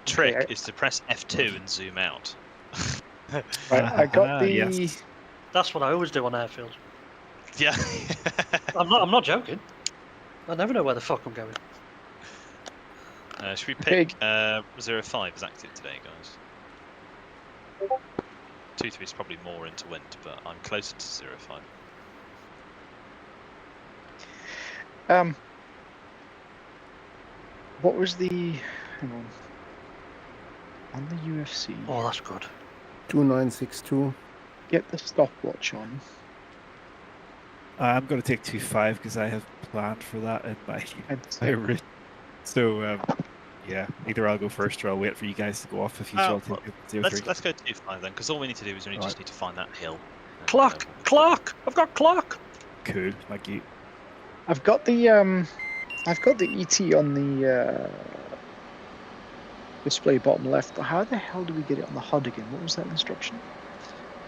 trick is to press F2 and zoom out. Right, I got the. Yes. That's what I always do on airfield. Yeah. I'm not joking. I never know where the fuck I'm going. Should we pick 05 as active today, guys? 2-3 is probably more into wind, but I'm closer to 05. What was the? Hang on the UFC. Oh, that's good. 2962. Get the stopwatch on. I'm going to take 2-5 because I have planned for that in my route. So, yeah, either I'll go first or I'll wait for you guys to go off if you all take 0-3. Let's go 2-5 then, because all we need to do is we just need to find that hill. Clock! Clock! I've got clock! Cool, thank you. I've got the ET on the display bottom left, but how the hell do we get it on the HUD again? What was that instruction?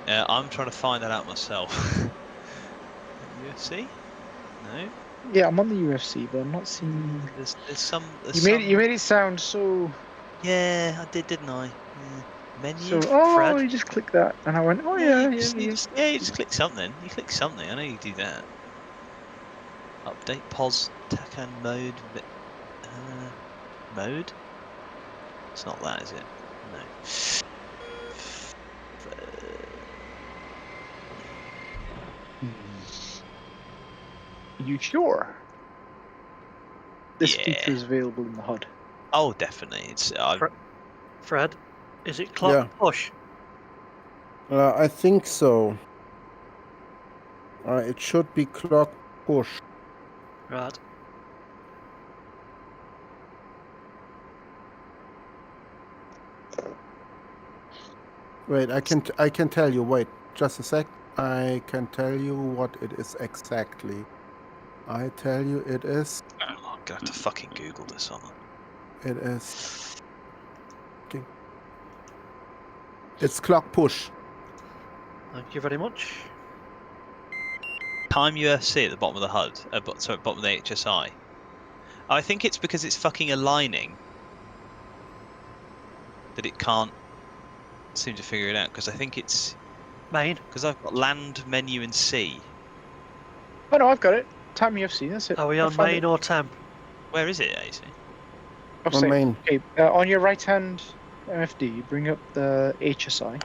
I'm trying to find that out myself. UFC? No? Yeah, I'm on the UFC, but I'm not seeing. There's some. You made it sound so. Yeah, I did, didn't I? Yeah. Menu. So, Fred. you just click that, and I went, oh yeah, you just click something. You click something. I know you do that. Update pos Takan mode. Mode. It's not that, is it? No. You sure? This Yeah. feature is available in the HUD. Oh, definitely. It's. Fred, is it clock push? I think so. It should be clock push. Right. Wait, I can tell you. Wait, just a sec. I can tell you what it is exactly. I tell you it is. Oh, I'm gonna have to fucking Google this one. It is. Okay. It's clock push. Thank you very much. Time UFC at the bottom of the HUD. Sorry, bottom of the HSI. I think it's because it's fucking aligning that it can't seem to figure it out. Because I think it's Main. because I've got land, menu, and C. Oh no, I've got it. Time UFC, that's it. Are we on main or temp? Where is it, AC? On main. Okay, on your right hand MFD, bring up the HSI.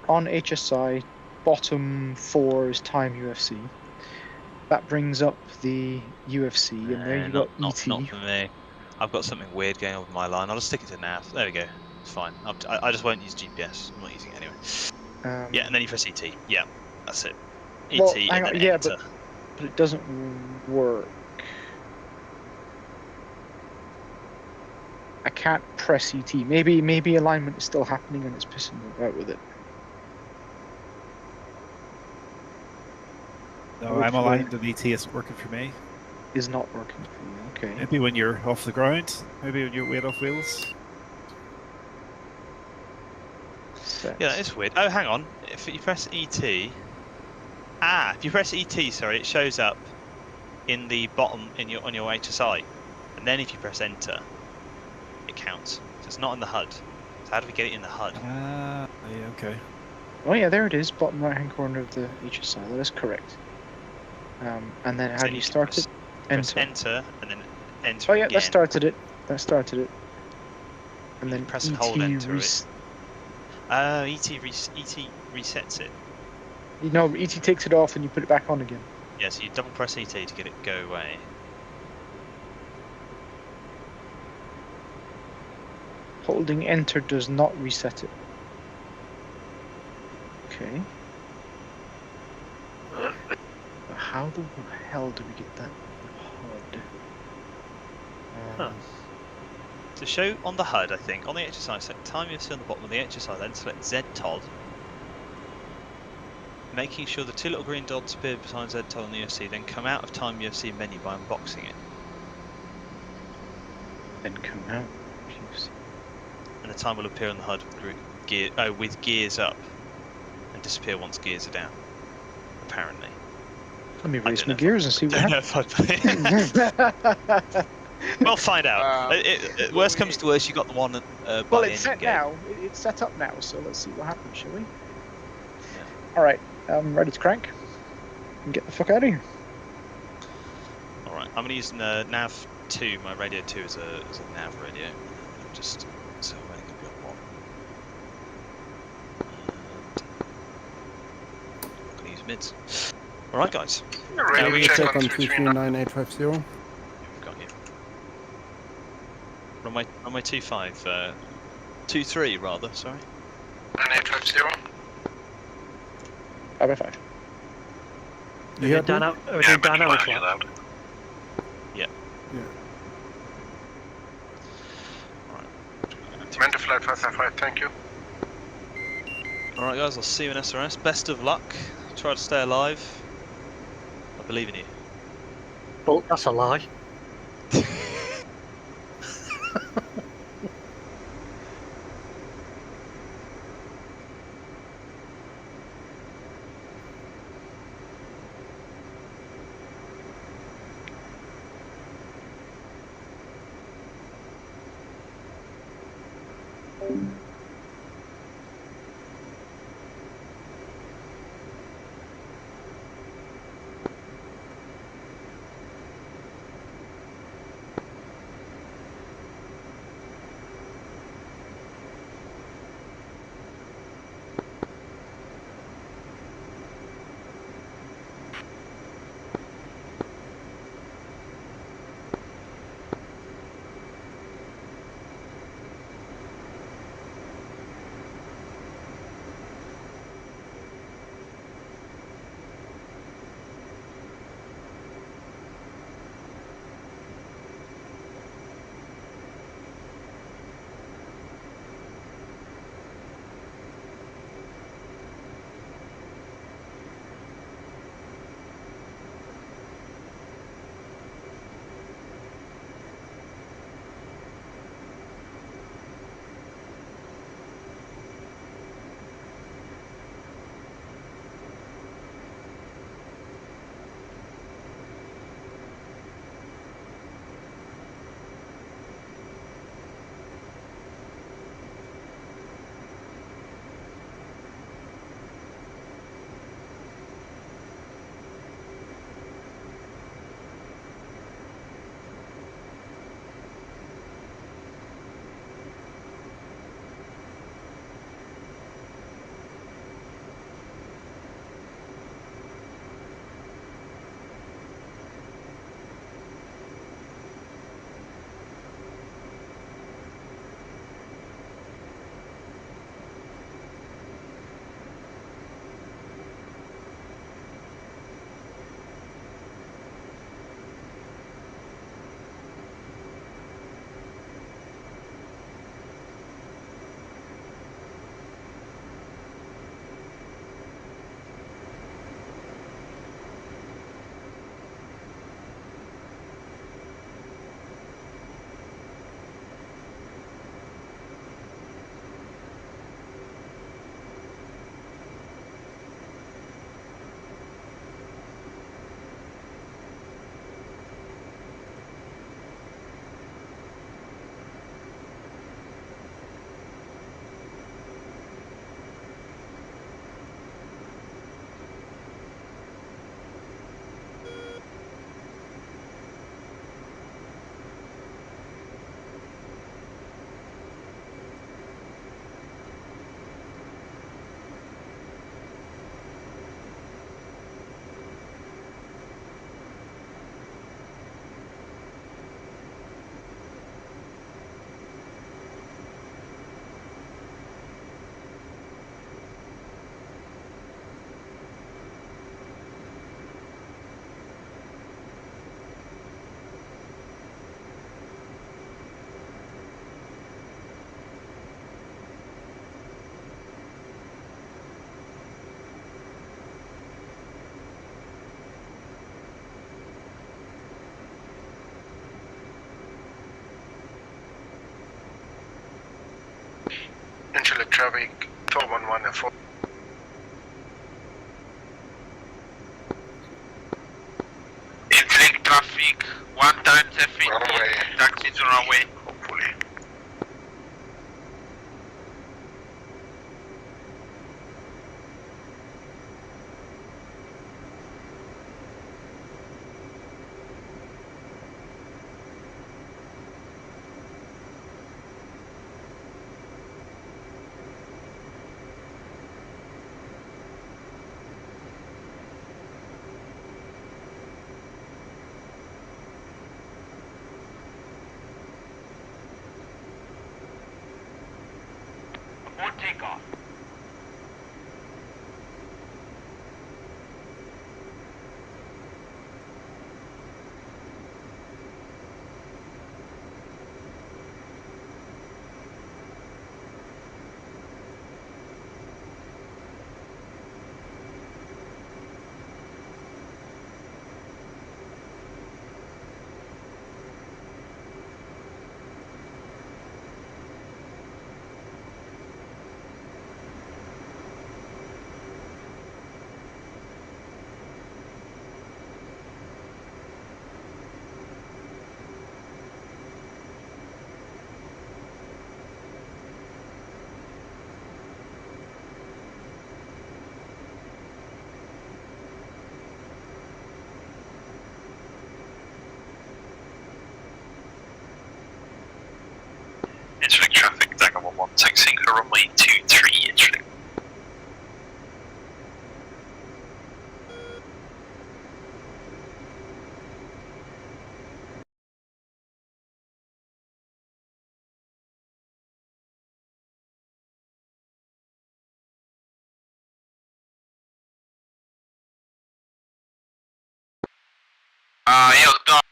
On HSI, bottom 4 is time UFC. That brings up the UFC, and there you've got ET. Not for me. I've got something weird going on with my line. I'll just stick it to nav. There we go. It's fine. I just won't use GPS. I'm not using it anyway. Yeah, and then you press ET. Yeah, that's it. ET well, and hang on, then yeah, enter. but it doesn't work. I can't press ET. Maybe alignment is still happening and it's pissing me about with it. No, I'm aligned and ET isn't working for me. Is not working for you, okay. Maybe when you're off the ground, maybe when you're weight off wheels. Yeah, that is weird. Oh, hang on. If you press ET... if you press ET, sorry, it shows up in the bottom on your HSI. And then if you press enter, it counts. So it's not in the HUD. So how do we get it in the HUD? Yeah, okay. Oh yeah, there it is, bottom right hand corner of the HSI, that is correct. And then how do you start it? Enter, and then enter yeah, again. that started it. And then press and hold enter it. ET resets it. No, ET takes it off and you put it back on again. Yeah, so you double press ET to get it go away. Holding enter does not reset it. Okay. How the hell do we get that HUD? To show on the HUD, I think, on the HSI, select time UFC on the bottom of the HSI, then select ZTOD. Making sure the two little green dots appear behind ZTOD on the UFC, then come out of time UFC menu by unboxing it. Then come out of UFC. And the time will appear on the HUD with gears up and disappear once gears are down. Apparently. Let me raise my gears and see what happens. We'll find out. Worst comes to worst, you got the one. Well, it's set now. It's set up now, so let's see what happens, shall we? Yeah. All right, I'm ready to crank. And get the fuck out of here. All right, I'm gonna use nav 2. My radio 2 is a nav radio. Just so I'm only gonna be on 1. And I'm gonna use mids. All right, guys. We check on 239850. We've got you. Runway 25, 23 rather. Sorry. 9850. 5x5. You heard me? Down out. Down out. Yeah. Yeah. Meant to flight 555, thank you. Alright guys, I'll see you in SRS. Best of luck. Try to stay alive. I believe in you. Oh, that's a lie. Internet traffic 411 and 4. Interlink traffic traffic. 1 times F80. Runway. Taxi to runway. Hopefully. Or takeoff. Interlink traffic, Dagger 11, taxiing for runway 23, Interlink. Yo, Dog,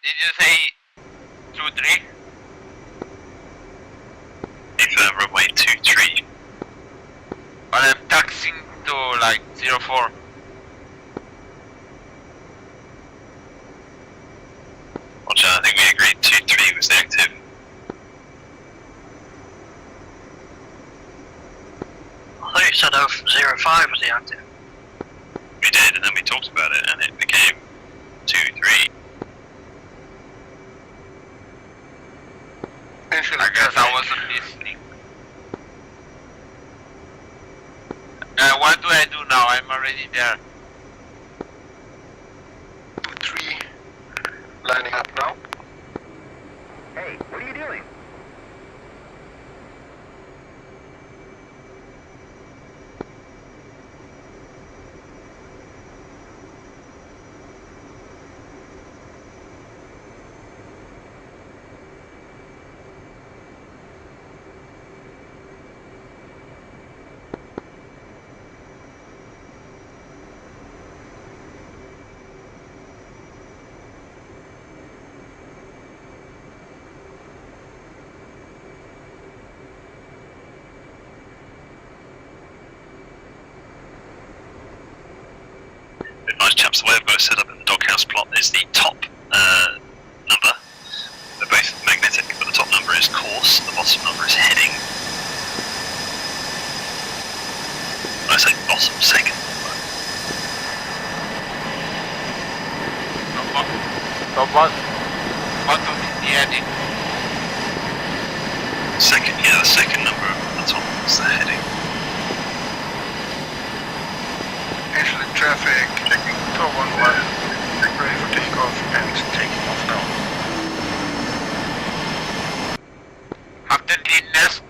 did you say 2-3? Confirm runway 23. I'm taxiing to like 04. Roger, I think we agreed 23 was the active. I thought you said 05 was the active. We did, and then we talked about it, and it became 23. I guess I wasn't listening. What do I do now? I'm already there. 2-3. Lining up now. Hey, what are you doing? Nice chaps, the way I've got it set up in the doghouse plot is the top number. They're both magnetic, but the top number is course, the bottom number is heading. When I say bottom, second number. So bottom is the heading. Second, yeah, the second number at the top is the heading. Interlink traffic. Checking 411. Ready for takeoff and taking off now. After this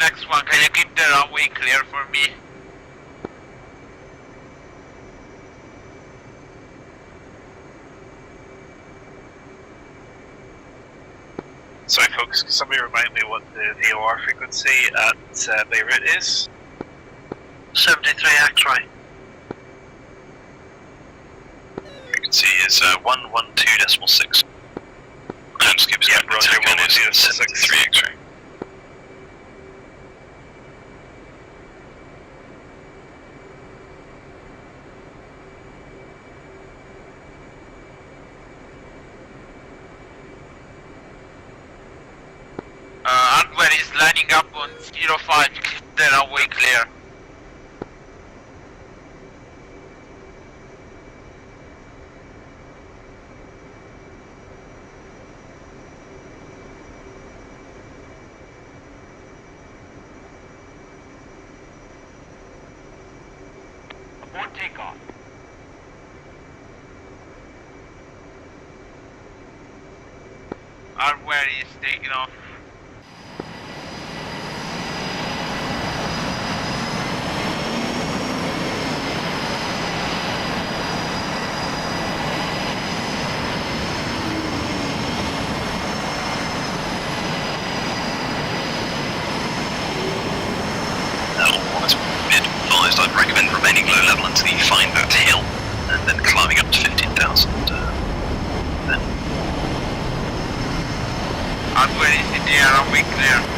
next one, can you keep the runway clear for me? Sorry folks, can somebody remind me what the VOR frequency at Beirut is? 73 X-ray. Frequency is 112.6. Just keep Yeah, Roger, 112.6. 73 X-ray. Hardware is lining up on 05, keep the runway clear. For takeoff. Hardware is taking off. I'd recommend remaining low level until you find that hill, and then climbing up to 15,000. Then. Hardware is in the air, are we clear?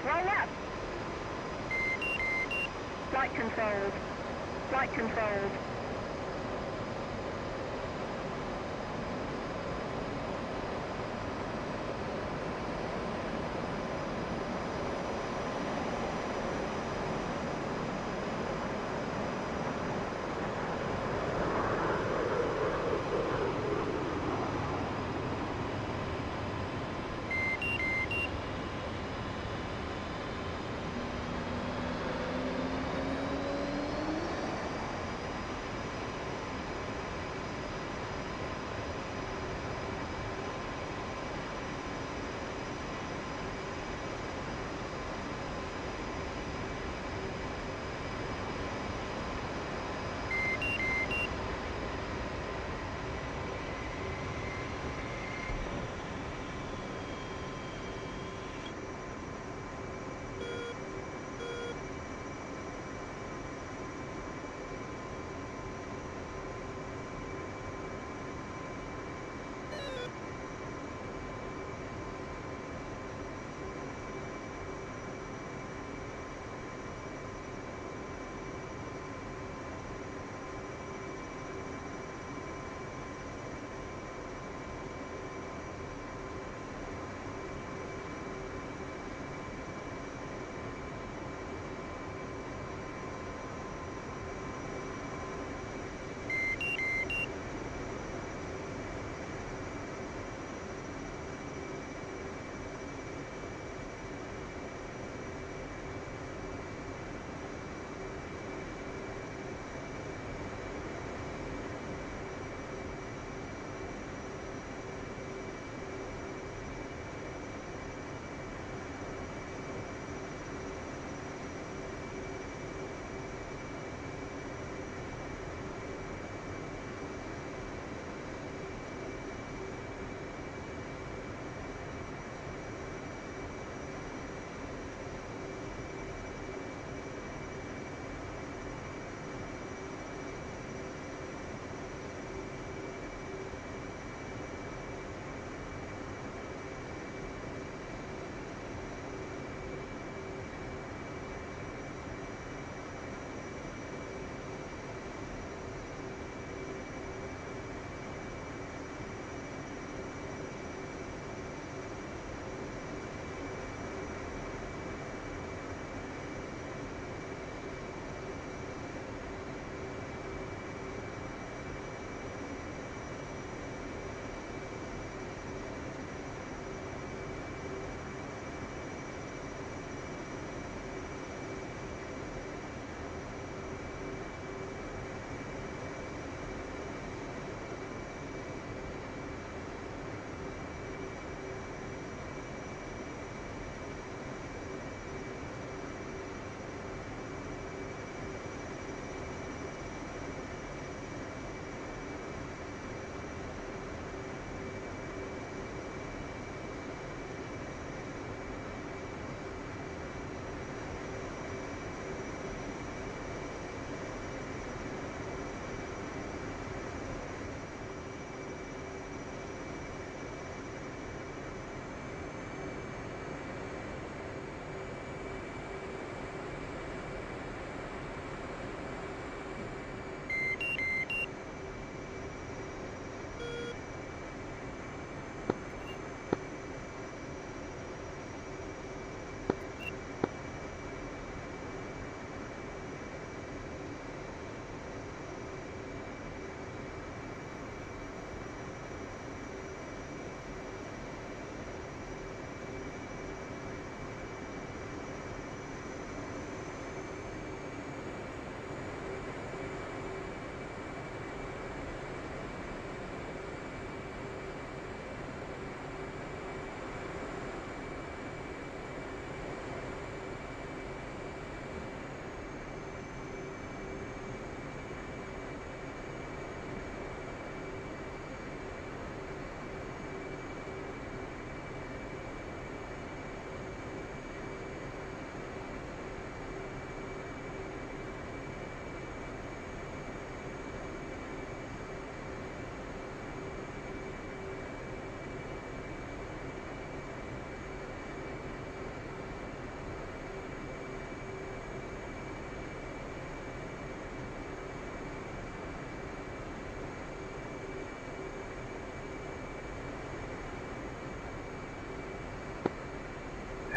Roll up. Flight controlled. Flight controlled.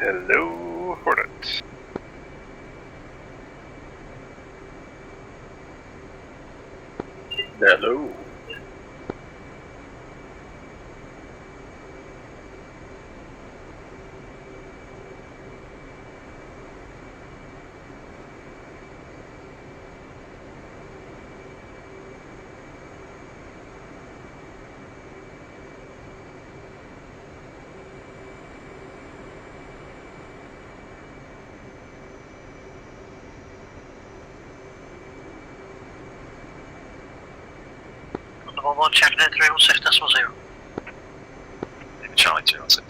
Hello, Hornet. Hello. Number 1 checking in 316.0. Charlie 2, that's it.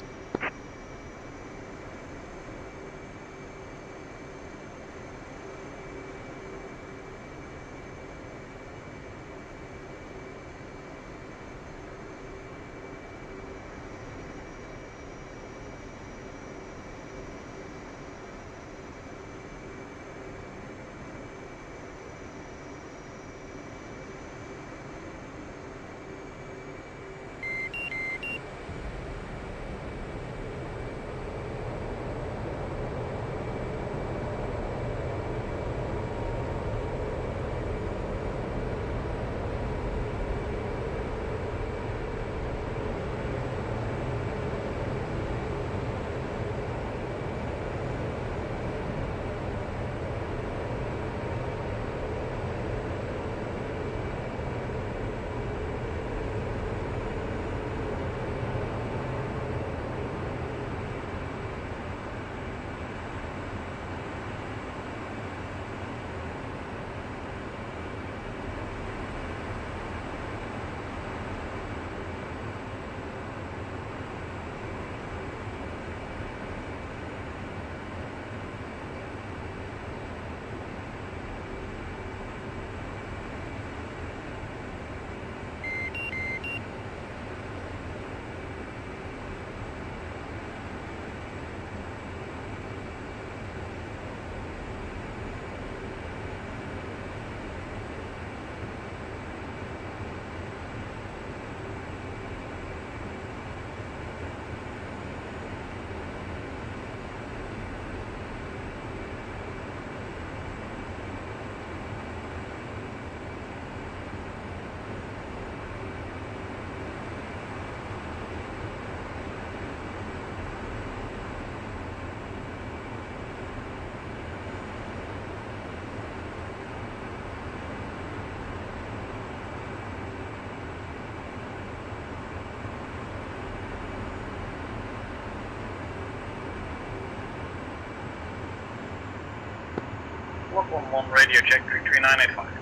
Block 1-1 radio check 33985.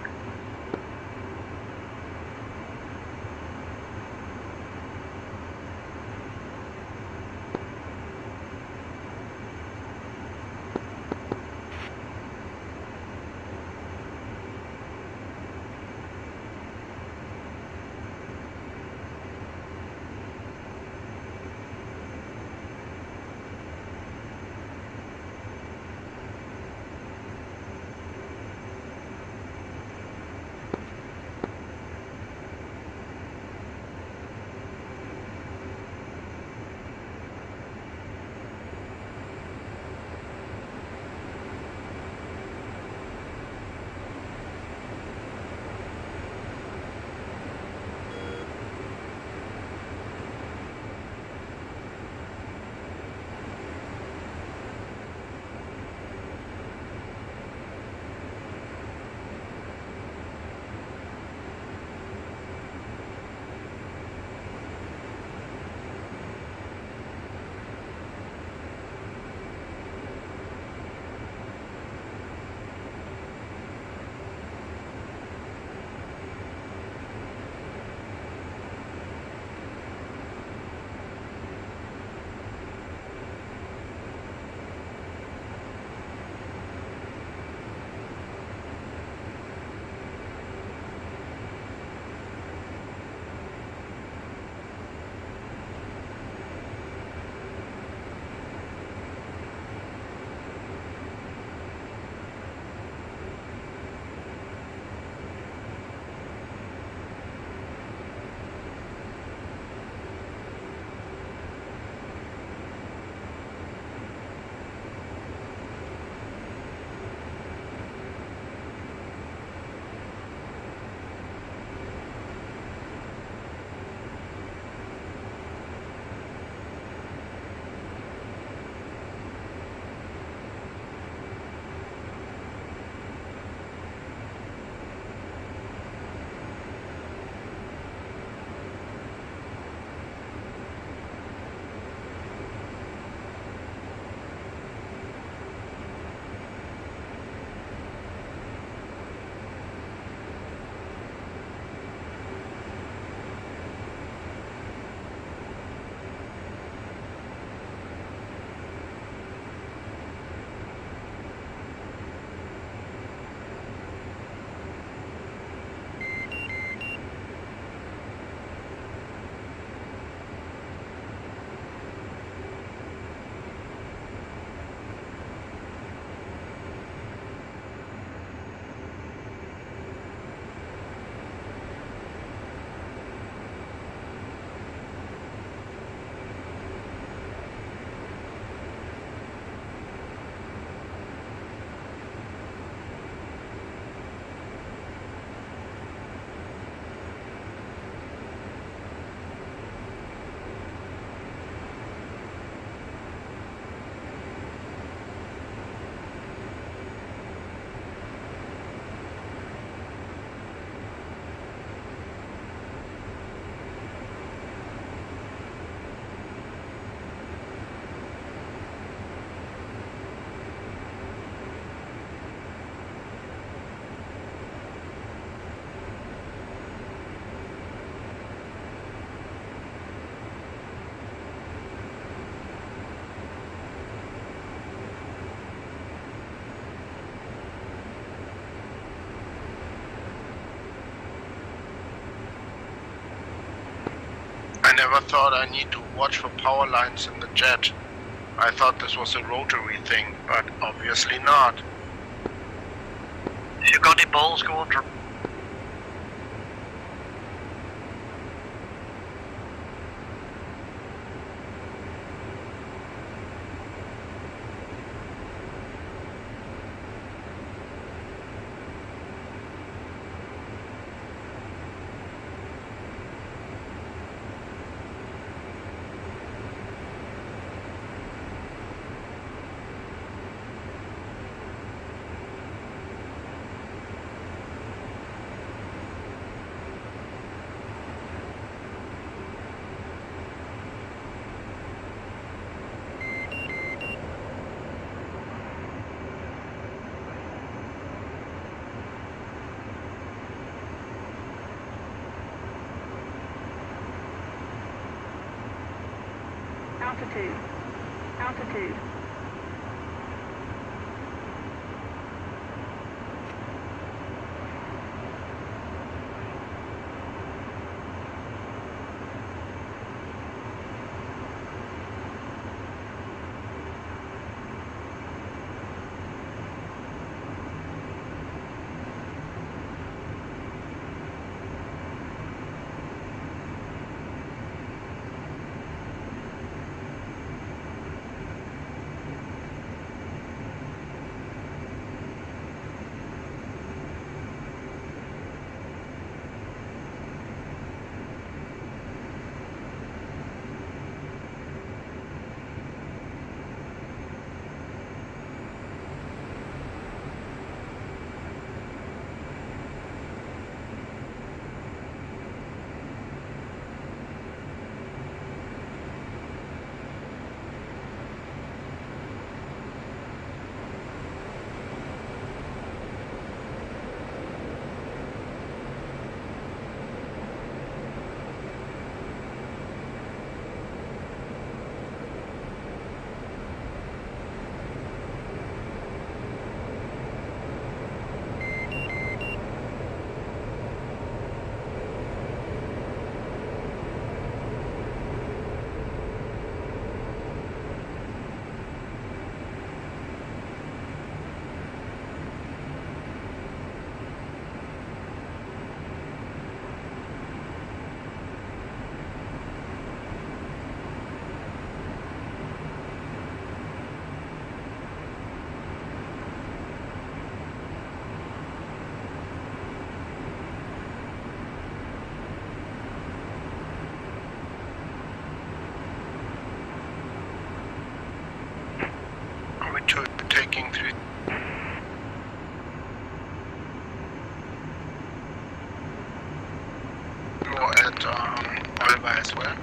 never thought I need to watch for power lines in the jet. I thought this was a rotary thing, but obviously not. If you got any balls, go on. Altitude. Altitude. Taking 3. Or at Oliver as well.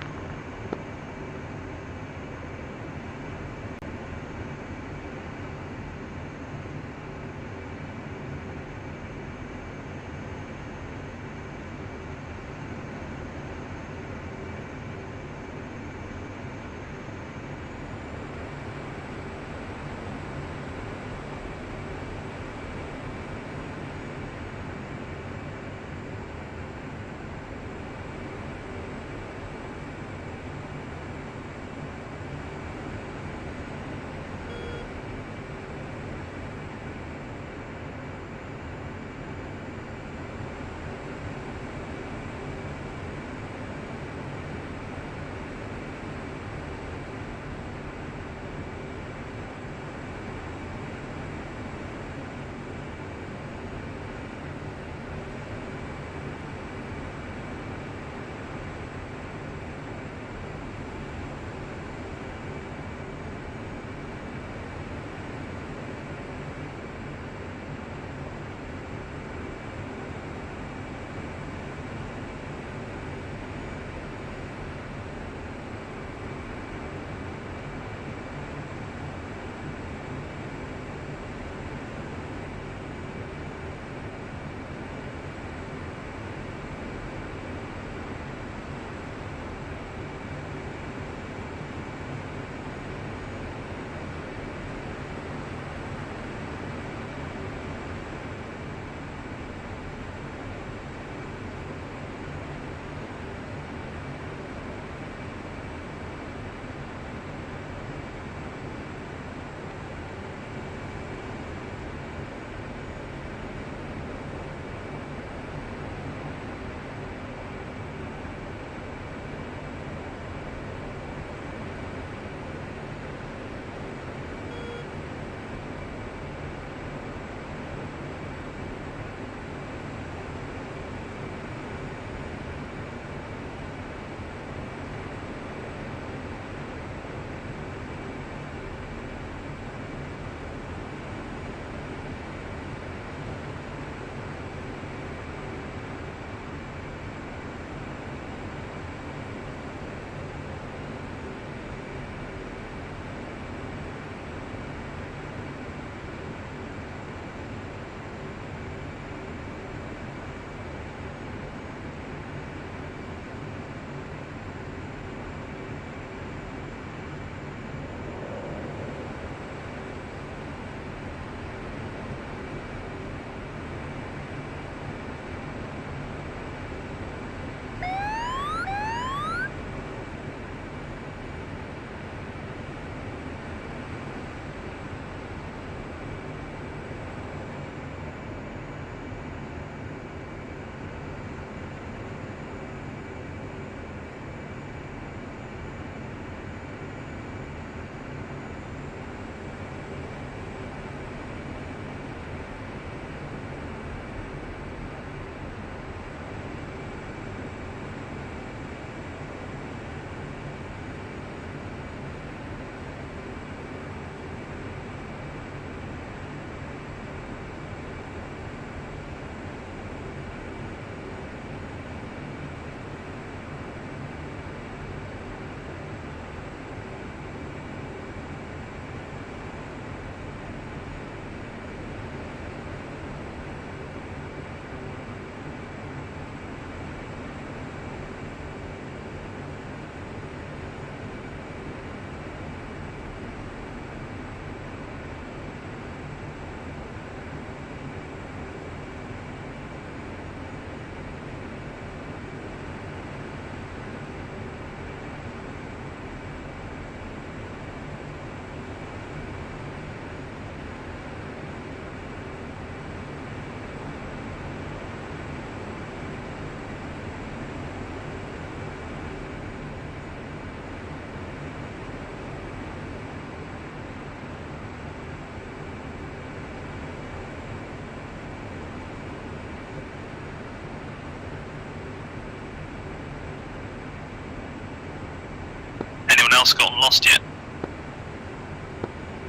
else gotten lost yet?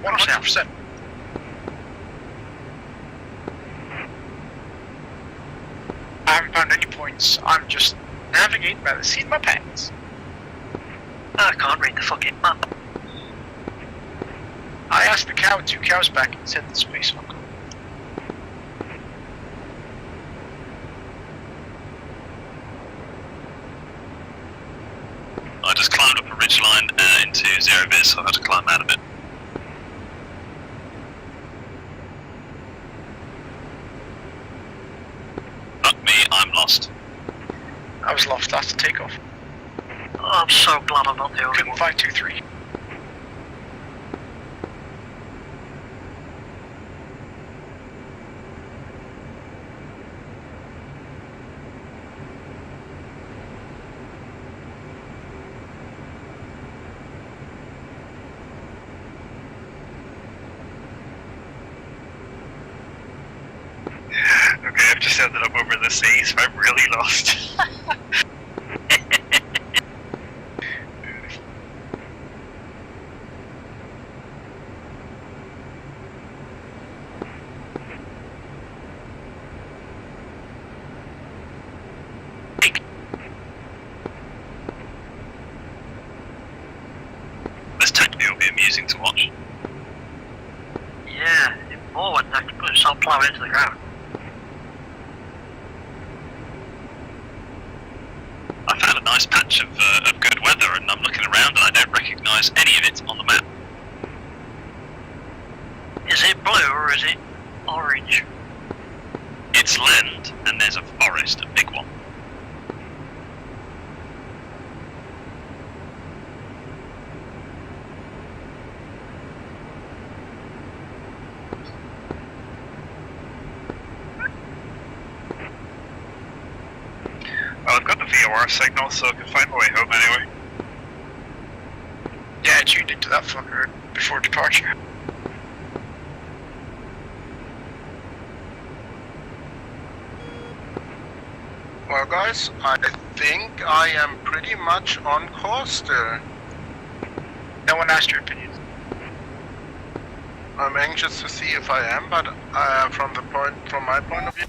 100%. I haven't found any points. I'm just navigating by the seat of my pants. I can't read the fucking map. I asked the cow 2 cows back and said the space uncle. I just climbed up a ridgeline into 0 vis, so I had to climb out of it. Fuck me, I'm lost. I was lost after takeoff. Oh, I'm so glad I'm not the only Couldn't one. 523. Okay, I've just ended up over the sea, so I'm really lost. This technically will be amusing to watch. Yeah, more when I can put some plough into the ground. I found a nice patch of good weather, and I'm looking around and I don't recognise any of it on the map. Is it blue or is it orange? It's land, and there's a forest, a big one. Well, I've got the VOR signal, so I can find my way home anyway. Yeah, I tuned into that fucker before departure. Well guys, I think I am pretty much on course still. No one asked your opinion. I'm anxious to see if I am, but from my point of view.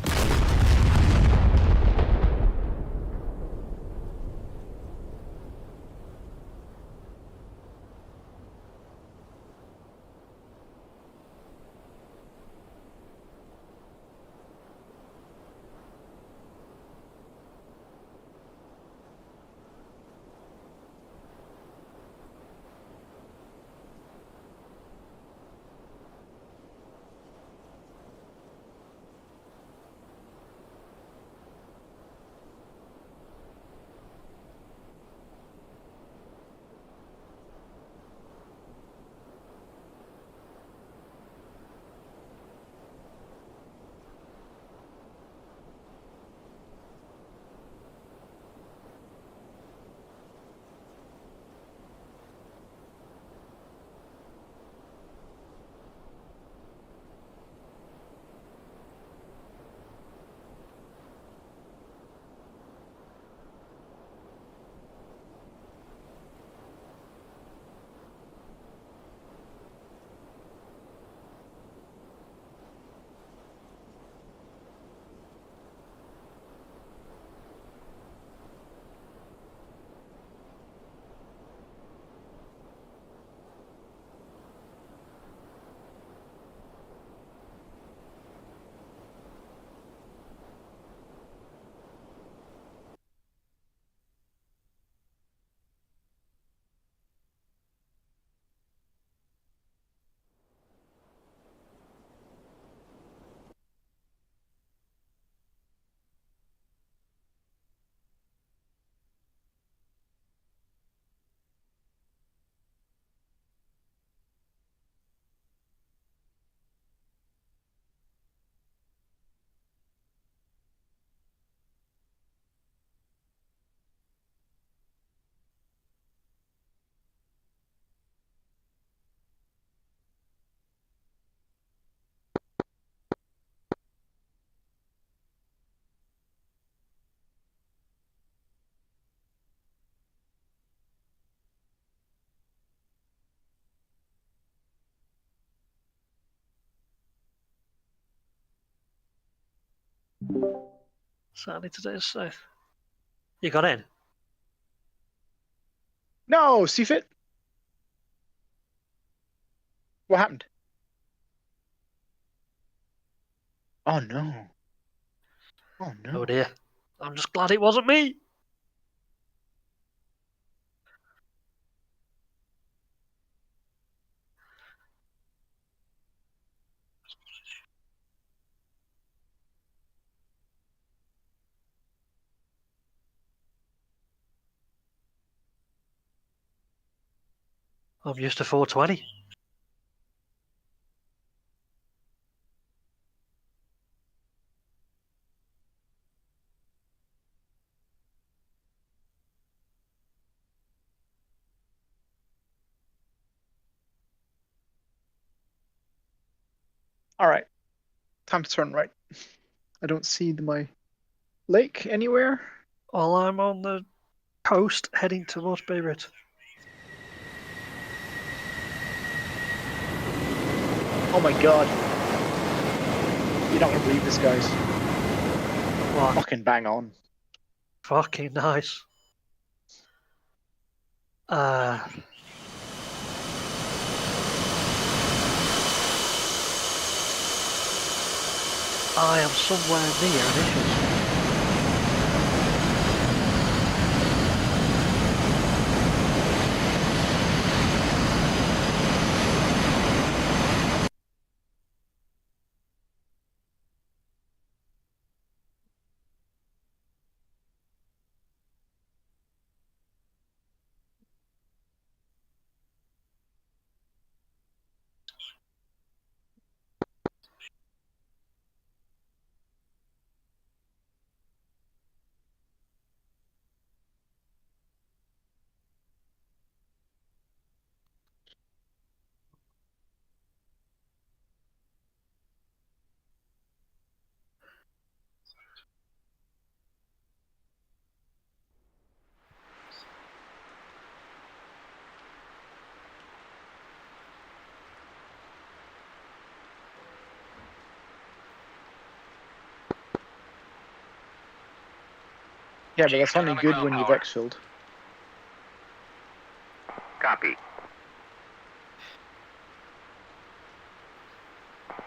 Certainly today is safe. You got in? No, CFIT. What happened? Oh no. Oh no. Oh dear. I'm just glad it wasn't me. I'm used to 420. All right. Time to turn right. I don't see my lake anywhere. Well, I'm on the coast heading towards Beirut. Oh my god. You're not gonna believe this, guys. What? Fucking bang on. Fucking nice. I am somewhere near initials. Yeah, but that's only good when you've exfilled. Copy.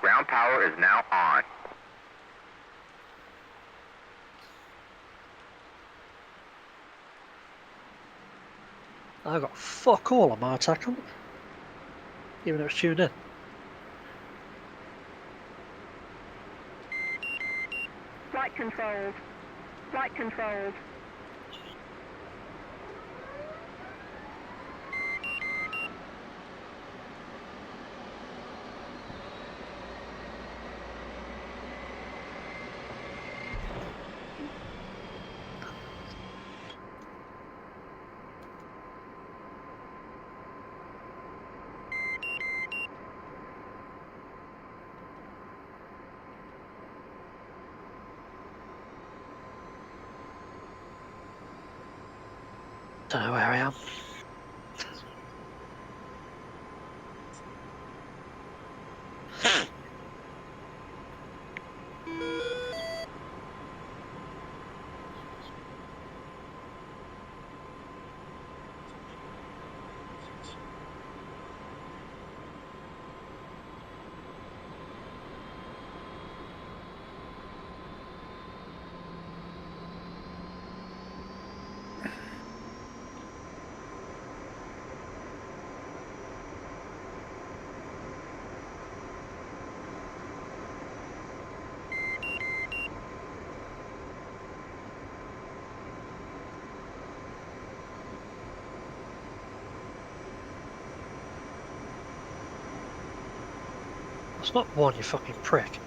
Ground power is now on. I got fuck all on my attack on, even though it's tuned in. Flight controlled. Flight controlled. Don't know where I am. It's not one, you fucking prick.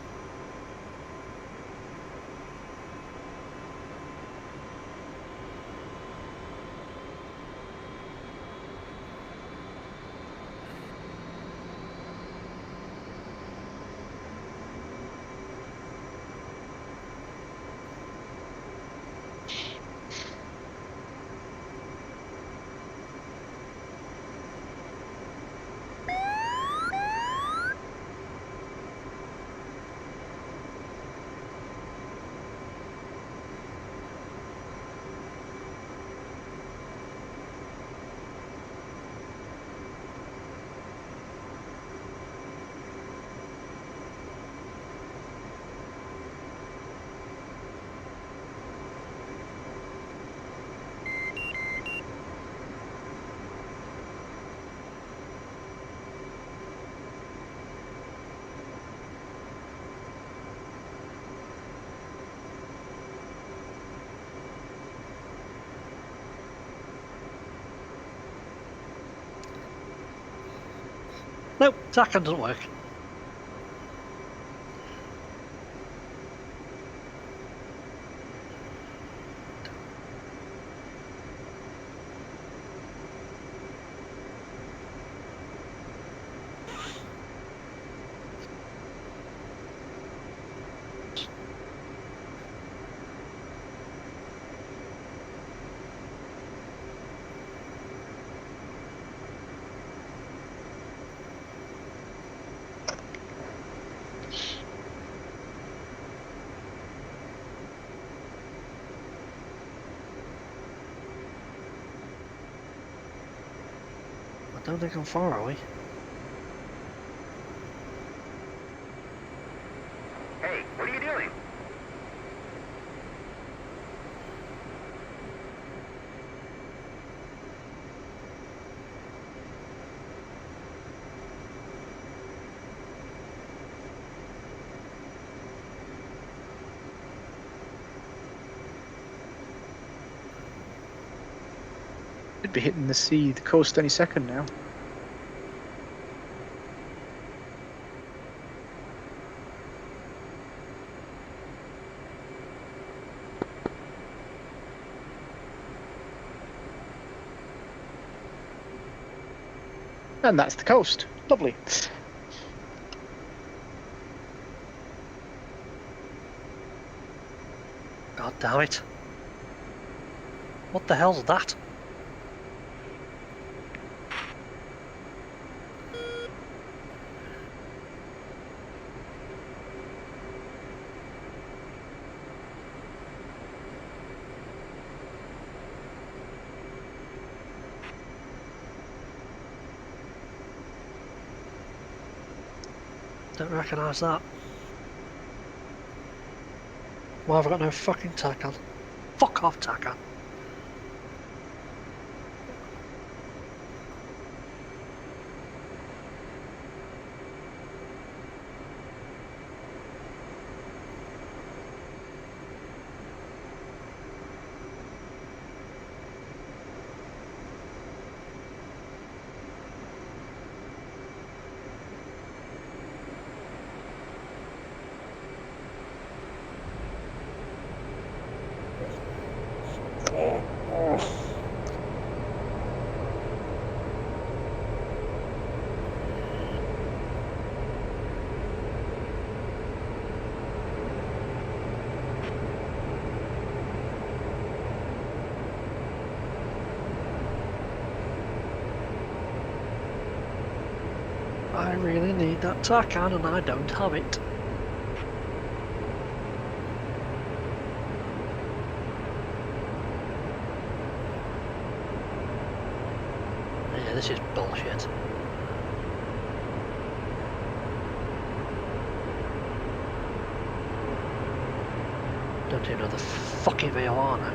Nope, tack-on doesn't work. I don't think I'm far away. Hey, what are you doing? Should be hitting the coast any second now. And that's the coast. Lovely. God damn it. What the hell's that? Don't recognise that. Why have I got no fucking tack on? Fuck off, tack on. I really need that tack on and I don't have it. Yeah, this is bullshit. Don't even know the fucking VOR now.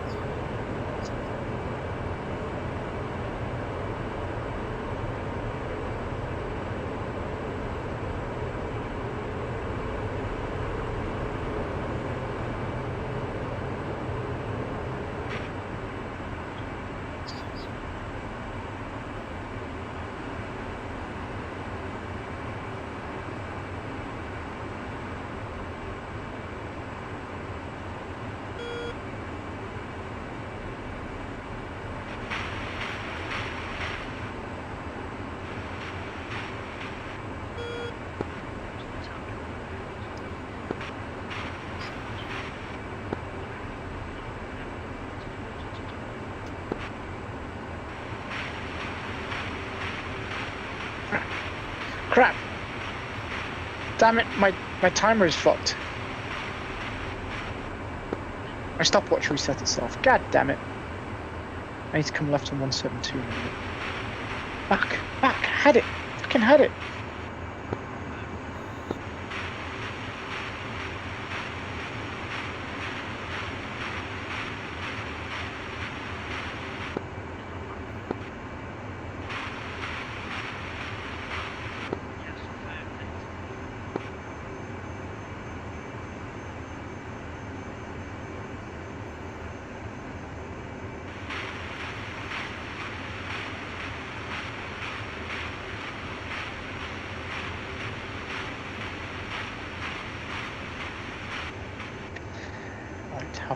Crap! Damn it, my timer is fucked. My stopwatch reset itself. God damn it. I need to come left on 172 now. Back! Had it! Fucking had it!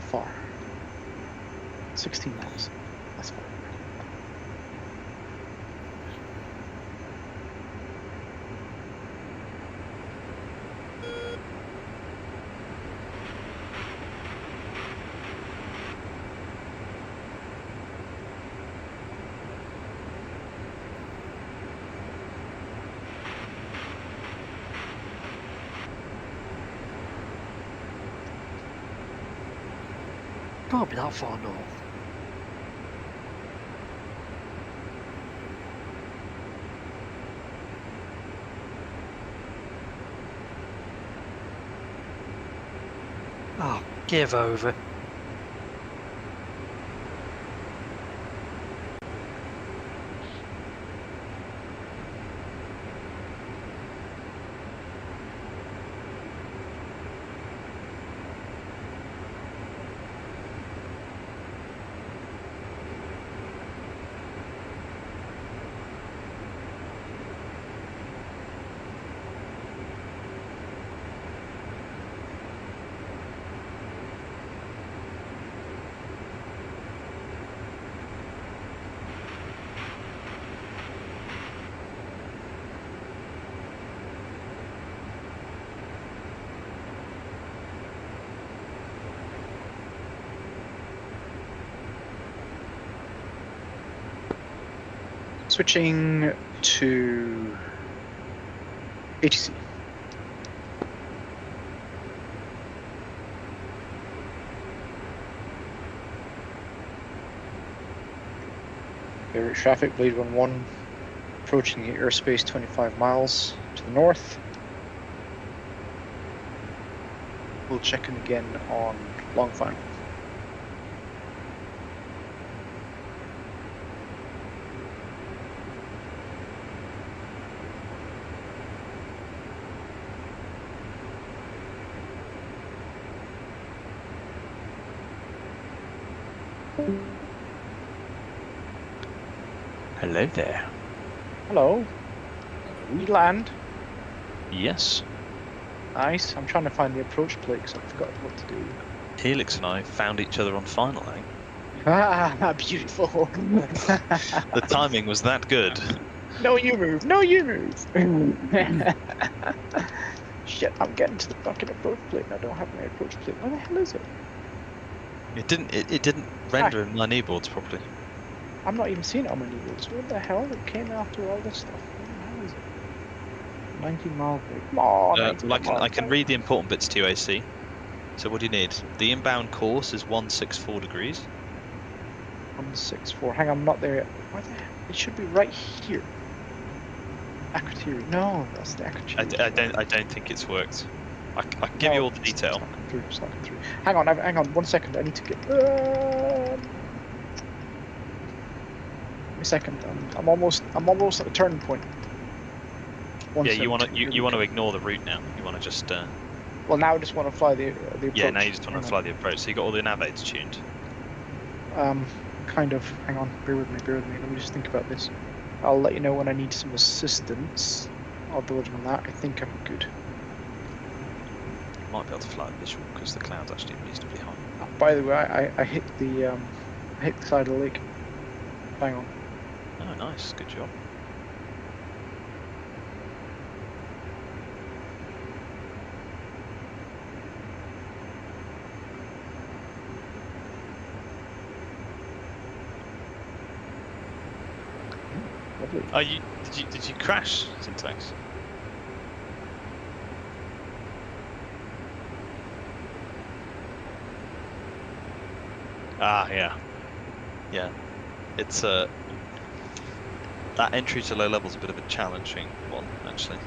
far? 16 miles. That's fine. Can't be that far north. Oh, give over. Switching to ATC. Favorite traffic, Blade 1-1, approaching the airspace 25 miles to the north. We'll check in again on long final. Hello there. Hello. We land. Yes. Nice. I'm trying to find the approach plate because I forgot what to do. Helix and I found each other on final, I think. Ah, beautiful. The timing was that good. No, you move. No, you move. Shit, I'm getting to the fucking approach plate and I don't have my approach plate. Where the hell is it? It didn't render in my kneeboards properly. I'm not even seeing it on my kneeboards. What the hell? It came after all this stuff. Where the hell is it? 19 mile break. Come on, I can read the important bits to you, AC. So what do you need? The inbound course is 164 degrees. 164. Hang on, I'm not there yet. Where the hell? It should be right here. Akrotiri. No, that's the Akrotiri. I don't think it's worked. I can give you all the detail. It's not come through. Hang on, 1 second. I need to get. A second. I'm almost at the turning point. Yeah, you want to ignore the route now. You want to just. Well, now I just want to fly the approach. Yeah, now you just want to fly the approach. So you got all the nav aids tuned. Kind of. Hang on. Bear with me. Let me just think about this. I'll let you know when I need some assistance. I'll build on that. I think I'm good. You might be able to fly a visual because the cloud's actually reasonably high. Oh, by the way, I hit the side of the lake. Hang on. Oh, nice. Good job. Lovely. Oh, did you crash, Syntax? Ah, yeah. It's that entry to low level is a bit of a challenging one, actually.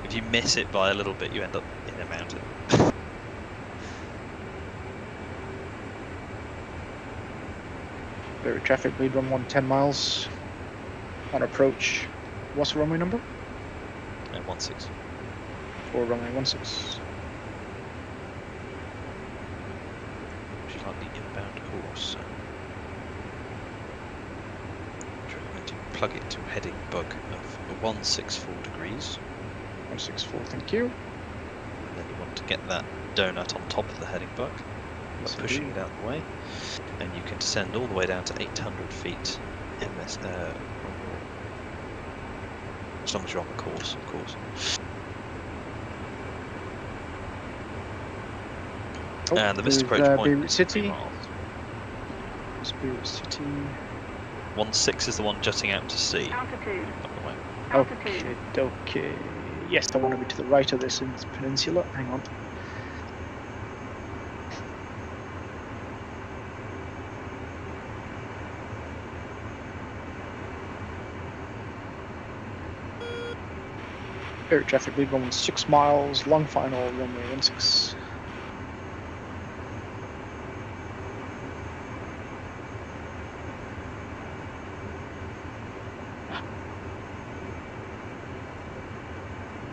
If you miss it by a little bit, you end up in a mountain. Very traffic, lead run 10 miles. On approach. What's the runway number? 16. For runway 16. Which is like the inbound course. We're going to plug it to a heading bug of 164 degrees. 164, thank you. And then you want to get that donut on top of the heading bug. by pushing it out of the way, and you can descend all the way down to 800 feet as long as you're on the course, of course. And the Mist Approach point Beirut is City. 3 miles. Beirut City. 1-6 is the one jutting out to sea. Altitude. Okay, okay. Yes, I want to be to the right of this peninsula. Hang on. Air traffic lead 116 miles, long final, runway 16.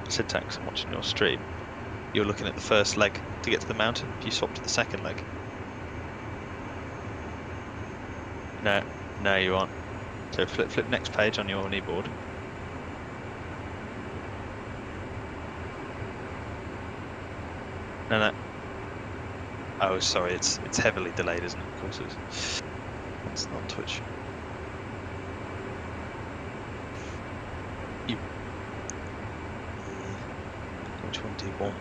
Syntax, I'm watching your stream. You're looking at the first leg to get to the mountain. You swap to the second leg. No, you aren't. So flip next page on your kneeboard. No. Oh, sorry, it's heavily delayed, isn't it? Of course it is. It's not Twitch. Which one do you want?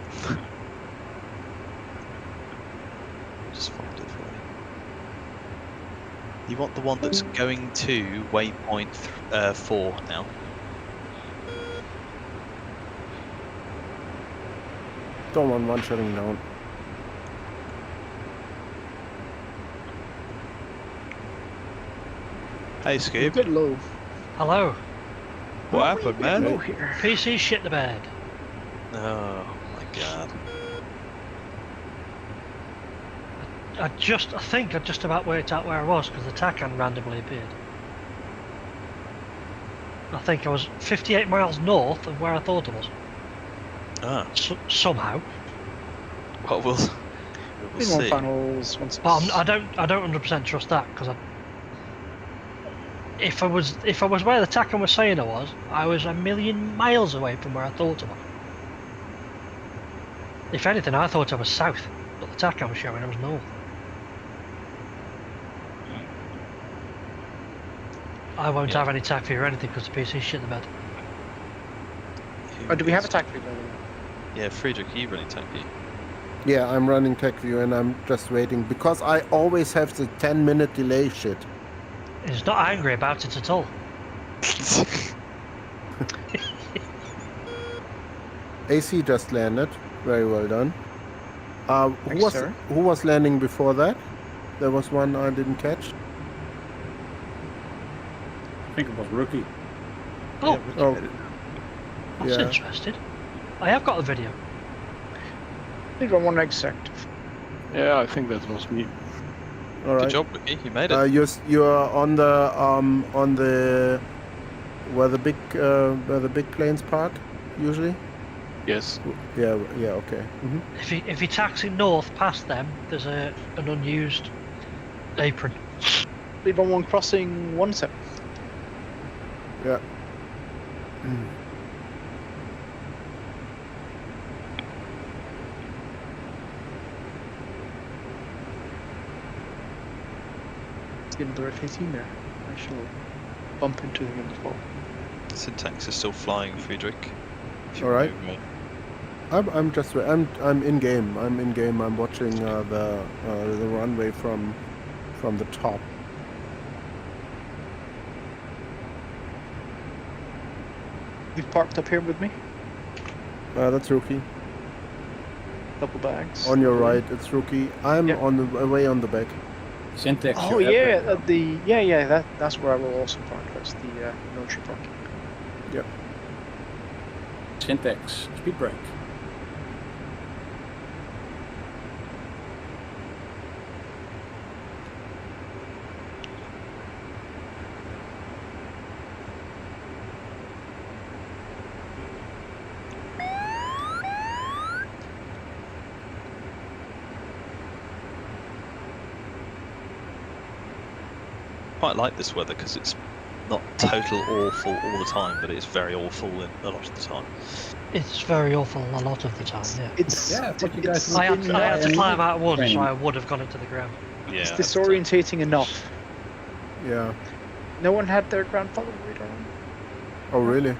Just find it for you. You want the one that's going to waypoint 4 now. Don't want one shutting down. Hey, Scoob. Good low. Hello. What happened, man? Low here. PC shit the bed. Oh my god. I think I just about worked out where I was because the TACAN randomly appeared. I think I was 58 miles north of where I thought I was. Ah. Somehow. Well, we'll see. Finals, But I don't 100% trust that because if I was where the TACAN was saying I was a million miles away from where I thought I was. If anything, I thought I was south, but the TACAN was showing I was north. I won't have any TAC view or anything because the PC shit the bed. Oh, do we have a TAC view by the way? Yeah, Friedrich, are you running TAC view? Yeah, I'm running TechView and I'm just waiting because I always have the 10-minute delay shit. He's not angry about it at all. AC just landed. Very well done. Thanks, sir. Who was landing before that? There was one I didn't catch. I think it was Rookie. Oh, Oh, that's yeah. interesting. I have got the video. I think I'm one X active. Yeah, I think that was me. All right. Good job, Ricky. You made it. You're on the where the big planes park usually. Yes. Yeah. Okay. Mm-hmm. If you taxi north past them, there's an unused apron. Lead 1 crossing 17. Yeah. Let's give him the F-18 there. I shall bump into him in the fall. Syntax is still flying, Friedrich. All right. I'm in game. I'm watching the runway from the top. You've parked up here with me. That's Rookie. Double bags. On your right, it's Rookie. I'm on the way on the back. Syntax. Oh yeah, that's where I will also park. That's the military parking. Yep. Syntax. Speed brake. Quite like this weather because it's not total awful all the time, but it's very awful a lot of the time. It's very awful a lot of the time, yeah. It's but you guys I had to climb out once, so training. I would have gone into the ground. Yeah. it's disorientating enough. Yeah. No one had their grandfather radar on. Oh really?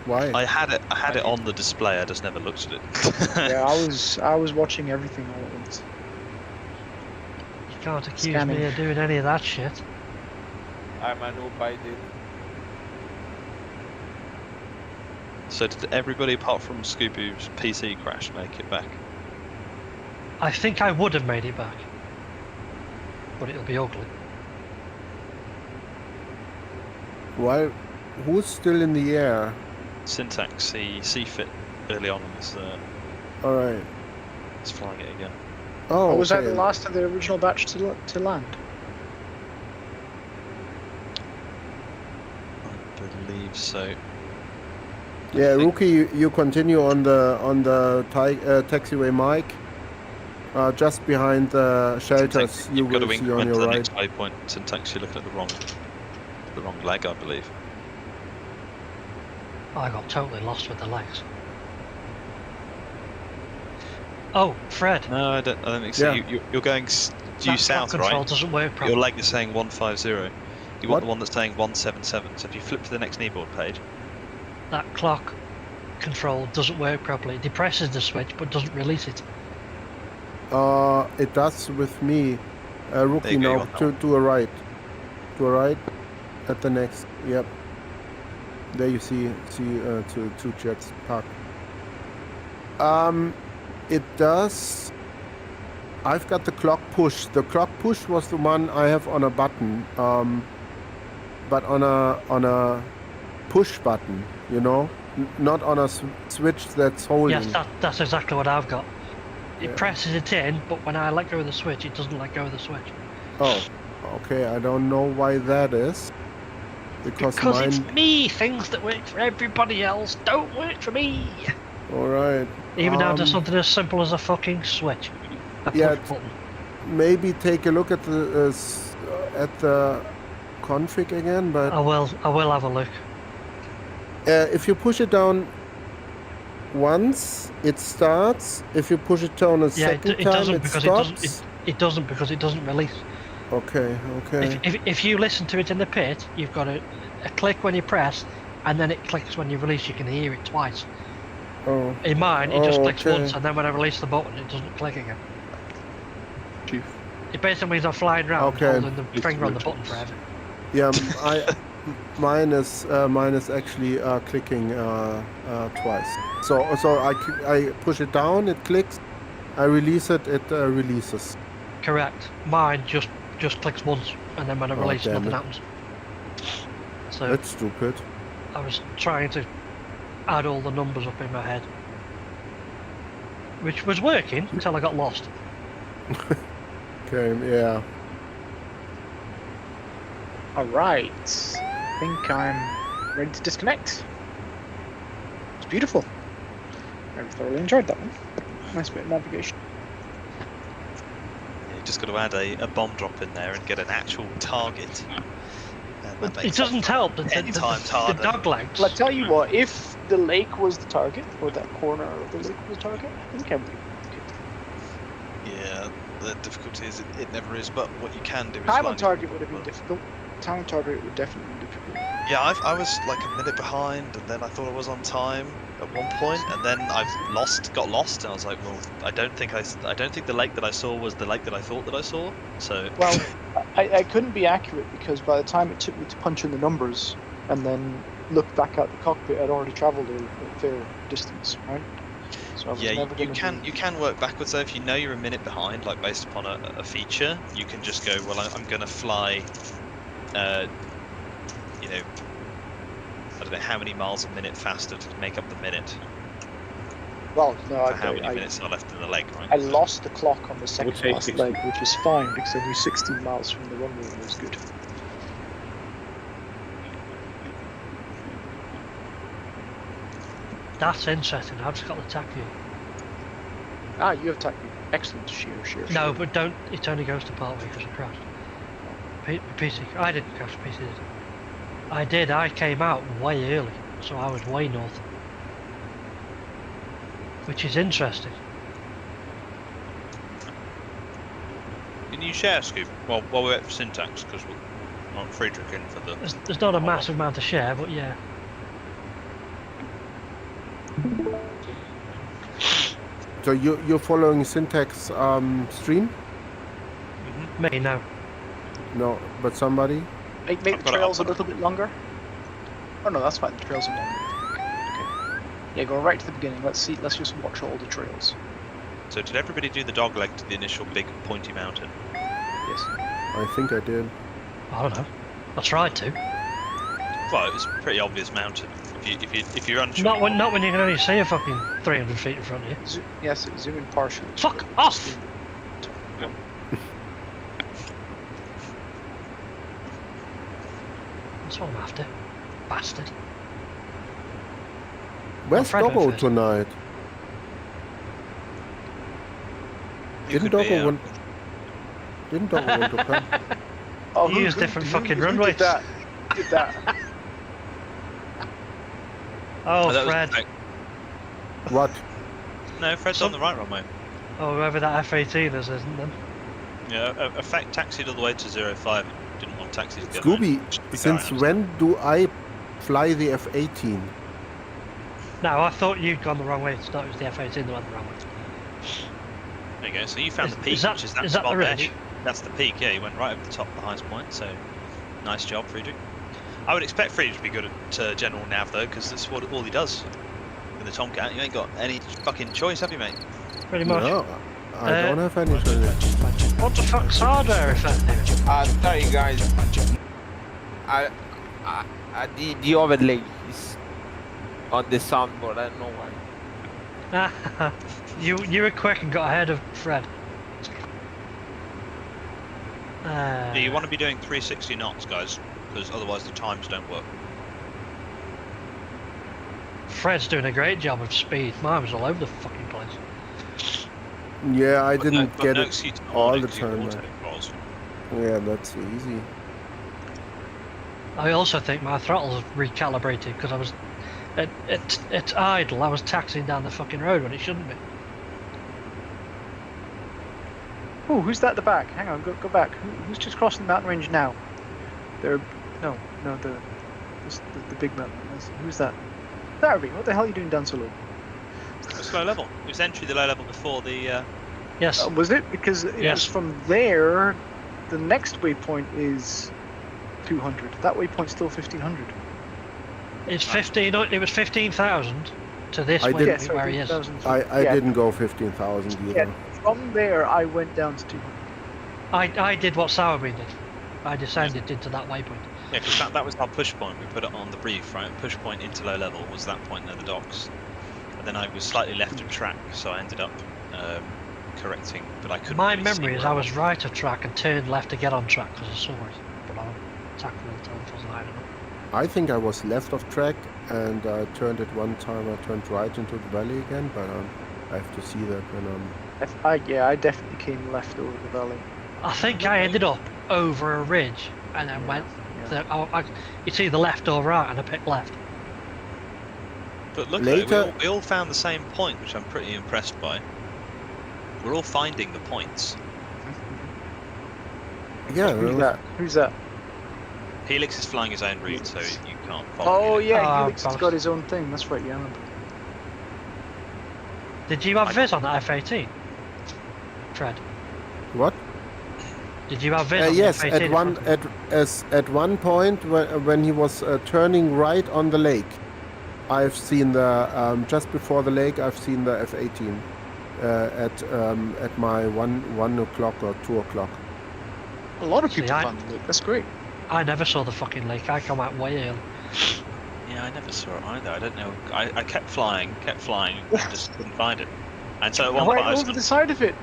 Why? I had it on the display. I just never looked at it. Yeah, I was watching everything all at once. You can't accuse Scanning. me of doing any of that shit. I'm a noob, I did. So did everybody apart from Scooby's PC crash make it back? I think I would have made it back. But it'll be ugly. Why? Who's still in the air? Syntax, he C-fit early on and All right. is flying it again. Oh, Was that the okay. last of the original batch to land? I believe so. Yeah, Rookie, you continue on the taxiway mic, just behind the shelters. Syntax, You you've got will to see on increment to your the right. next waypoint. Syntax, you're looking at the wrong leg, I believe. I got totally lost with the legs. Oh, Fred. No, I don't think so. Yeah. You're going due That south, control right? doesn't work properly. Your leg is saying 150. You What? want the one that's saying 177. So if you flip to the next kneeboard page, That clock control doesn't work properly. It depresses the switch but doesn't release it. It does with me. Rookie, you go, you now want to a right. To a right. At the next. Yep. There you see two jets parked. It does. I've got the clock push. The clock push was the one I have on a button. But on a push button, you know, not on a switch that's holding. Yes, that's exactly what I've got. It Yeah. presses it in, but when I let go of the switch, it doesn't let go of the switch. Oh, okay. I don't know why that is. Because mine. it's me! Things that work for everybody else don't work for me! All right. Even down to something as simple as a fucking switch. A Yeah, push button. Maybe take a look at the config again, but I will have a look. if you push it down once, it starts. If you push it down a second it time, doesn't it because stops. it doesn't because it doesn't release. Okay. If you listen to it in the pit, you've got a click when you press, and then it clicks when you release. You can hear it twice. Oh. In mine, it just clicks okay. once, and then when I release the button, it doesn't click again. Chief. It basically means I'm flying around Okay. holding the finger on the button forever. Yeah, mine is actually clicking twice. So I push it down, it clicks. I release it, it releases. Correct. Mine just clicks once, and then when I Oh, release, damn nothing it. happens. So That's stupid. I was trying to add all the numbers up in my head, which was working until I got lost. Okay, yeah. Alright. I think I'm ready to disconnect. It's beautiful. I thoroughly enjoyed that one. Nice bit of navigation. you just got to add a bomb drop in there and get an actual target. And that It makes doesn't help that 10 times harder. the dog legs. Well, I tell you what, if the lake was the target, or that corner of the lake was the target, I think I would. Yeah, the difficulty is it never is, but what you can do is Time on like- target would have been difficult. Time on target would definitely be difficult. Yeah, I was like a minute behind, and then I thought I was on time at one point, and then I got lost, and I was like, well, I don't think the lake that I saw was the lake that I thought that I saw. So Well, I couldn't be accurate because by the time it took me to punch in the numbers and then look back at the cockpit, I'd already travelled a fair distance, right? So I was yeah, never you gonna you can work backwards though. If you know you're a minute behind, like based upon a feature, you can just go, well, I'm going to fly, you know, I don't know how many miles a minute faster to make up the minute. Well, no, For how many minutes are left in the leg, right? I lost the clock on the second take last 60. leg, which is fine because I knew 16 miles from the runway was good. That's interesting. I've just got the tack view. Ah, you have tacked me. Excellent. Sheer. No, but don't. It only goes to partway because it crashed. PC. I didn't crash. PC did. I did. I came out way early, so I was way north. which is interesting. Can you share, Scoop? Well, while we wait for syntax, because we'll want Friedrich in for the... There's not a massive amount to share, but yeah. So you're following syntax stream? Me, no. No, but somebody? Make the trails a little bit longer. Oh no, that's fine. The trails are longer. Okay. Yeah, go right to the beginning. Let's see. Let's just watch all the trails. So did everybody do the dogleg to the initial big pointy mountain? Yes. I think I did. I don't know. I tried to. Well, it was a pretty obvious mountain. If you're unsure. Not when you can only see a fucking 300 feet in front of you. Yes, zoom in partially. Fuck off! Yep. That's what I'm after. Bastard. Where's Fred went Doggo first. tonight? Didn't Doggo want to come? Oh, You use different fucking runways. Did that? Did that? Oh, that was Fred. perfect. What? No, Fred's on the right runway. Oh, whoever that F-18 is, isn't them? Yeah, Effect taxied all the way to 05 and didn't want taxis to get Scooby, there. since when do I fly the F-18? No, I thought you'd gone the wrong way. It's not, it was the F-18 that went the wrong way. There you go, so you found the peak, Is that- which is that is that the spot there. ridge? That's the peak, yeah, you went right over the top, the highest point, so nice job, Friedrich. I would expect Friedrich to be good at general nav though, because that's what all he does. With the Tomcat, you ain't got any fucking choice, have you, mate? Pretty much. No, I don't have any choice. What the fuck's hardware effective? Sorry guys. The overlay is on the soundboard. I don't know why. you were quick and got ahead of Fred. Yeah, you want to be doing 360 knots, guys, because otherwise the times don't work. Fred's doing a great job of speed. Mine was all over the fucking place. Yeah, I But didn't but get no it excuse to not all wanting the to do time. auto controls. Yeah, that's easy. I also think my throttle's recalibrated because I was it's idle. I was taxiing down the fucking road when it shouldn't be. Oh, who's that at the back? Hang on, go back. Who's just crossing the mountain range now? They're no, the big mountain. Who's that? Darby, what the hell are you doing down so low? It's low level. It was entry the low level before the. Yes. Was it? Because it Yes. was from there. The next waypoint is 200. That waypoint's still 1500. It's 15. It was 15,000 to this I way did- where he is. 15,000. I Yeah. didn't go 15,000 either. Yeah, from there I went down to 200. I did what Sowerby did. I descended into that waypoint. Yeah, because that was our push point. We put it on the brief, right? Push point into low level was that point near the docks. And then I was slightly left of track, so I ended up correcting, but I couldn't. My really see memory is where I was right of track and turned left to get on track because I saw it. But I attacked the telephone line. I think I was left of track and I turned at one time. I turned right into the valley again, but I have to see that when I definitely came left over the valley. I think I ended up over a ridge and then went. It's either left or right, and I picked left. But look, Later- we all found the same point, which I'm pretty impressed by. We're all finding the points. Yeah. Who's that? Helix is flying his own route, so you can't follow. Oh Helix. yeah, Helix has got his own thing. That's right. Yeah, I remember. Did you have Viz on that F-18? Fred, What? did you have Viz on Yes, the F-18? at one point when he was turning right on the lake, I've seen the just before the lake. I've seen the F-18 at my 1 o'clock or 2 o'clock. A lot of people See, found the lake. That's great. I never saw the fucking lake. I come out way early. Yeah, I never saw it either. I don't know. I kept flying, and just couldn't find it. And so at one point I Right was over the side of it.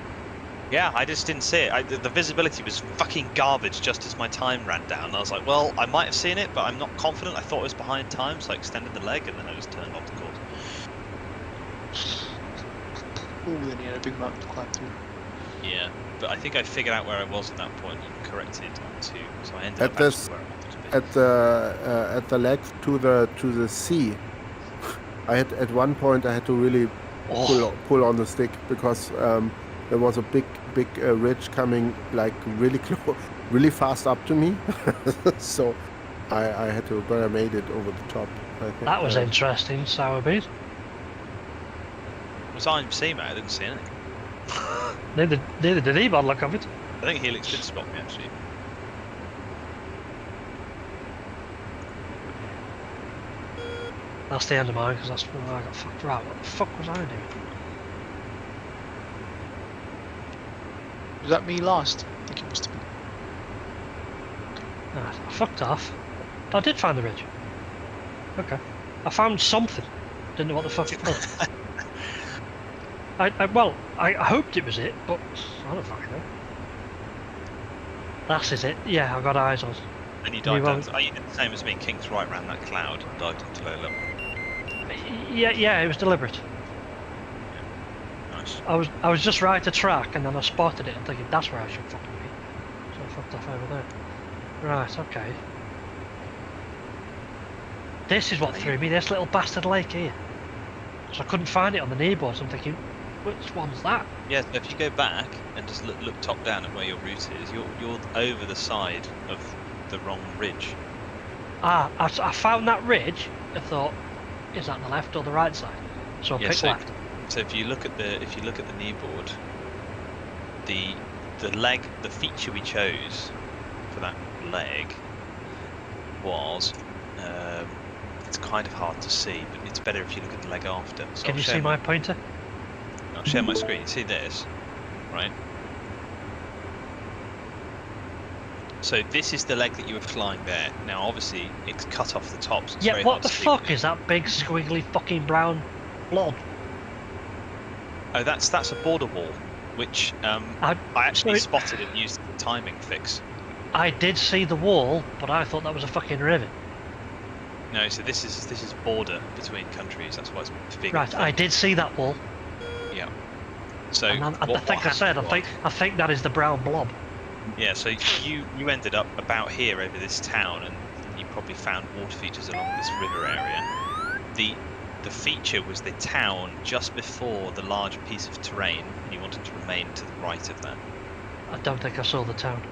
yeah, I just didn't see it. The visibility was fucking garbage just as my time ran down. And I was like, well, I might have seen it, but I'm not confident. I thought it was behind time, so I extended the leg, and then I just turned off the course. Ooh, then he had a big mountain to climb through. Yeah, but I think I figured out where I was at that point and corrected to, so I ended At up this- actually where I wanted to be. At the leg to the sea. I had at one point I had to really pull on the stick because there was a big ridge coming like really close, really fast up to me. So I had to, but I made it over the top. I think, that was interesting, sour beat. Was I in C, mate? I didn't see anything. Neither did he, by the look of it. I think Helix did spot me actually. That's the end of mine because that's when I got fucked right. What the fuck was I doing? Was that me last? I think it must have been. I fucked off. I did find the ridge. Okay. I found something. Didn't know what the fuck it was. I hoped it was it, but I don't fucking know. That's it. Yeah, I got eyes on. And you dived down. Oh, you did the same as me. Kinked right around that cloud and dived into low level. Yeah, it was deliberate. Yeah. Nice. I was just right to track, and then I spotted it and thinking that's where I should fucking be. So I fucked off over there. Right, okay. This is what threw me, this little bastard lake here. So I couldn't find it on the kneeboard, so I'm thinking, which one's that? Yeah, so if you go back and just look top down at where your route is, you're over the side of the wrong ridge. I found that ridge. I thought, is that the left or the right side? So I picked left. So if you look at the kneeboard, the feature we chose for that leg was it's kind of hard to see, but it's better if you look at the leg after. So Can you see my pointer? I'll share my screen. See this, right? So this is the leg that you were flying there. Now obviously it's cut off the top. So yeah, what the fuck is that big squiggly fucking brown blob? Oh, that's a border wall, which I actually spotted and used the timing fix. I did see the wall, but I thought that was a fucking rivet. No, so this is border between countries. That's why it's big. Right, I did see that wall. Yeah. So I think that is the brown blob. Yeah. So you ended up about here over this town, and you probably found water features along this river area. The feature was the town just before the large piece of terrain, and you wanted to remain to the right of that. I don't think I saw the town.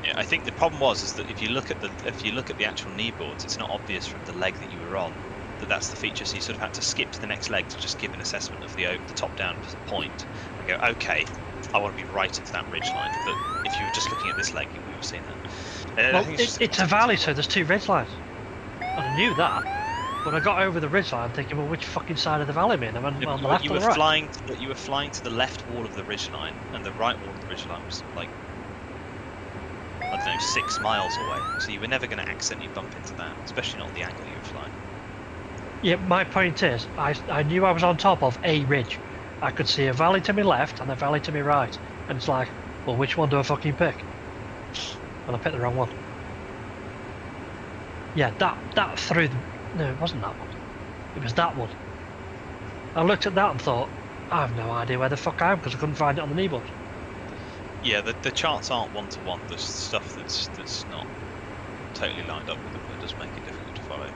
Yeah, I think the problem is that if you look at the actual kneeboards, it's not obvious from the leg that you were on that that's the feature. So you sort of had to skip to the next leg to just give an assessment of the top-down point and go, okay, I want to be right at that ridge line. But if you were just looking at this leg, you would have seen that. Well, it's a valley, so there's two ridge lines. And I knew that. When I got over the ridge line, I'm thinking, well, which fucking side of the valley am I in? Am I on the left or the right? You were flying to the left wall of the ridge line, and the right wall of the ridge line was like, I don't know, 6 miles away. So you were never going to accidentally bump into that, especially not the angle you were flying. Yeah, my point is, I knew I was on top of a ridge. I could see a valley to my left and a valley to my right, and it's like, well, which one do I fucking pick? And I picked the wrong one. Yeah, that threw the... No, it wasn't that one. It was that one. I looked at that and thought, I have no idea where the fuck I am because I couldn't find it on the kneeboard. Yeah, the charts aren't one-to-one. There's stuff that's not totally lined up with them that does make it difficult to follow.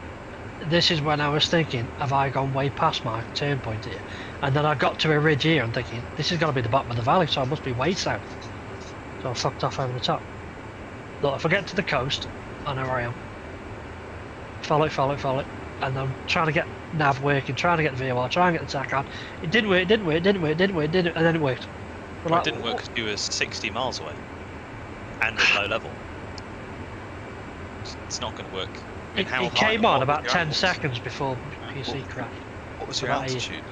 This is when I was thinking, have I gone way past my turn point here? And then I got to a ridge here and thinking, this is going to be the bottom of the valley, so I must be way south. So I fucked off over the top. Look, if I get to the coast, I know where I am. Follow it, and I'm trying to get nav working, trying to get the VOR, trying to get the tack on. It didn't work, and then it worked. Well, it didn't work because you were 60 miles away and at low level. It's not going to work. I mean, it came on about 10 seconds before PC crashed. What was your altitude?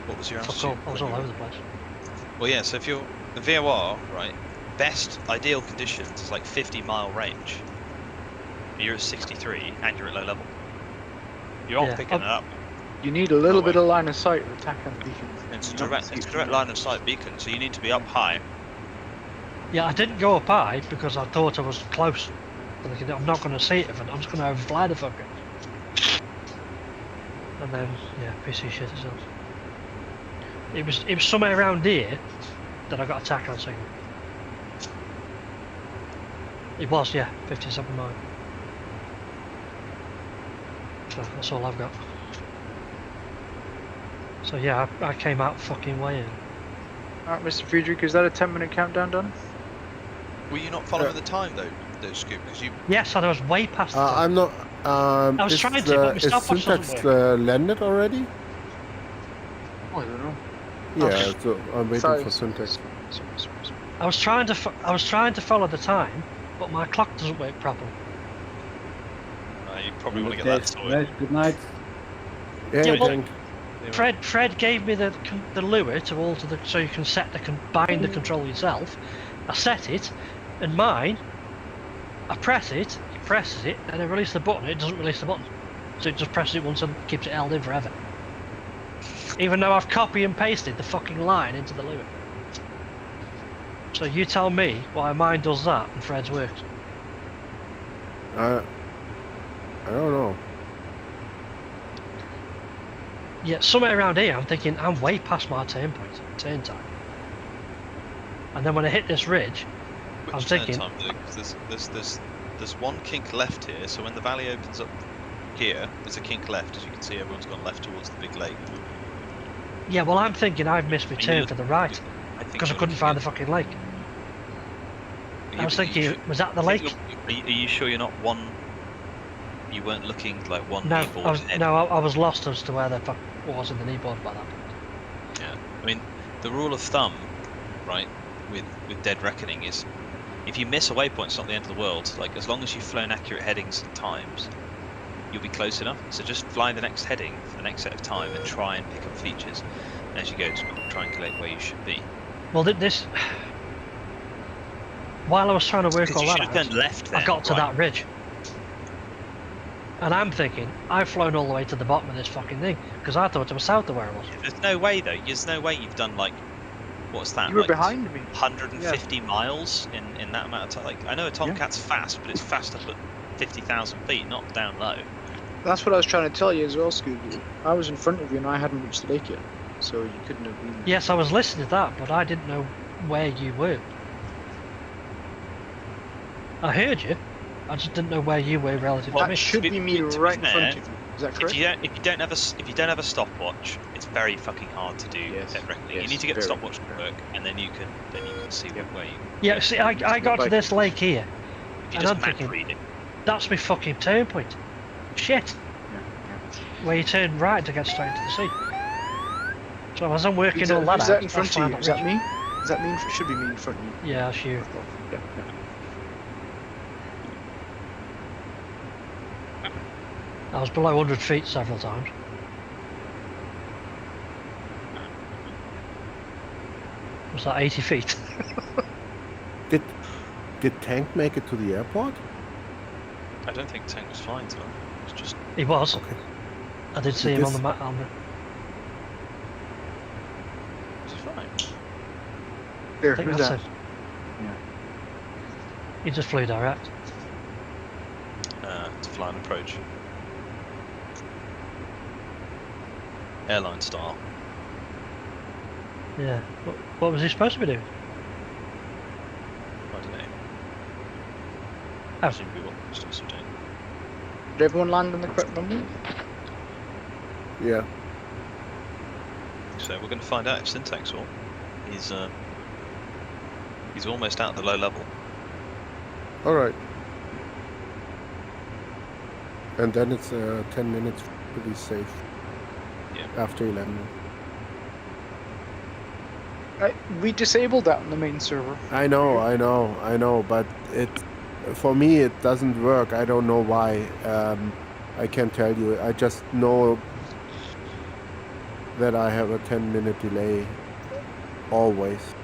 What was your altitude? I was all over the place. Well, yeah, so if you're the VOR, right, best ideal conditions is like 50-mile range. You're at 63 and you're at low level. You aren't picking it up. You need a little bit of line of sight with attack on the beacon. It's direct line of sight beacon, so you need to be up high. Yeah, I didn't go up high because I thought I was close. I'm not going to see it, I'm just going to overfly the fucker. And then, yeah, PC shit itself. It was somewhere around here that I got attack on signal. It was, yeah, 57 miles. So that's all I've got. So yeah, I came out fucking way in. Alright, Mr. Friedrich, is that a 10-minute countdown done? Were you not following the time though, Scoop? Because you. Yes, and I was way past the time. I'm not. I was trying to, but my is stopwatch Syntax doesn't work. landed already? Oh, I don't know. Yeah, so I'm waiting Sorry. for Syntax. Sorry. I was trying to follow the time, but my clock doesn't work properly. You probably want to get that sorted. Good night. Yeah, Yeah, I well, think. Fred gave me the lure to alter the so you can set the bind the control yourself. I set it, and mine, I press it, it presses it, and I release the button. It doesn't release the button, so it just presses it once and keeps it held in forever. Even though I've copy and pasted the fucking line into the lure. So you tell me why mine does that and Fred's works. I don't know. Yeah, somewhere around here I'm thinking I'm way past my turn point, turn time. And then when I hit this ridge, Which I'm turn thinking... time, though? 'Cause there's one kink left here, so when the valley opens up here, there's a kink left. As you can see, everyone's gone left towards the big lake. Yeah, well I'm thinking I've missed my turn to the right, because I couldn't find the fucking lake. I was thinking, was that the lake? Are you sure you're not one? You weren't looking like one No, kneeboard I was lost as to where the fuck was in the kneeboard by that point. Yeah, I mean, the rule of thumb, right, with Dead Reckoning is, if you miss a waypoint, it's not the end of the world. Like, as long as you've flown accurate headings and times, you'll be close enough. So just fly the next heading for the next set of time and try and pick up features as you go to triangulate where you should be. Well, this... While I was trying to work all that out, left then, I got to that ridge. And I'm thinking, I've flown all the way to the bottom of this fucking thing, because I thought it was south of where I was. There's no way though, there's no way you've done like, what's that? You were like behind me. 150 miles in that amount of time. Like, I know a Tomcat's fast, but it's fast up at 50,000 feet, not down low. That's what I was trying to tell you as well, Scooby. I was in front of you and I hadn't reached the lake yet, so you couldn't have been... Yes, I was listening to that, but I didn't know where you were. I heard you, I just didn't know where you were relative to me. That should be me right in front of you. Is that correct? If you don't have a stopwatch, it's very fucking hard to do Dead Reckoning. You need to get the stopwatch to work, and then you can see where you. Yeah, see, I got to this lake here, If you and just I'm map thinking, read it. that's my fucking turn point. Shit. Where you turn right to get straight into the sea. So as I'm working all that out, is that in front I of you? found Is that me? Is that me? Should be me in front of you. Yeah, that's you. Yeah. I was below 100 feet several times. Was that 80 feet? Did Tank make it to the airport? I don't think Tank was flying to him. It's just. He was. Okay. I did see him on the map. It's fine. There, I think who's that's that? it. He just flew direct. To fly an approach. Airline style. Yeah. What was he supposed to be doing? I don't know. Oh. Presumably what he was supposed to be doing. Did everyone land on the correct runway? Yeah. So we're going to find out if Syntax will. He's almost out of the low level. All right. And then it's 10 minutes to be safe. Yeah. After 11. We disabled that on the main server. I know, but for me it doesn't work. I don't know why. I can't tell you. I just know that I have a 10-minute delay always.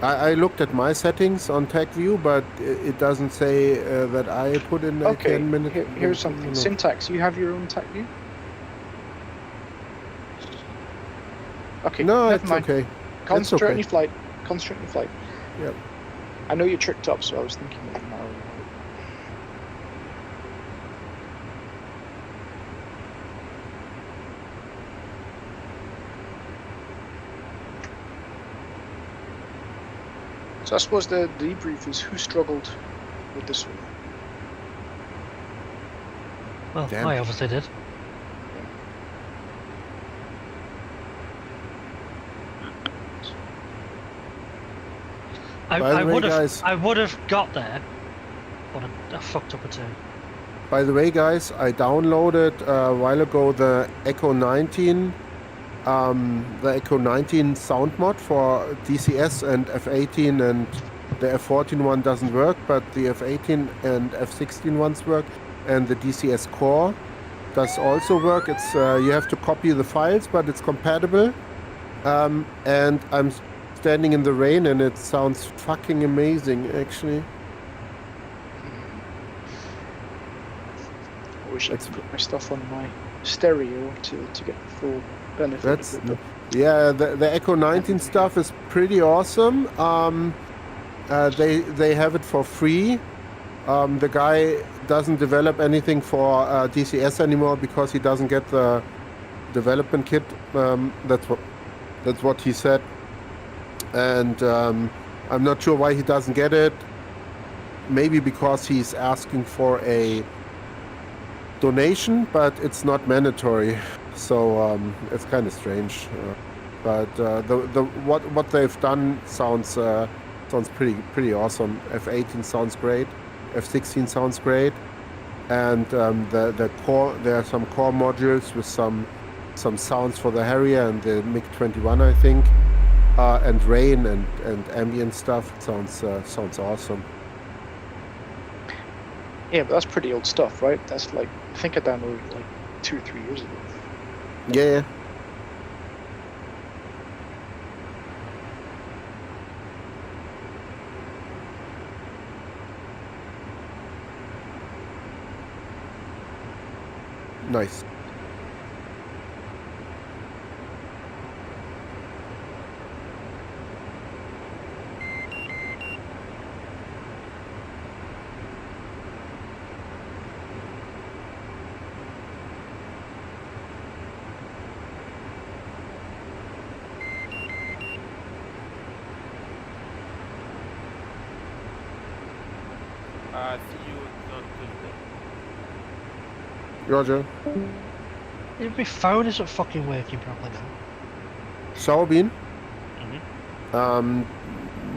I looked at my settings on TechView, but it doesn't say that I put in a 10-minute. Here's something. Syntax, you have your own TechView? Okay. No, never it's mind. okay. Concentrate on okay. your flight. Concentrate on your flight. Yep. I know you're tricked up, so I was thinking of now. So I suppose the debrief is who struggled with this one. Well, Damn. I obviously did. By the way, guys, I would have got there, but I fucked up a turn. By the way, guys, I downloaded a while ago the Echo 19, sound mod for DCS and F18, and the F14 one doesn't work, but the F18 and F16 ones work, and the DCS core does also work. It's you have to copy the files, but it's compatible. And I'm standing in the rain, and it sounds fucking amazing, actually. I wish I could put my stuff on my stereo to get the full benefit of it. Yeah, the Echo 19 stuff is pretty awesome. They have it for free. The guy doesn't develop anything for DCS anymore because he doesn't get the development kit. That's what he said. And I'm not sure why he doesn't get it. Maybe because he's asking for a donation, but it's not mandatory. So it's kind of strange. But what they've done sounds pretty awesome. F18 sounds great. F16 sounds great. And the core, there are some core modules with some sounds for the Harrier and the MiG-21, I think. And rain and ambient stuff. It sounds awesome. Yeah, but that's pretty old stuff, right? That's like, I think I downloaded it like 2 or 3 years ago. Yeah. Nice. See you on Tuesday. Roger. My phone isn't fucking working properly now. Sourbean?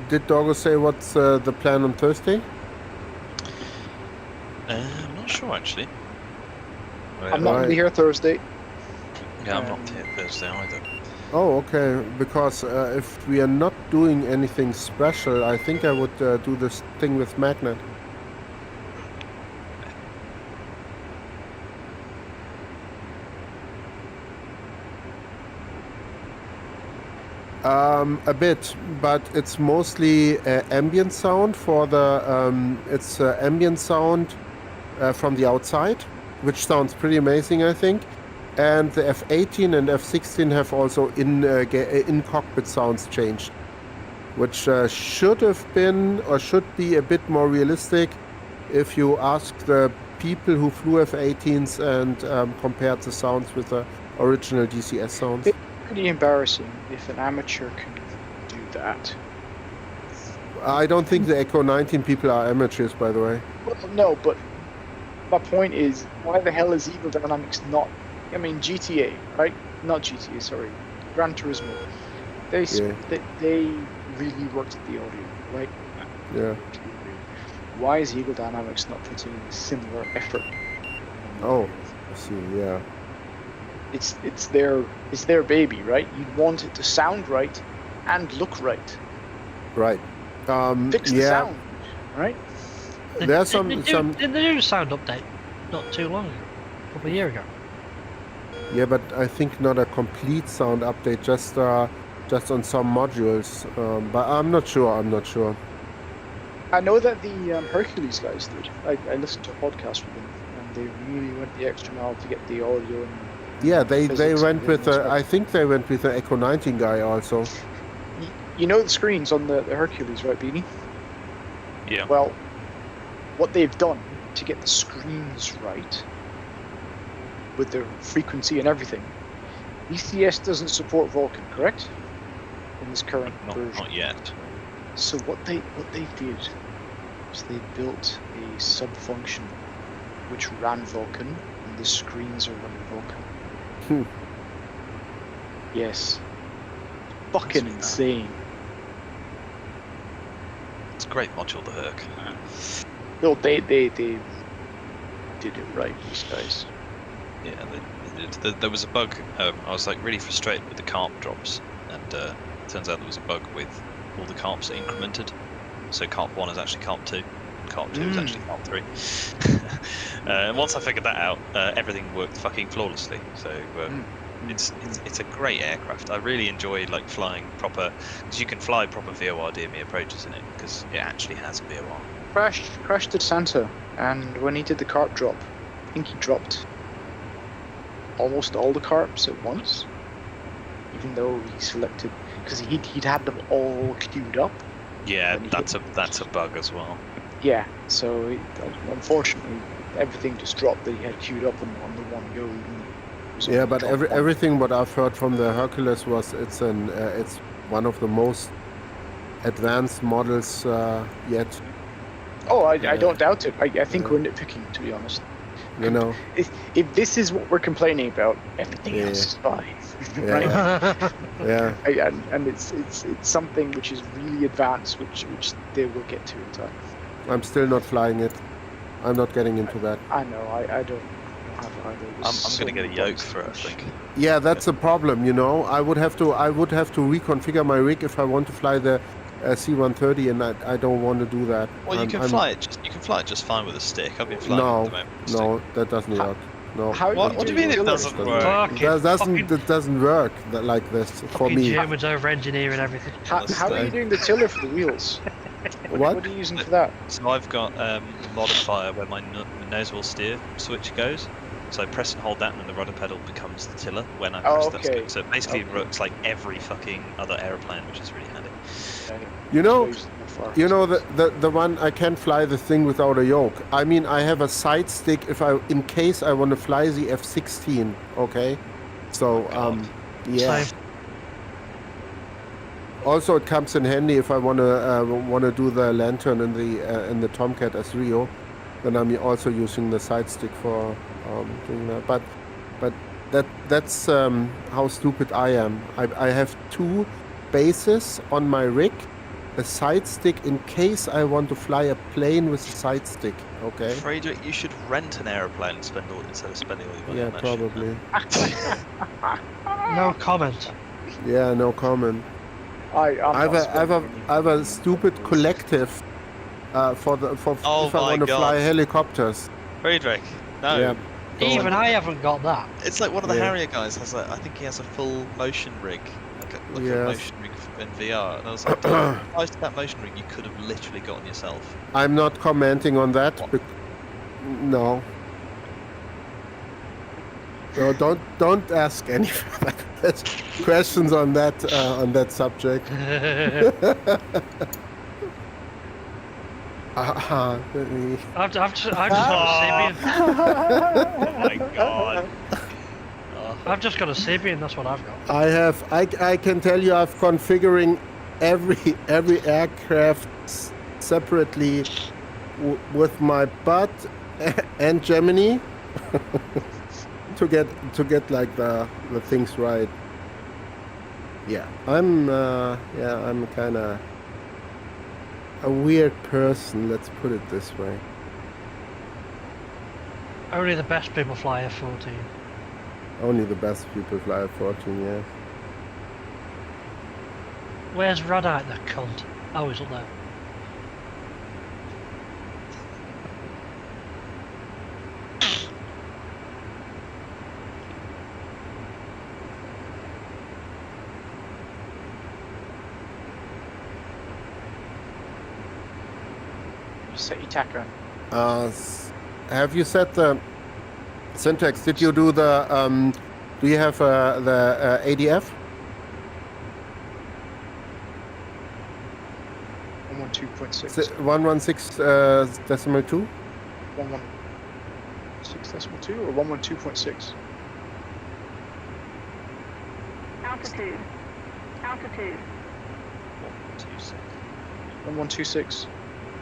Did Doggo say what's the plan on Thursday? I'm not sure actually. I'm not going to be here Thursday. Yeah, I'm not here Thursday either. Oh, okay. Because if we are not doing anything special, I think I would do this thing with Magnet. A bit, but it's mostly ambient sound for the it's ambient sound from the outside, which sounds pretty amazing, I think. And the F18 and F16 have also in cockpit sounds changed, which should have been or should be a bit more realistic if you ask the people who flew F18s and compared the sounds with the original DCS sounds. It's pretty embarrassing if an amateur can do that. I don't think the Echo 19 people are amateurs, by the way. Well, no, but my point is, why the hell is Eagle Dynamics not? I mean, GTA, right? Not GTA, sorry, Gran Turismo. They really worked at the audio, right? Yeah. Why is Eagle Dynamics not putting in a similar effort? Oh, I see. Yeah. It's their baby, right? You'd want it to sound right and look right. Right. Fix the sound, right? There's some. Did they do a sound update not too long ago, a couple of years ago? Yeah, but I think not a complete sound update, just on some modules. But I'm not sure. I know that the Hercules guys did. I listened to a podcast with them, and they really went the extra mile to get the audio. And yeah, they went with. I think they went with the Echo 19 guy also. You know the screens on the Hercules, right, Beanie? Yeah. Well, what they've done to get the screens right, with their frequency and everything, DCS doesn't support Vulkan, correct? In this current version. Not yet. So what they did was they built a sub-function which ran Vulkan, and the screens are running Vulkan. Yes. Fucking insane. a great module, the Herc. No, they did it right, these guys. Yeah, there was a bug. I was like really frustrated with the carp drops, and turns out there was a bug with all the carps incremented. So carp 1 is actually carp 2, and carp 2 is actually carp 3. And once I figured that out, everything worked fucking flawlessly. So it's a great aircraft. I really enjoy like flying proper, because you can fly proper VOR DME approaches in it, because it actually has VOR. Crashed at Santa, and when he did the carp drop, I think he dropped almost all the carps at once, even though he selected, because he'd had them all queued up. Yeah, that's a bug as well. Yeah, so unfortunately everything just dropped that he had queued up on the one go. Yeah, but everything what I've heard from the Hercules was it's one of the most advanced models yet. Oh, I don't doubt it. I think we're nitpicking, to be honest. You know, if this is what we're complaining about, everything else is fine. Right? Yeah. And it's something which is really advanced, which they will get to in time. I'm still not flying it. I'm not getting into that. I know. I don't have either. I'm going to get a yoke for it, I think. Yeah, that's a problem. You know, I would have to reconfigure my rig if I want to fly the C-130, and I don't want to do that. Well, you can fly it just fine with a stick. I've been flying it at the moment. No, that doesn't work. No. What do you mean it doesn't work? It doesn't work like this for me. Germans over engineering everything. How are you doing the tiller for the wheels? What are you using for that? So I've got a modifier where my nose wheel steer switch goes. So I press and hold that, and then the rudder pedal becomes the tiller when I press that switch. So basically it works like every fucking other aeroplane, which is really handy. You know the one I can't fly the thing without a yoke. I mean, I have a side stick in case I want to fly the F-16. Okay, so yeah. Same. Also, it comes in handy if I want to do the lantern in the Tomcat as Rio. Then I'm also using the side stick for doing that. But that's how stupid I am. I have two bases on my rig, a side stick in case I want to fly a plane with a side stick. Okay. Frederick, you should rent an airplane instead of spending all your money. Yeah, probably. No comment. Yeah, no comment. I have a stupid collective if I want to fly helicopters. Friedrich, no. Yeah. Even I haven't got that. It's like one of the Harrier guys has I think he has a full motion rig, like a motion rig in VR. And I was like, most of that motion rig you could have literally gotten yourself. I'm not commenting on that. No. No, don't ask any further questions on that subject. I've just got a Sibian. Oh my god. I've just got a Sibian, that's what I've got. I can tell you I've configuring every aircraft separately with my butt and Gemini to get like the things right. Yeah, I'm kind of a weird person, let's put it this way. Only the best people fly F-14. Only the best people fly F-14, yeah. Where's Radite, the cunt? Oh, he's up there. Set your tack on. Have you set the syntax? Did you do the? Do you have the ADF? 112.6. 116.2. 116.2 or 112.6. Altitude. 1126.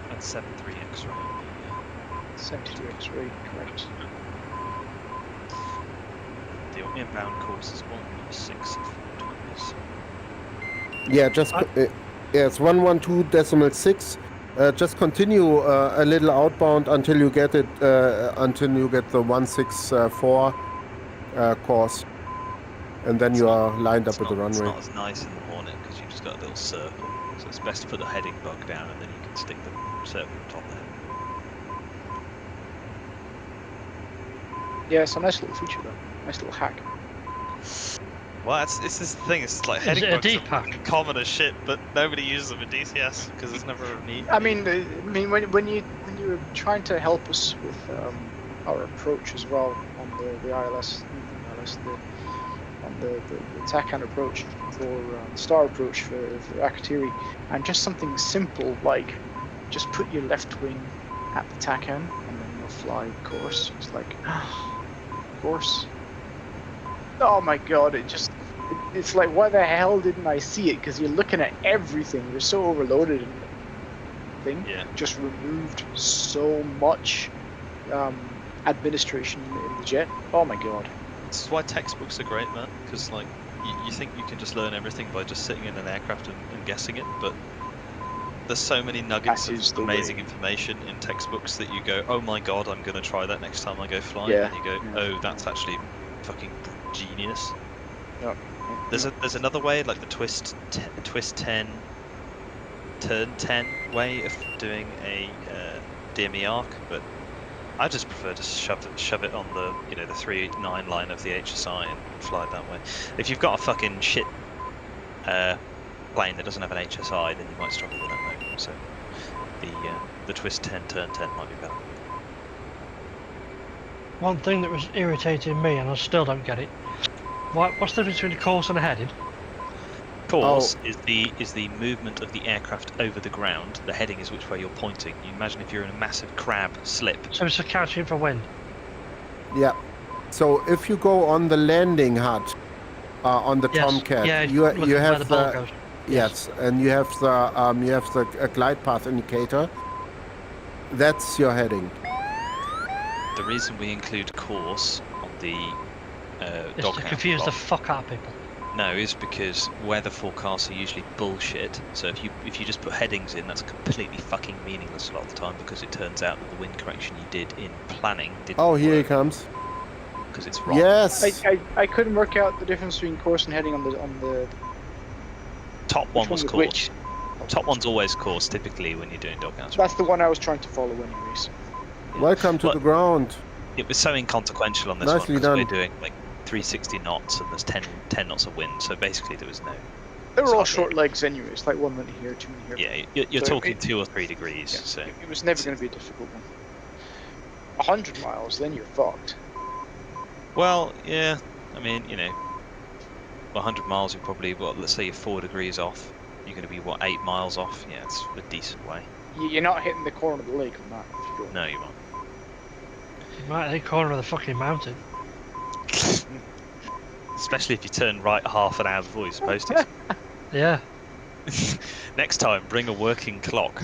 That's 73 X-ray. 72 X-ray, correct. The inbound course is 116.4. Yeah, just it's 112.6. Just continue a little outbound until you get it. Until you get the 164 course, and then you are lined up with the runway. It's not as nice in the morning because you've just got a little circle. So it's best to put the heading bug down, and then you can stick the circle on top there. Yeah, it's a nice little feature though. Nice little hack. Well, it's this the thing. It's like heading bugs are fucking common as shit, but nobody uses them in DCS because it's never a need. I mean, when you were trying to help us with our approach as well on the ILS, on the TACAN approach for star approach for Akatiri, and just something simple like just put your left wing at the TACAN and then you'll fly course. It's like course. Oh my god! It's like, why the hell didn't I see it? Because you're looking at everything. You're so overloaded and thing. Yeah. Just removed so much administration in the jet. Oh my god. This is why textbooks are great, man. Because like you think you can just learn everything by just sitting in an aircraft and guessing it, but there's so many nuggets of amazing information in textbooks that you go, oh my god, I'm gonna try that next time I go flying. Yeah. And you go, oh, that's actually fucking genius. Yep. There's another way, like the twist 10, turn 10 way of doing a DME arc, but I just prefer to shove it on the the 389 line of the HSI and fly it that way. If you've got a fucking shit plane that doesn't have an HSI, then you might struggle with that mode. So the twist 10, turn 10 might be better. One thing that was irritating me, and I still don't get it. What's the difference between a course and a heading? Course is the movement of the aircraft over the ground. The heading is which way you're pointing. You imagine if you're in a massive crab slip. So it's accounting for wind. Yeah. So if you go on the landing hut on the Tomcat, you have the yes, and you have the glide path indicator. That's your heading. The reason we include course on the is to confuse the fuck out of people. No, is because weather forecasts are usually bullshit. So if you just put headings in, that's completely fucking meaningless a lot of the time, because it turns out that the wind correction you did in planning didn't work. Here he comes. Because it's wrong. Yes. I couldn't work out the difference between course and heading on the top one was course. Which? Top one's always course, typically when you're doing doghouse. That's the one I was trying to follow anyways. Yeah. Welcome to the ground. It was so inconsequential on this one because we're doing like 360 knots and there's 10 knots of wind, so basically there was no... They were all short legs anyways, like 1 minute here, 2 minutes here. Yeah, you're talking 2 or 3 degrees, yeah, so... It was never going to be a difficult one. 100 miles, then you're fucked. Well, yeah, I mean, 100 miles you're probably, let's say you're 4 degrees off. You're going to be, 8 miles off? Yeah, it's a decent way. You're not hitting the corner of the lake on that. No, you won't. You might hit the corner of the fucking mountain. Especially if you turn right half an hour before you're supposed to. Yeah. Next time, bring a working clock.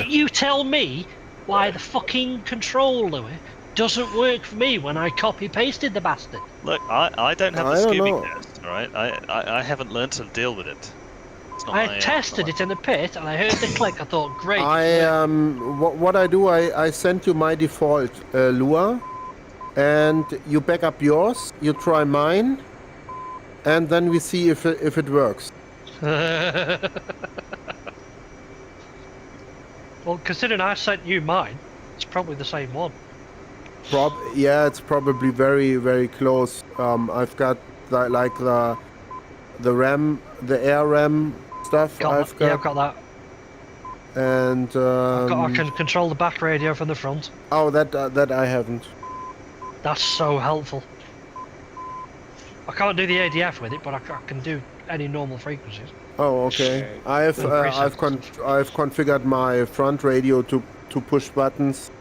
You tell me why the fucking control, Louis, doesn't work for me when I copy-pasted the bastard. Look, I don't have the Scooby test, alright? I haven't learned to deal with it. I tested it in the pit and I heard the click. I thought, great. What I do, I send you my default lure, and you back up yours. You try mine, and then we see if it works. Well, considering I sent you mine, it's probably the same one. Yeah, it's probably very, very close. I've got the RAM, the air RAM stuff. I've got that. And I can control the back radio from the front. Oh, that I haven't. That's so helpful. I can't do the ADF with it, but I can do any normal frequencies. Oh, okay. I've configured my front radio to push buttons,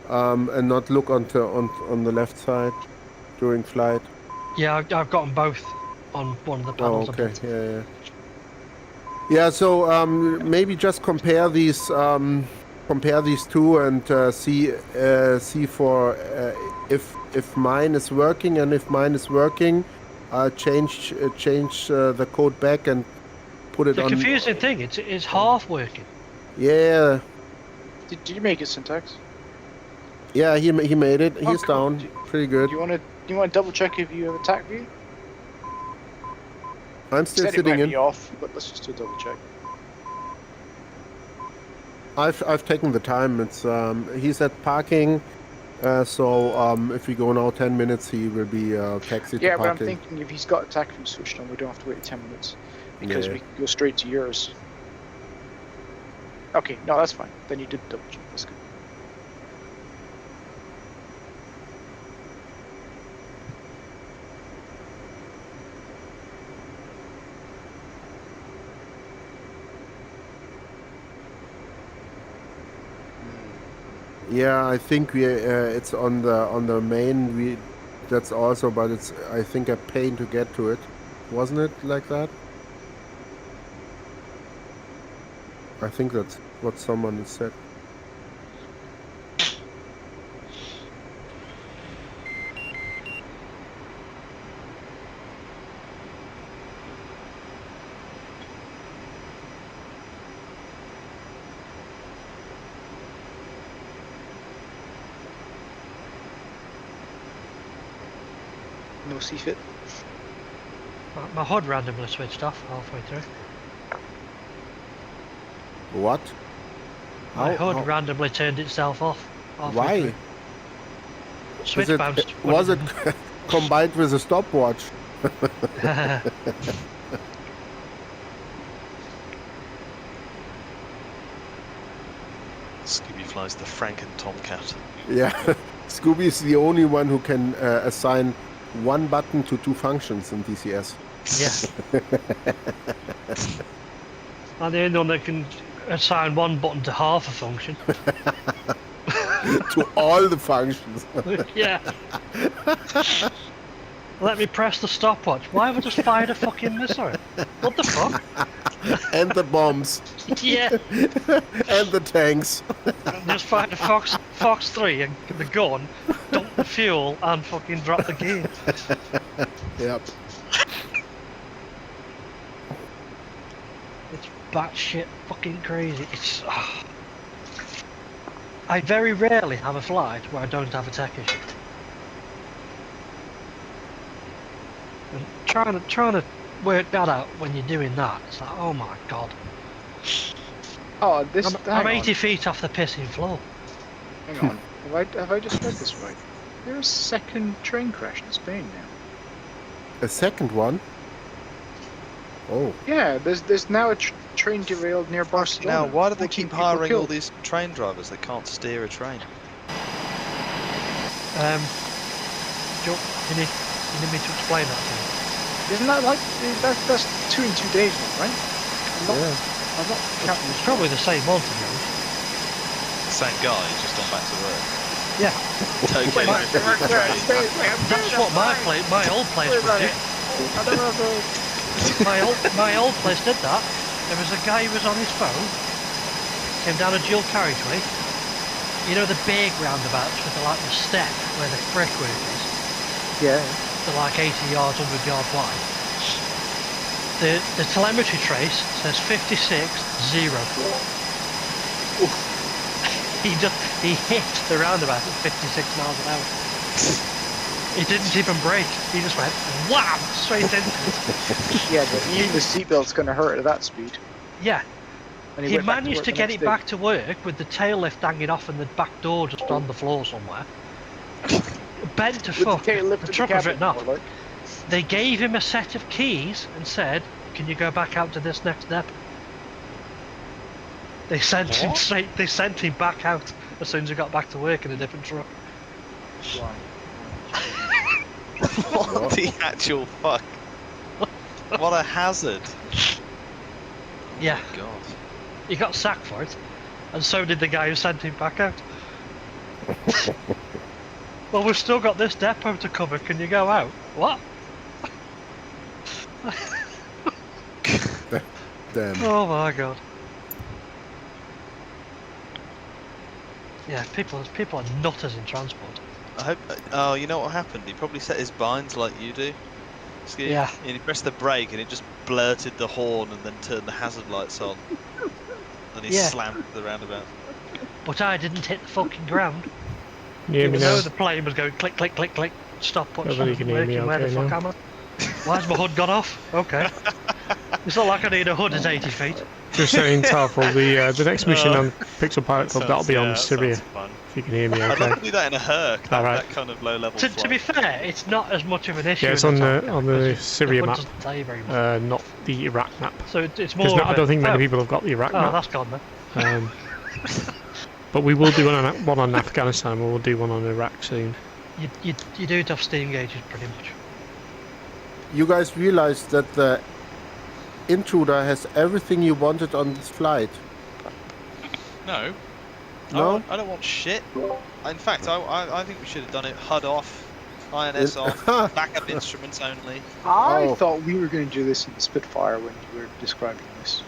and not look on the left side during flight. Yeah, I've got them both on one of the panels. Oh, okay. Yeah. Yeah. So maybe just compare these two and see for if mine is working, and if mine is working, change the code back and put it on. The confusing thing, it's half working. Yeah. Did you make it, Syntax? Yeah, he made it. Oh, He's cool. down. Pretty good. Do you want to double check if you have attack view? I'm still Said it sitting might in. be off, but let's just do a double check. I've taken the time. It's he's at parking. So if we go now 10 minutes, he will be taxied Yeah, to but I'm parking. thinking if he's got attack view switched on, we don't have to wait 10 minutes because we can go straight to yours. Okay, no, that's fine. Then you did double check. That's good. Yeah, I think we it's on the main. That's also, but it's I think a pain to get to it, wasn't it like that? I think that's what someone said. No CFIT. My HUD randomly switched off halfway through. What? My HUD randomly turned itself off. Why? Through. Switch bounced. Was it combined with a stopwatch? Scooby flies the Franken Tomcat. Yeah, Scooby is the only one who can assign one button to two functions in DCS. Yeah. I'm the only one that can assign one button to half a function. To all the functions. Yeah. Let me press the stopwatch. Why have I just fired a fucking missile? What the fuck? And the bombs. Yeah. And the tanks. Just fired the Fox 3 and the gun, dump the fuel and fucking drop the gear. Yep. It's batshit fucking crazy. It's. I very rarely have a flight where I don't have a tech issue. And trying to work that out when you're doing that, it's like, oh my god. Oh, this. I'm 80 feet off the pissing floor. Hang on. Have I just read this right? There's a second train crash in Spain now. A second one? Oh. Yeah, there's now a train derailed near Barcelona. Now, why do they 14 keep people hiring all killed. these train drivers that can't steer a train? You need me to explain that to you? Isn't that like that's 2 in 2 days now, right? I'm not counting. It's probably the same one to be honest. Same guy, just on back to work. Yeah. Tokyo. That's what my old place would do. My old place did that. There was a guy who was on his phone, came down a dual carriageway. You know the big roundabouts with the step where the brickwork is? Yeah. They're like 80 yards, 100 yards wide. The telemetry trace says 56, 0. He hit the roundabout at 56 miles an hour. He didn't even brake. He just went wham straight into it. Yeah, but even the seatbelt's going to hurt at that speed. Yeah. And He managed to get it back to work with the tail lift hanging off and the back door just on the floor somewhere. Bent to fuck. The truck was written off. They gave him a set of keys and said, "Can you go back out to this next step?" They sent him straight. They sent him back out as soon as he got back to work in a different truck. What the actual fuck? What a hazard! Yeah. Oh God. He got sacked for it, and so did the guy who sent him back out. Well, we've still got this depot to cover. Can you go out? What? Damn. Oh my god. Yeah, people are nutters in transport. I hope. Oh, you know what happened? He probably set his binds like you do. Ski. Yeah. And he pressed the brake and it just blurted the horn and then turned the hazard lights on. and he slammed the roundabout. But I didn't hit the fucking ground. Can you hear me Even now? though the plane was going click, click, click, click. Stop, what's Hopefully you can hear me where the okay fuck now. am I? Why's my hood gone off? Okay. It's not like I need a hood at 80 feet. Just saying, Tarful, the next mission on Pixel Pilot Club, that'll be on Syria. If you can hear me I'd okay. love to do that in a Herc, that kind of low-level flight. To be fair, it's not as much of an issue. Yeah, it's on the Syria map, not the Iraq map. So it's more. I don't think many people have got the Iraq map. Oh, that's gone then. But we will do one on Afghanistan, and we'll do one on Iraq soon. You do it off steam gauges pretty much. You guys realize that the Intruder has everything you wanted on this flight? No. No? I don't want shit. In fact, I think we should have done it HUD off, INS off, backup instruments only. I thought we were going to do this in the Spitfire when you were describing this.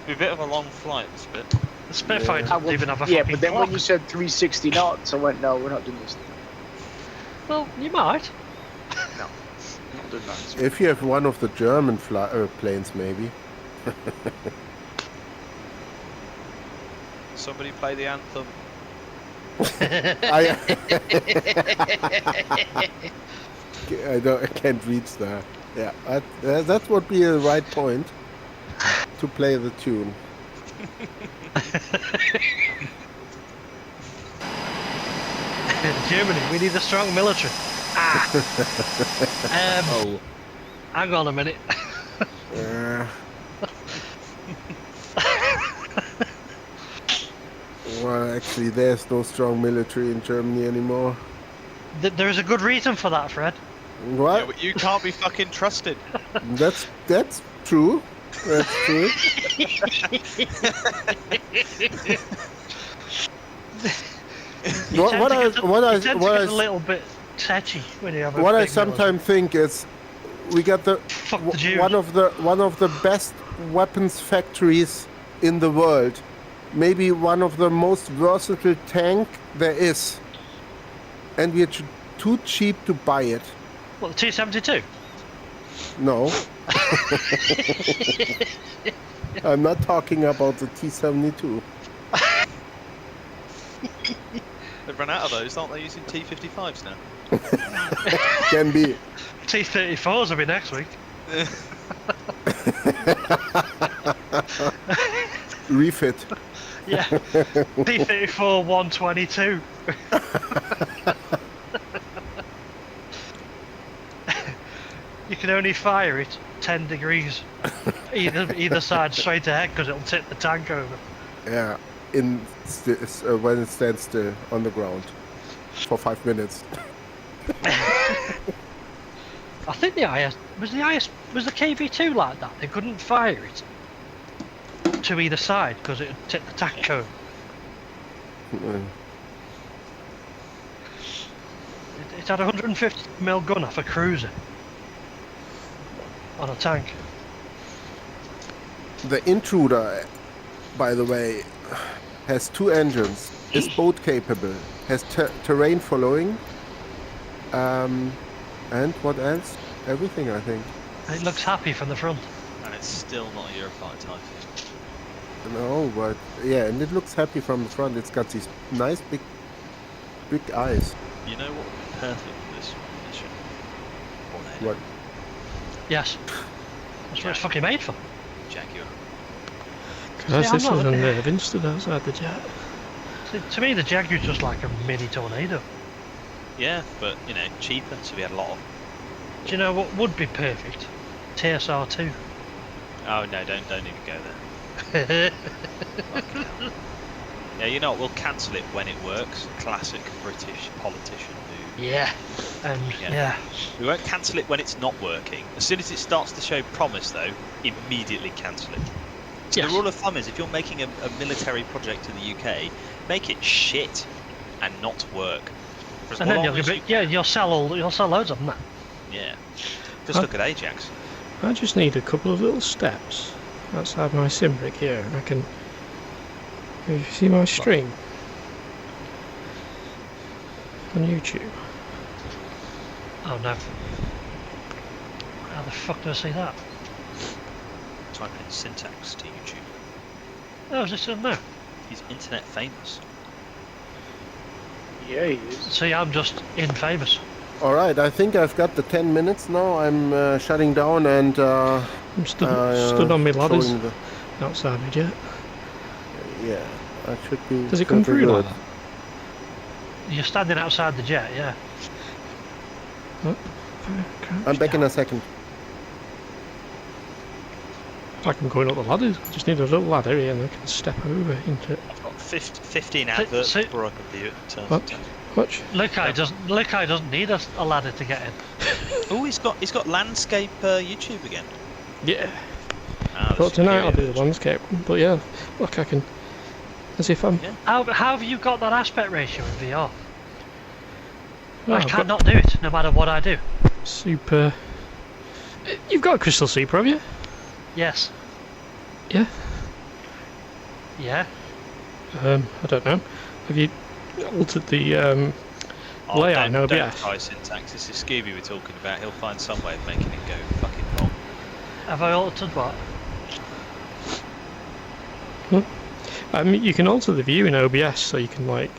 Be a bit of a long flight, this bit. The Spitfire doesn't even have a yeah, fucking but then clock. when you said 360 knots, I went, no, we're not doing this. Well, you might. No, not doing that. If you have one of the German planes, maybe. Somebody play the anthem. I can't reach that. Yeah, that would be the right point to play the tune. Germany, we need a strong military. Hang on a minute. Well, actually, there's no strong military in Germany anymore. There is a good reason for that, Fred. What? Yeah, but you can't be fucking trusted. That's true. That's true. What I a little bit touchy when you have a what I big sometimes think is we got one of the best weapons factories in the world, maybe one of the most versatile tank there is, and we're too cheap to buy it. What, the T-72? No. I'm not talking about the T-72. They've run out of those, aren't they using T-55s now? Can be. T-34s will be next week. Refit. Yeah. T-34 122. You can only fire it 10 degrees either side straight ahead because it'll tip the tank over. Yeah, when it stands still on the ground for 5 minutes. I think the was the KV2 like that. They couldn't fire it to either side because it would tip the tank over. It had a 150mm gun off a cruiser on a tank. The Intruder, by the way, has 2 engines, is boat capable, has terrain following, and what else? Everything, I think. And it looks happy from the front. And it's still not a Eurofighter Typhoon. No, but yeah, and it looks happy from the front. It's got these nice big eyes. You know what would be perfect for this mission? What? Yes. That's what it's fucking made for. Jaguar. Because this was unnerving, stood outside the jet. See, to me, the Jaguar's just like a mini tornado. Yeah, but you know, cheaper, so we had a lot of. Do you know what would be perfect? TSR2. Oh no, don't even go there. Yeah, you know what? We'll cancel it when it works. Classic British politician move. Yeah. Yeah. We won't cancel it when it's not working. As soon as it starts to show promise, though, immediately cancel it. So Yes. the rule of thumb is, if you're making a military project in the UK, make it shit and not work. For as And then long you'll as you'll sell loads of them. That. Yeah. Just look at Ajax. I just need a couple of little steps outside my sim rig here. I can. You see my stream on YouTube? Oh no. How the fuck do I see that? Type in syntax to YouTube. Oh, is this in there? He's internet famous. Yeah, he is. See, I'm just infamous. All right, I think I've got the 10 minutes now. I'm shutting down and I'm stood on my ladders showing outside the jet. Yeah, that should be. Does it come through like that? You're standing outside the jet, yeah. Oh, I'm back in a second. Like I'm going up the ladders. I just need a little ladder here and I can step over into it. I've got 15 adverts before I can view it. What? Lukai doesn't need a ladder to get in. Oh, he's got landscape YouTube again. Yeah. Ah, But tonight I'll do the landscape one. But yeah, look, I can. As if I'm. Yeah. How have you got that aspect ratio in VR? Oh, I cannot do it, no matter what I do. Super. You've got a crystal super, have you? Yes. Yeah. Yeah. I don't know. Have you altered the layout in OBS? Don't try syntax. This is Scooby we're talking about. He'll find some way of making it go fucking wrong. Have I altered what? I mean, you can alter the view in OBS, so you can like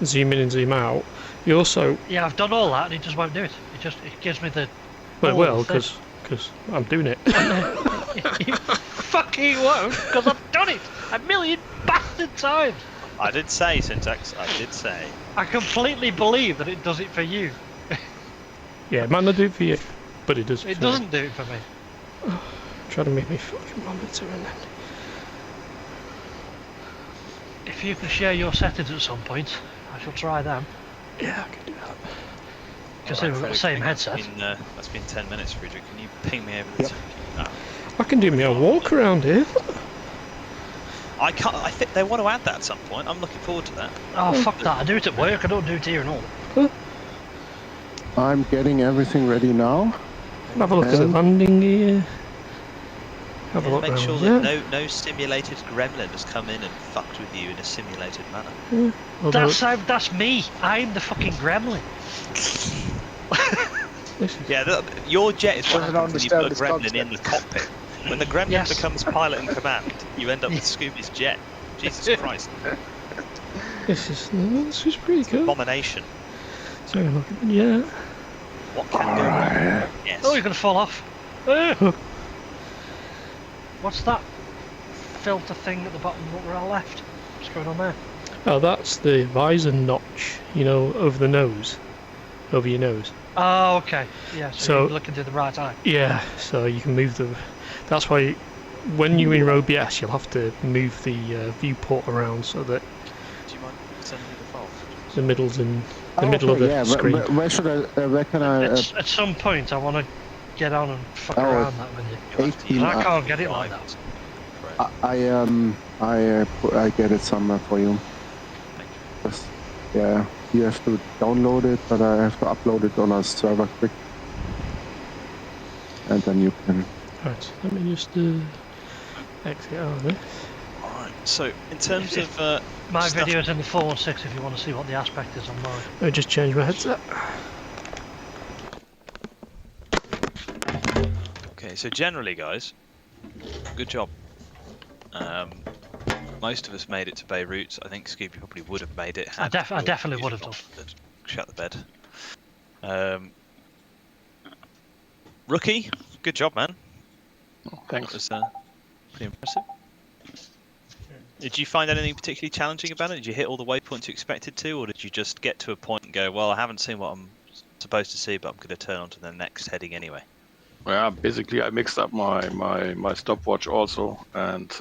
zoom in and zoom out. You also. Yeah, I've done all that, and it just won't do it. It gives me the. Well, it will, because I'm doing it. You fucking won't, because I've done it 1,000,000 bastard times. I did say syntax. I did say. I completely believe that it does it for you. Yeah, it might not do it for you, but it does. It doesn't do it for me. Try to make me fucking monitor and then. If you can share your settings at some point, I shall try them. Yeah, I can do that. Because we've got the same headset. That's been 10 minutes, Friedrich. Can you ping me over the I can do me a walk around here. I can't. I think they want to add that at some point. I'm looking forward to that. Oh, fuck that. I do it at work. I don't do it here and all. I'm getting everything ready now. Have a look at the landing gear. Have a look make around. sure that no simulated gremlin has come in and fucked with you in a simulated manner. Yeah. That's me. I'm the fucking gremlin. Yeah, your jet is what happens when you put a gremlin in the cockpit. When the gremlin becomes pilot in command, you end up with Scooby's jet. Jesus Christ. This is pretty cool. Abomination. So look at the jet. What can go wrong? Yes. Oh, you're going to fall off. What's that filter thing at the bottom of our left? What's going on there? Oh, that's the visor notch, over the nose. Over your nose. Oh, okay. Yeah, so you're looking to the right eye. Yeah, so you can move the... That's why when you're in OBS, you'll have to move the viewport around so that... Do you mind sending me the file? The middle's in the middle of the screen. Where should I... where can I... At some point, I want to get on and fuck around that with you. I can't get it like that. I get it somewhere for you. Yeah, you have to download it, but I have to upload it on a server quick. And then you can... Right, let me just exit out of this. Alright, so in terms of... my video's in the 416 if you want to see what the aspect is on mine. I just changed my headset. Okay, so generally, guys, good job. Most of us made it to Beirut. I think Scooby probably would have made it. I definitely would have done. Shut the bed. Rookie, good job, man. Oh, thanks. That was pretty impressive. Did you find anything particularly challenging about it? Did you hit all the waypoints you expected to, or did you just get to a point and go, well, I haven't seen what I'm supposed to see, but I'm going to turn on to the next heading anyway? Yeah, basically I mixed up my stopwatch also, and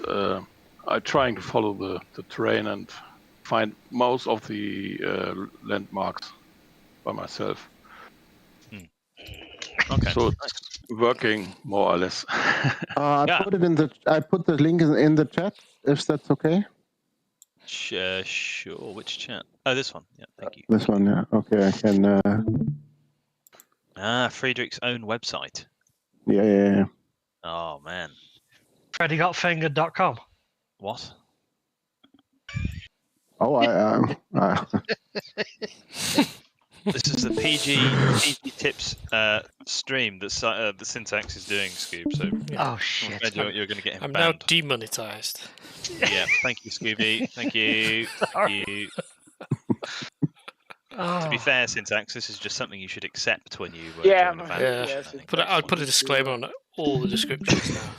I'm trying to follow the terrain and find most of the landmarks by myself. Okay. So it's working more or less. I put the link in the chat, if that's okay. Sure. Which chat? Oh, this one. Yeah, thank you. This one, yeah. Okay, I can. Friedrich's own website. Yeah. Oh man. FreddyGotFingered.com. What? Oh, This is the PG tips stream that the Syntax is doing, Scoob. So oh shit! You're going to get him I'm banned. now demonetized. Yeah, thank you, Scooby. Thank you. Thank you. To be fair, Syntax, this is just something you should accept when you join a band. Yeah. I'll put a disclaimer on all the descriptions now.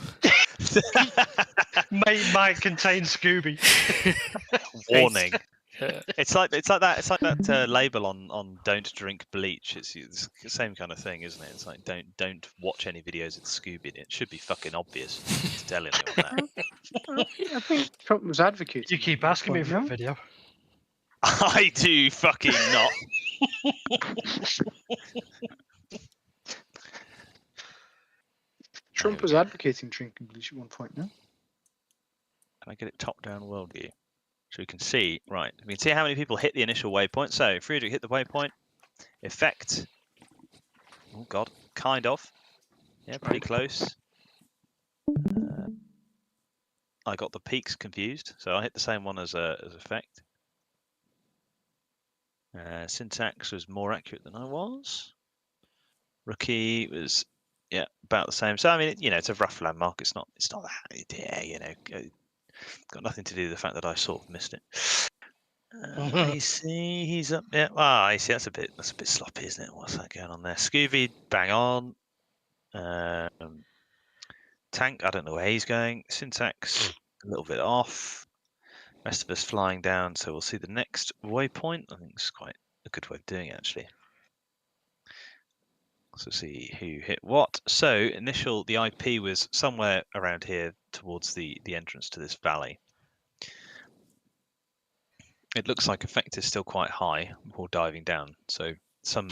Might contain Scooby. Warning. Yeah. It's like that label on "Don't drink bleach." It's the same kind of thing, isn't it? It's like don't watch any videos with Scooby in it. It should be fucking obvious to tell anyone that. I think Trump was advocating. You keep asking me for a video. I do fucking not. Trump was advocating drinking bleach at one point, no? Can I get it top-down world view? So we can see, right, we can see how many people hit the initial waypoint. So Friedrich hit the waypoint. Effect. Oh, God. Kind of. Yeah, pretty close. I got the peaks confused, so I hit the same one as effect. Syntax was more accurate than I was. Rookie was, yeah, about the same. So I mean, it's a rough landmark. It's not that. Yeah, got nothing to do with the fact that I sort of missed it. I see he's up. Yeah, I see. That's a bit sloppy, isn't it? What's that going on there? Scooby, bang on. Tank, I don't know where he's going. Syntax, a little bit off. Rest of us flying down, so we'll see the next waypoint. I think it's quite a good way of doing it, actually. So see who hit what. So the IP was somewhere around here towards the entrance to this valley. It looks like effect is still quite high before diving down. So some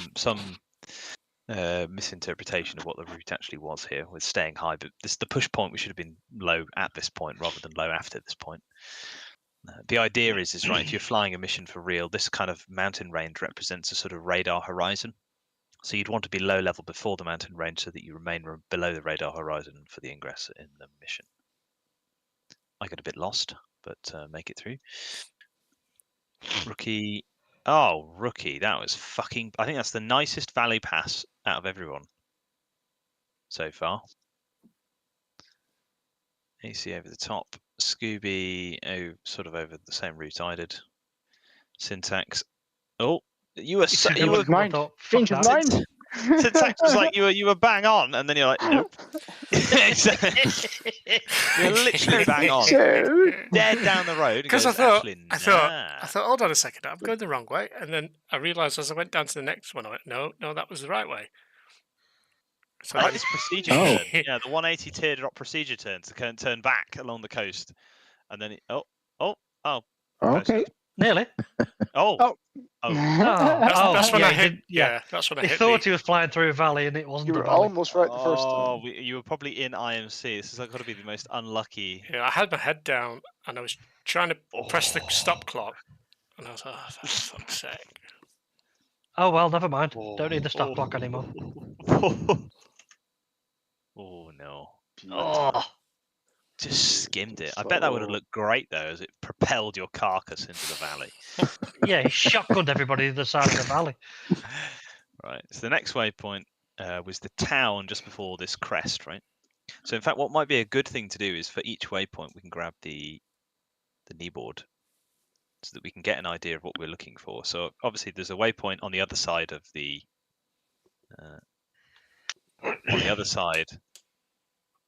misinterpretation of what the route actually was here with staying high, but the push point we should have been low at this point rather than low after this point. The idea is right, if you're flying a mission for real, this kind of mountain range represents a sort of radar horizon. So you'd want to be low level before the mountain range so that you remain below the radar horizon for the ingress in the mission. I got a bit lost, but make it through. Rookie. Oh, Rookie. That was fucking... I think that's the nicest valley pass out of everyone so far. AC over the top. Scooby, sort of over the same route I did. Syntax. Oh, you were mind. Change of mind. Syntax was like you were bang on, and then you're like, nope. You're literally bang on, dead down the road. Because I thought, hold on a second, I'm going the wrong way, and then I realised as I went down to the next one, I went, no, that was the right way. So like this procedure turn, yeah, the 180 teardrop procedure turn to turn back along the coast, and then okay, nearly. That's when I hit. Yeah, that's when I hit. He thought he was flying through a valley, and it wasn't. You were almost right the first time. Oh, you were probably in IMC. This is got to be the most unlucky. Yeah, I had my head down, and I was trying to press the stop clock, and I was like, oh, for fuck's sake. Oh well, never mind. Don't need the stop clock anymore. Oh no! Oh, just skimmed it. I bet that would have looked great though, as it propelled your carcass into the valley. Yeah, he shotgunned everybody to the side of the valley. Right. So the next waypoint was the town just before this crest, right? So in fact, what might be a good thing to do is for each waypoint we can grab the kneeboard so that we can get an idea of what we're looking for. So obviously there's a waypoint on the other side of the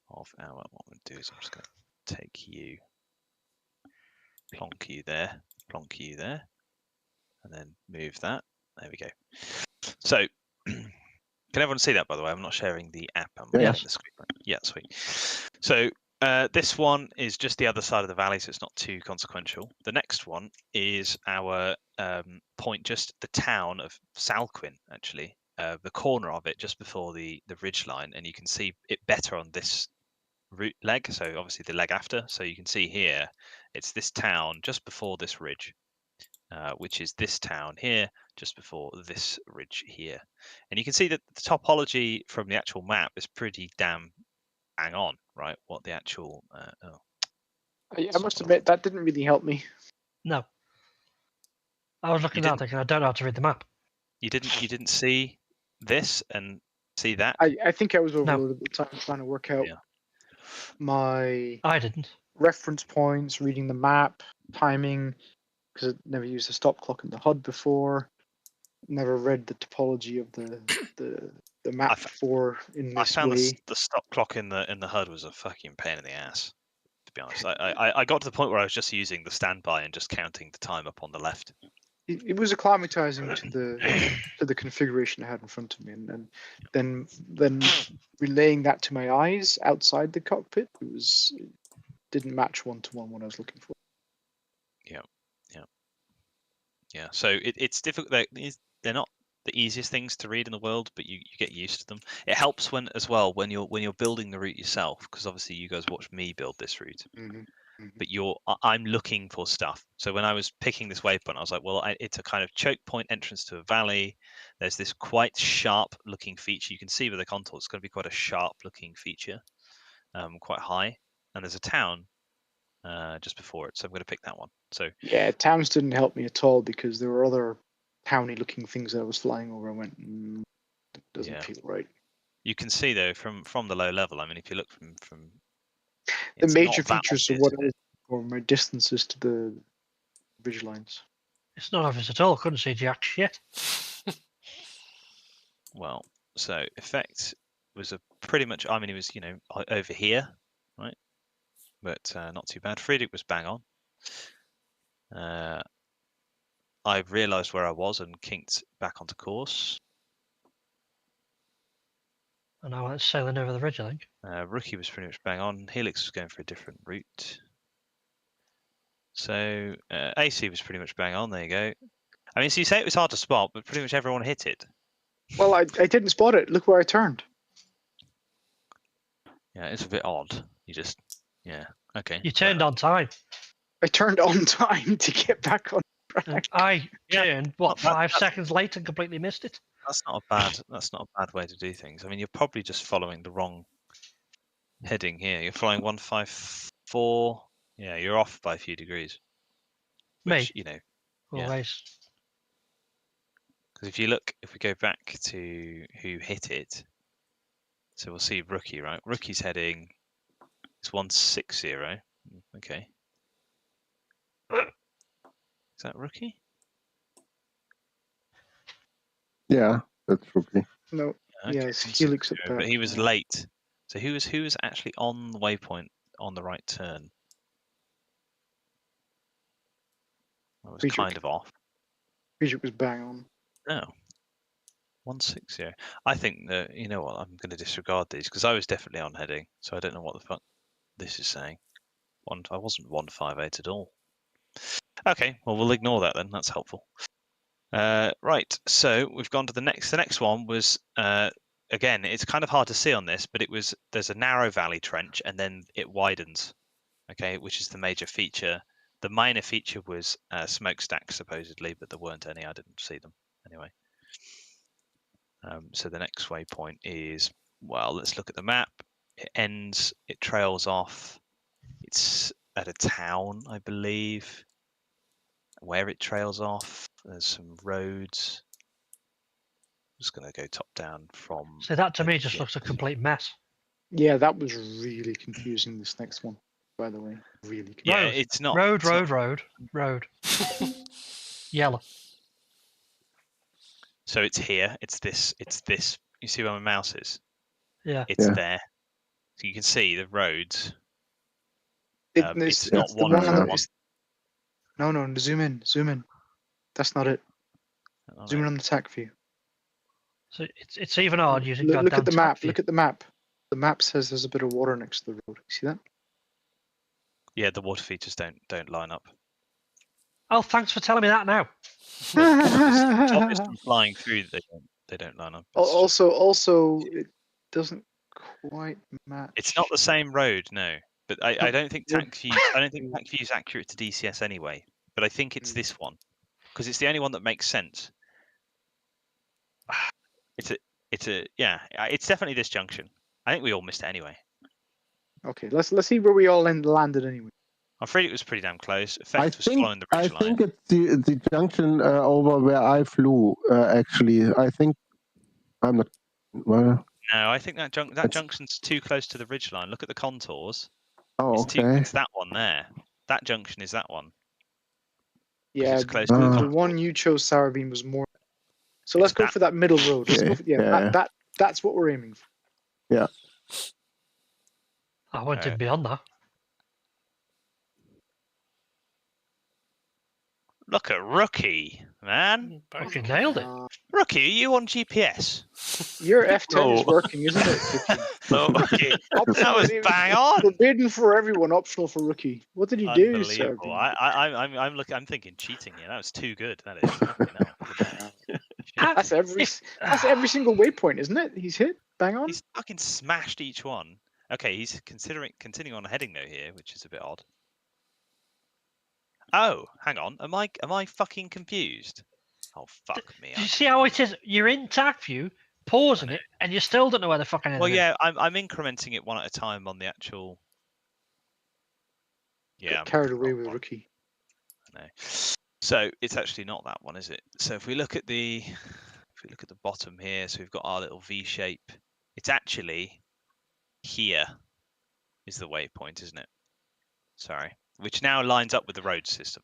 what I'm going to do is I'm just going to take you, plonk you there, and then move that. There we go. So, can everyone see that, by the way? I'm not sharing the app. I'm on the screen. Yeah, sweet. So, this one is just the other side of the valley, so it's not too consequential. The next one is our point, just the town of Salquin, actually. The corner of it just before the ridge line, and you can see it better on this route leg, so obviously the leg after. So you can see here it's this town just before this ridge, which is this town here just before this ridge here, and you can see that the topology from the actual map is pretty damn bang on, right? What the actual I must admit that didn't really help me. No, I was looking at it thinking I don't know how to read the map. You didn't see this and see that. I think I was overloaded at the time trying to work out my I didn't. reference points, reading the map, timing, because I'd never used a stop clock in the HUD before. Never read the topology of the map before in this way. The stop clock in the HUD was a fucking pain in the ass. To be honest, I got to the point where I was just using the standby and just counting the time up on the left. It was acclimatizing to the configuration I had in front of me, and then relaying that to my eyes outside the cockpit. It didn't match one-to-one what I was looking for. Yeah. So it's difficult. They're not the easiest things to read in the world, but you get used to them. It helps when you're building the route yourself, because obviously you guys watched me build this route. But I'm looking for stuff. So when I was picking this waypoint, I was like, well, it's a kind of choke point entrance to a valley. There's this quite sharp looking feature. You can see with the contours, it's going to be quite a sharp looking feature, quite high. And there's a town just before it, so I'm going to pick that one. So yeah, towns didn't help me at all because there were other towny looking things that I was flying over. I went, it doesn't feel right. You can see though from the low level. I mean, if you look from the major features of what I was or my distances to the ridge lines. It's not obvious at all. Couldn't see jack shit. Well, so effect was pretty much. I mean, it was over here, right? But not too bad. Friedrich was bang on. I realised where I was and kinked back onto course. And I went sailing over the ridge, I think. Rookie was pretty much bang on. Helix was going for a different route. So AC was pretty much bang on. There you go. I mean, so you say it was hard to spot, but pretty much everyone hit it. Well, I didn't spot it. Look where I turned. Yeah, it's a bit odd. Okay. You turned on time. I turned on time to get back on track. I turned 5 seconds late and completely missed it. That's not a bad way to do things. I mean, you're probably just following the wrong heading here. You're flying 154. Yeah, you're off by a few degrees. Which, always. Because if we go back to who hit it, so we'll see Rookie, right? Rookie's heading. It's 160. Okay. Is that Rookie? Yeah, that's Rookie. No. Okay, Yes, Helix at that. But he was late. So who was actually on the waypoint on the right turn? I was kind of off. Friedrich was bang on. No. 160. I think that, you know what, I'm going to disregard these because I was definitely on heading, so I don't know what the fuck this is saying. I wasn't 158 at all. Okay, well, we'll ignore that then. That's helpful. Right, so we've gone to the next. The next one was, again, it's kind of hard to see on this, but there's a narrow valley trench and then it widens, okay, which is the major feature. The minor feature was smokestacks, supposedly, but there weren't any. I didn't see them anyway. So the next waypoint is, well, let's look at the map. It trails off. It's at a town, I believe. Where it trails off, there's some roads. I'm just going to go top down from. So that to me just looks a complete mess. Yeah, that was really confusing. This next one, by the way, really confusing. Yeah, it's not road. Yellow. So it's here. It's this. You see where my mouse is? Yeah. It's there. So you can see the roads. It's not one on one. No, zoom in. That's not it. Zoom in on the TAC view. So it's even odd using. Look at the map. Look at the map. The map says there's a bit of water next to the road. See that? Yeah, the water features don't line up. Oh, thanks for telling me that now. Obviously, flying through, they don't line up. Also, it doesn't quite match. It's not the same road, no. But I don't think TAC view is accurate to DCS anyway. But I think it's this one because it's the only one that makes sense. It's definitely this junction. I think we all missed it anyway. Okay, let's see where we all landed anyway. I'm afraid it was pretty damn close. Effect was following the ridge line. I think it's the junction over where I flew. Actually, I think I'm not. Well, no, I think that junction's too close to the ridge line. Look at the contours. Oh, It's that one there. That junction is that one. Yeah, it's close the one you chose, Sarabine, was more. So let's go for that middle road. Let's go for, that's what we're aiming for. Yeah. I went in beyond that. Look at Rookie, man. Rookie nailed it. Rookie, are you on GPS? Your F10 is working, isn't it? No, Rookie. That was bang on. Forbidden for everyone, optional for Rookie. What did you do, Unbelievable. I'm thinking cheating here. That was too good. That is. That's every single waypoint, isn't it? He's hit bang on. He's fucking smashed each one. Okay, he's continuing on a heading note here, which is a bit odd. Oh, hang on. Am I fucking confused? Oh fuck me. Do you see how it is? You're in tag view, pausing it, and you still don't know where the fucking is. Well, yeah, I'm incrementing it one at a time on the actual. Yeah. Carried away with Rookie. I know. So it's actually not that one, is it? So if we look at the bottom here, so we've got our little V shape. It's actually here is the waypoint, isn't it? Sorry, which now lines up with the road system.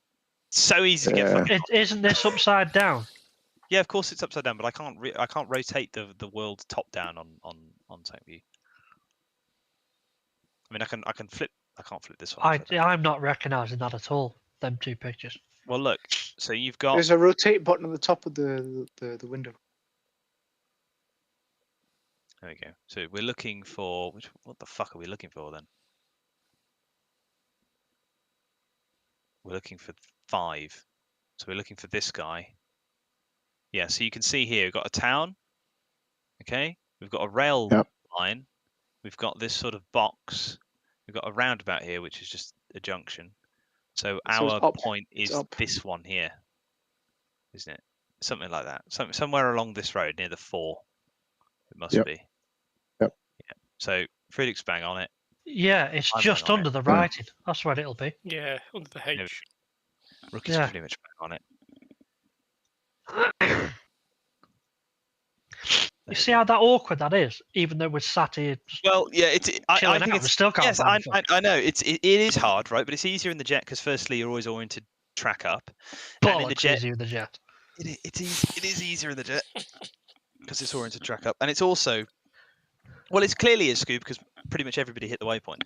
So easy to get fucking. Isn't this upside down? Yeah, of course it's upside down, but I can't rotate the world top down on Tank View. I mean, I can flip. I can't flip this one. I'm not recognising that at all. Them two pictures. Well, look. So you've got. There's a rotate button at the top of the window. There we go. So we're looking for what the fuck are we looking for then? We're looking for 5. So we're looking for this guy. Yeah, so you can see here we've got a town. Okay, we've got a rail line. We've got this sort of box. We've got a roundabout here, which is just a junction. So our point is this one here, isn't it? Something like that. Somewhere along this road near the 4. It must be. Yep. Yeah. So Friedrich's bang on it. Yeah, it's just under the writing. That's where it'll be. Yeah, under the H. Rookie's pretty much bang on it. You see how that awkward that is, even though we're sat here. Well, yeah, I think it's still can't. Yes, I know it is hard, right? But it's easier in the jet because firstly you're always oriented track up. And in the jet, easier in the jet. It is easier in the jet because it's oriented track up, and it's also. Well, it's clearly a scoop because pretty much everybody hit the waypoint.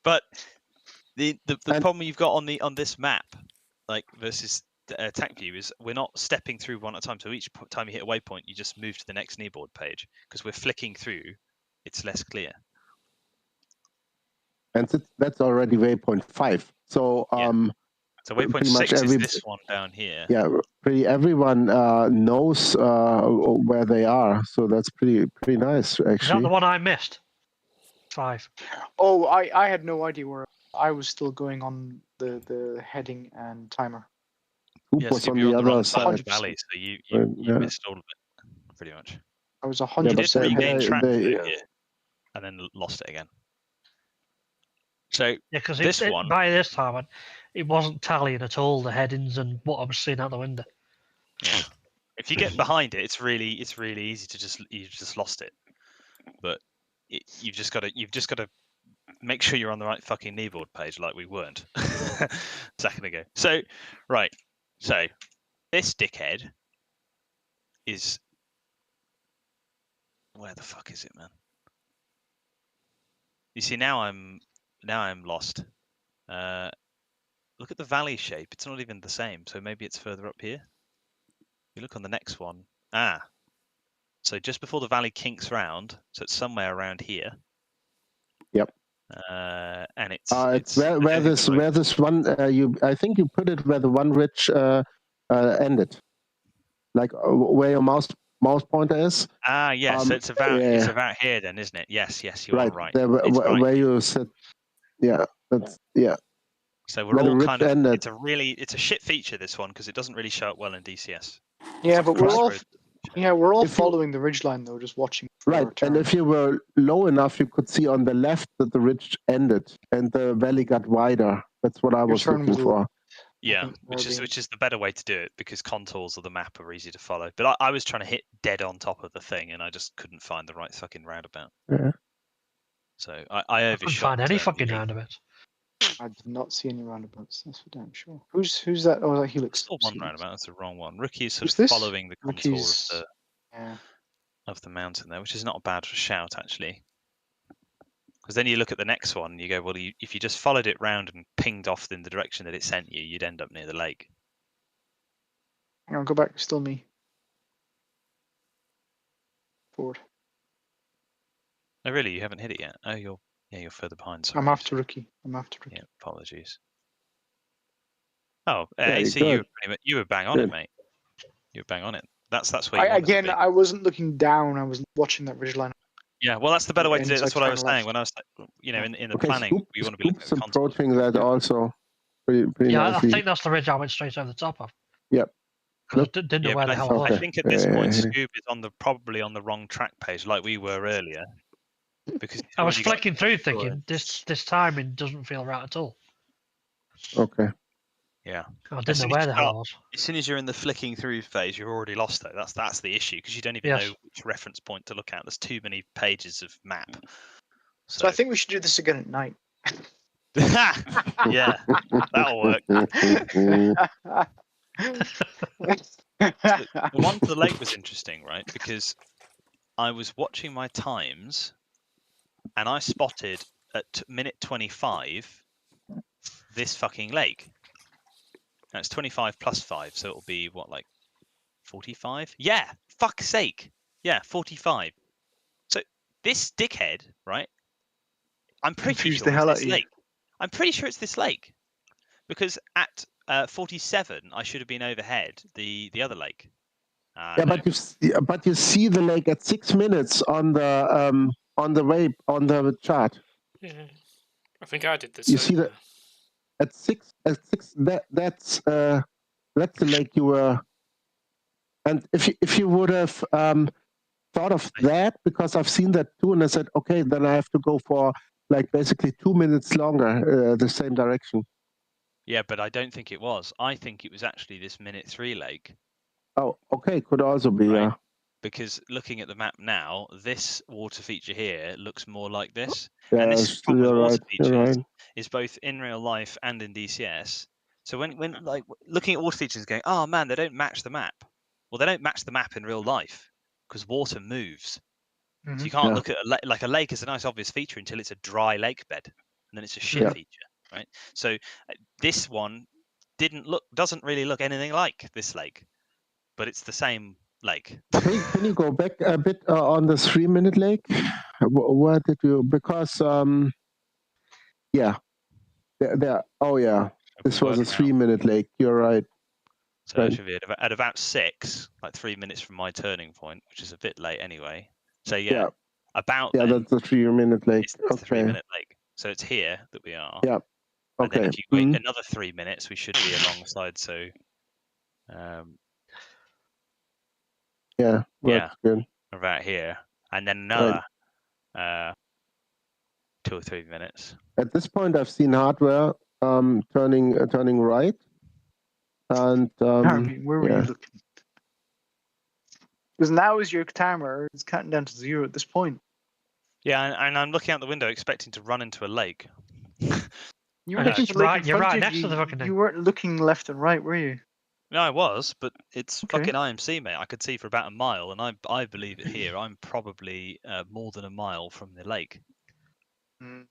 But the problem you've got on this map, like versus Tank View, is we're not stepping through one at a time. So each time you hit a waypoint, you just move to the next kneeboard page because we're flicking through. It's less clear. And that's already waypoint 5. So So waypoint 6 is this one down here. Yeah, pretty everyone knows where they are, so that's pretty nice actually. Is that the one I missed? 5. Oh, I had no idea where I was still going on the heading and timer. Who was on the other side of the valley, so you missed all of it, pretty much. I was 100%. You did regain track here, and then lost it again. So yeah, because this one by this time it wasn't tallying at all, the headings and what I was seeing out the window. Yeah. If you get behind it, it's really easy to you've just lost it. But you've just got to make sure you're on the right fucking kneeboard page, like we weren't a second ago. So right, so this dickhead is where the fuck is it, man? You see, now I'm lost. Look at the valley shape. It's not even the same. So maybe it's further up here. You look on the next one. So just before the valley kinks round, so it's somewhere around here. Yep. And it's where this one I think you put it where the one ridge ended, like where your mouse pointer is. Yes. So it's about here then, isn't it? Yes, you are right. There, where you said, that's. So we're all kind of. It's a shit feature, this one, because it doesn't really show up well in DCS. Yeah, but we're all Yeah, we're all If you- following the ridgeline though, just watching. For Right, our turn. and if you were low enough, you could see on the left that the ridge ended and the valley got wider. That's what I was turn looking was for. Yeah, which is the better way to do it because contours of the map are easy to follow. But I was trying to hit dead on top of the thing and I just couldn't find the right fucking roundabout. Yeah. So I overshot. Couldn't find any fucking roundabout. I did not see any roundabouts. That's for damn sure. Who's that? Oh, that Helix. Still one roundabout. That's the wrong one. Rookie's sort Who's of this? following the contour Rookie's- of the mountain there, which is not a bad shout actually. Because then you look at the next one and you go, well, if you just followed it round and pinged off in the direction that it sent you, you'd end up near the lake. Hang on, go back. Still me. Forward. Oh, really? You haven't hit it yet? Oh, you're further behind. Sorry. I'm after Rookie. Yeah, apologies. Oh, Yeah, AC, you were bang on it, mate. You were bang on it. That's where you wanted to be. I wasn't looking down. I was watching that ridgeline. Yeah, well, that's the better way to do it. Inside That's what I was turn saying left. when I was, in the Okay, planning, we want to be looking at the contours. approaching that also pretty Yeah, nicely. I think that's the ridge I went straight over the top of. Yep. Because I didn't know where the hell it was. I think at this point, Scoob is probably on the wrong track page, like we were earlier. Because I was flicking through thinking, this timing doesn't feel right at all. Okay. Yeah. I didn't know where the hell I was. As soon as you're in the flicking through phase, you're already lost, though. That's the issue, because you don't even know which reference point to look at. There's too many pages of map. So I think we should do this again at night. Yeah, that'll work. The one to the lake was interesting, right? Because I was watching my times, and I spotted at minute 25 this fucking lake. Now it's 25 plus 5, so it'll be what, like 45? Yeah, fuck's sake. Yeah, 45. So this dickhead, right? I'm pretty sure it's this lake. I'm pretty sure it's this lake, because at 47 I should have been overhead the other lake. Yeah, but you see the lake at 6 minutes on the chart. Yeah, I think I did this. You see that at six. That's the lake you were. And if you would have thought of that, because I've seen that too, and I said, okay, then I have to go for like basically 2 minutes longer the same direction. Yeah, but I don't think it was. I think it was actually this minute 3 lake. Oh, okay, could also be, right? yeah. Because looking at the map now, this water feature here looks more like this. Yeah, and this problem with water features right. is both in real life and in DCS. So when like looking at water features and going, oh man, they don't match the map. Well, they don't match the map in real life because water moves. So you can't look at a lake as a nice obvious feature until it's a dry lake bed, and then it's a shit feature, right? So this one doesn't really look anything like this lake, but it's the same lake. Can you go back a bit on the 3-minute lake? Where did you? Because yeah, there. Oh yeah, this was a 3-minute lake. You're right. So it should be at about 6, like 3 minutes from my turning point, which is a bit late anyway. So yeah. About then, that's the 3-minute lake. It's the 3-minute lake. So it's here that we are. Yeah. Okay. And then if you wait another 3 minutes, we should be alongside. So. Yeah. Good. About here, and then another 2 or 3 minutes. At this point, I've seen hardware turning right, and where were you looking? Because now is your timer. It's counting down to 0 at this point. Yeah, and I'm looking out the window expecting to run into a lake. You were looking you're right next to the fucking thing. You weren't looking left and right, were you? No, I was, but it's fucking IMC, mate. I could see for about a mile, and I believe it here. I'm probably more than a mile from the lake. I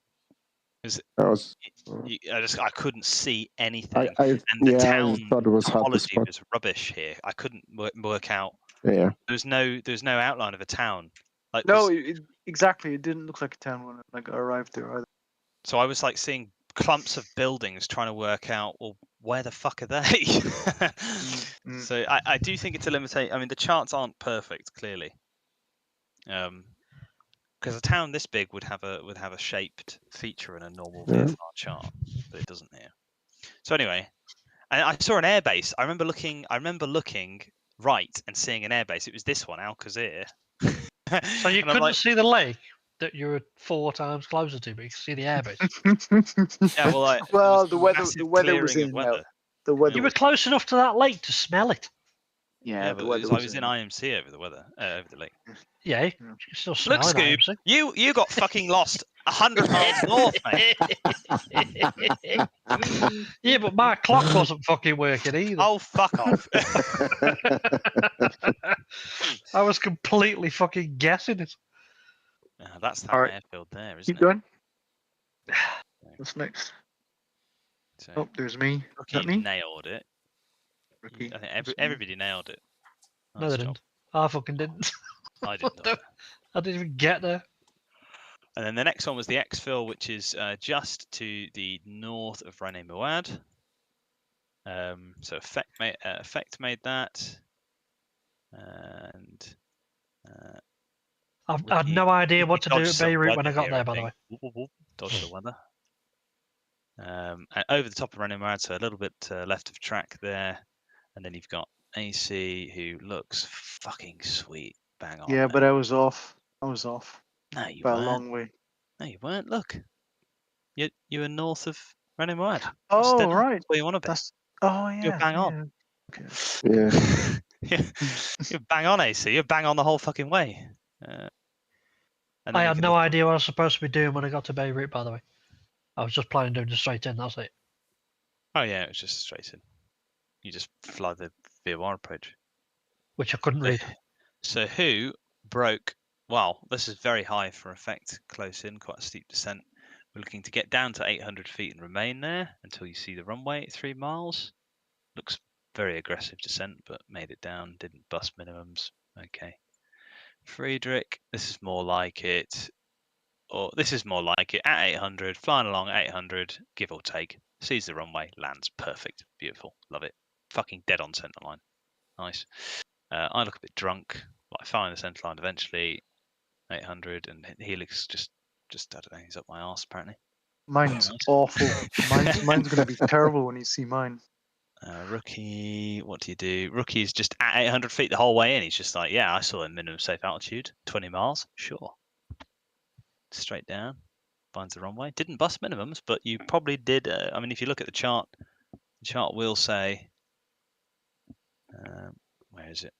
couldn't see anything, and the town topology was rubbish here. I couldn't work out. Yeah. There's no outline of a town. Like no, exactly. It didn't look like a town when I arrived there either. So I was like seeing clumps of buildings, trying to work out, well, where the fuck are they? So I do think it's a limitation. I mean, the charts aren't perfect, clearly, because a town this big would have a shaped feature in a normal VFR chart, but it doesn't here. So anyway, I saw an airbase. I remember looking right and seeing an airbase. It was this one, Alcazar. So you couldn't see the lake that you were 4 times closer to, but you could see the airbase. Yeah, well, well, the weather was in. The weather. You were close enough to that lake to smell it. Yeah, but I was in IMC over the weather, over the lake. Yeah, you can still smell Look, Scoob, IMC. you got fucking lost 100 miles north, mate. Yeah, but my clock wasn't fucking working either. Oh, fuck off. I was completely fucking guessing it. That's that airfield there, isn't Keep going. What's next? So, oh, there's me. Rookie nailed it. Rookie. I think everybody nailed it. No, they didn't. I fucking didn't. I didn't. I didn't even get there. And then the next one was the exfil, which is just to the north of Rene Mouad. So Effect made that. And I had no idea what to do at Beirut when I got there, by the way. Dodge the weather. And over the top of Rene Mouad, so a little bit left of track there. And then you've got AC, who looks fucking sweet. Bang on. Yeah, but I was off. No, you by weren't. a long way. No, you weren't. Look, you were north of Rene Mouad. Oh, right. Where you want to be? Oh, yeah. You're bang on. Okay. Yeah. You're bang on, AC. You're bang on the whole fucking way. I had no idea what I was supposed to be doing when I got to Beirut, by the way. I was just planning doing the straight in, that's it. Oh, yeah, it was just straight in. You just fly the VOR approach. Which I couldn't read. So who broke... Well, this is very high for Effect, close in, quite a steep descent. We're looking to get down to 800 feet and remain there until you see the runway at 3 miles. Looks very aggressive descent, but made it down, didn't bust minimums. Okay. Friedrich, this is more like it. Or this is more like it at 800, flying along at 800, give or take. Sees the runway, lands perfect, beautiful, love it. Fucking dead on centre line, nice. I look a bit drunk, like firing the centre line eventually, 800, and Helix just I don't know, he's up my arse apparently. Mine's awful. Mine's going to be terrible when you see mine. Rookie, what do you do? Rookie's just at 800 feet the whole way in. He's just like, yeah, I saw a minimum safe altitude, 20 miles, sure. Straight down, finds the runway. Didn't bust minimums, but you probably did. I mean, if you look at the chart will say, where is it?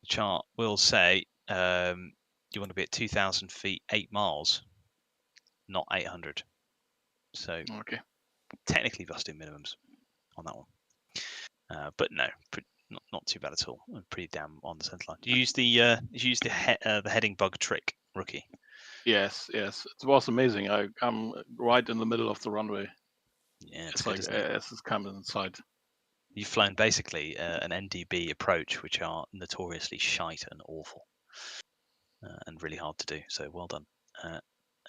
The chart will say you want to be at 2,000 feet, 8 miles, not 800. So technically busting minimums on that one, but no, not too bad at all. Pretty damn on the centre line. Do you use the heading bug trick, Rookie? Yes, it was amazing. I'm right in the middle of the runway. Yeah, it's like as it's coming inside. You've flown basically an NDB approach, which are notoriously shite and awful, and really hard to do. So well done.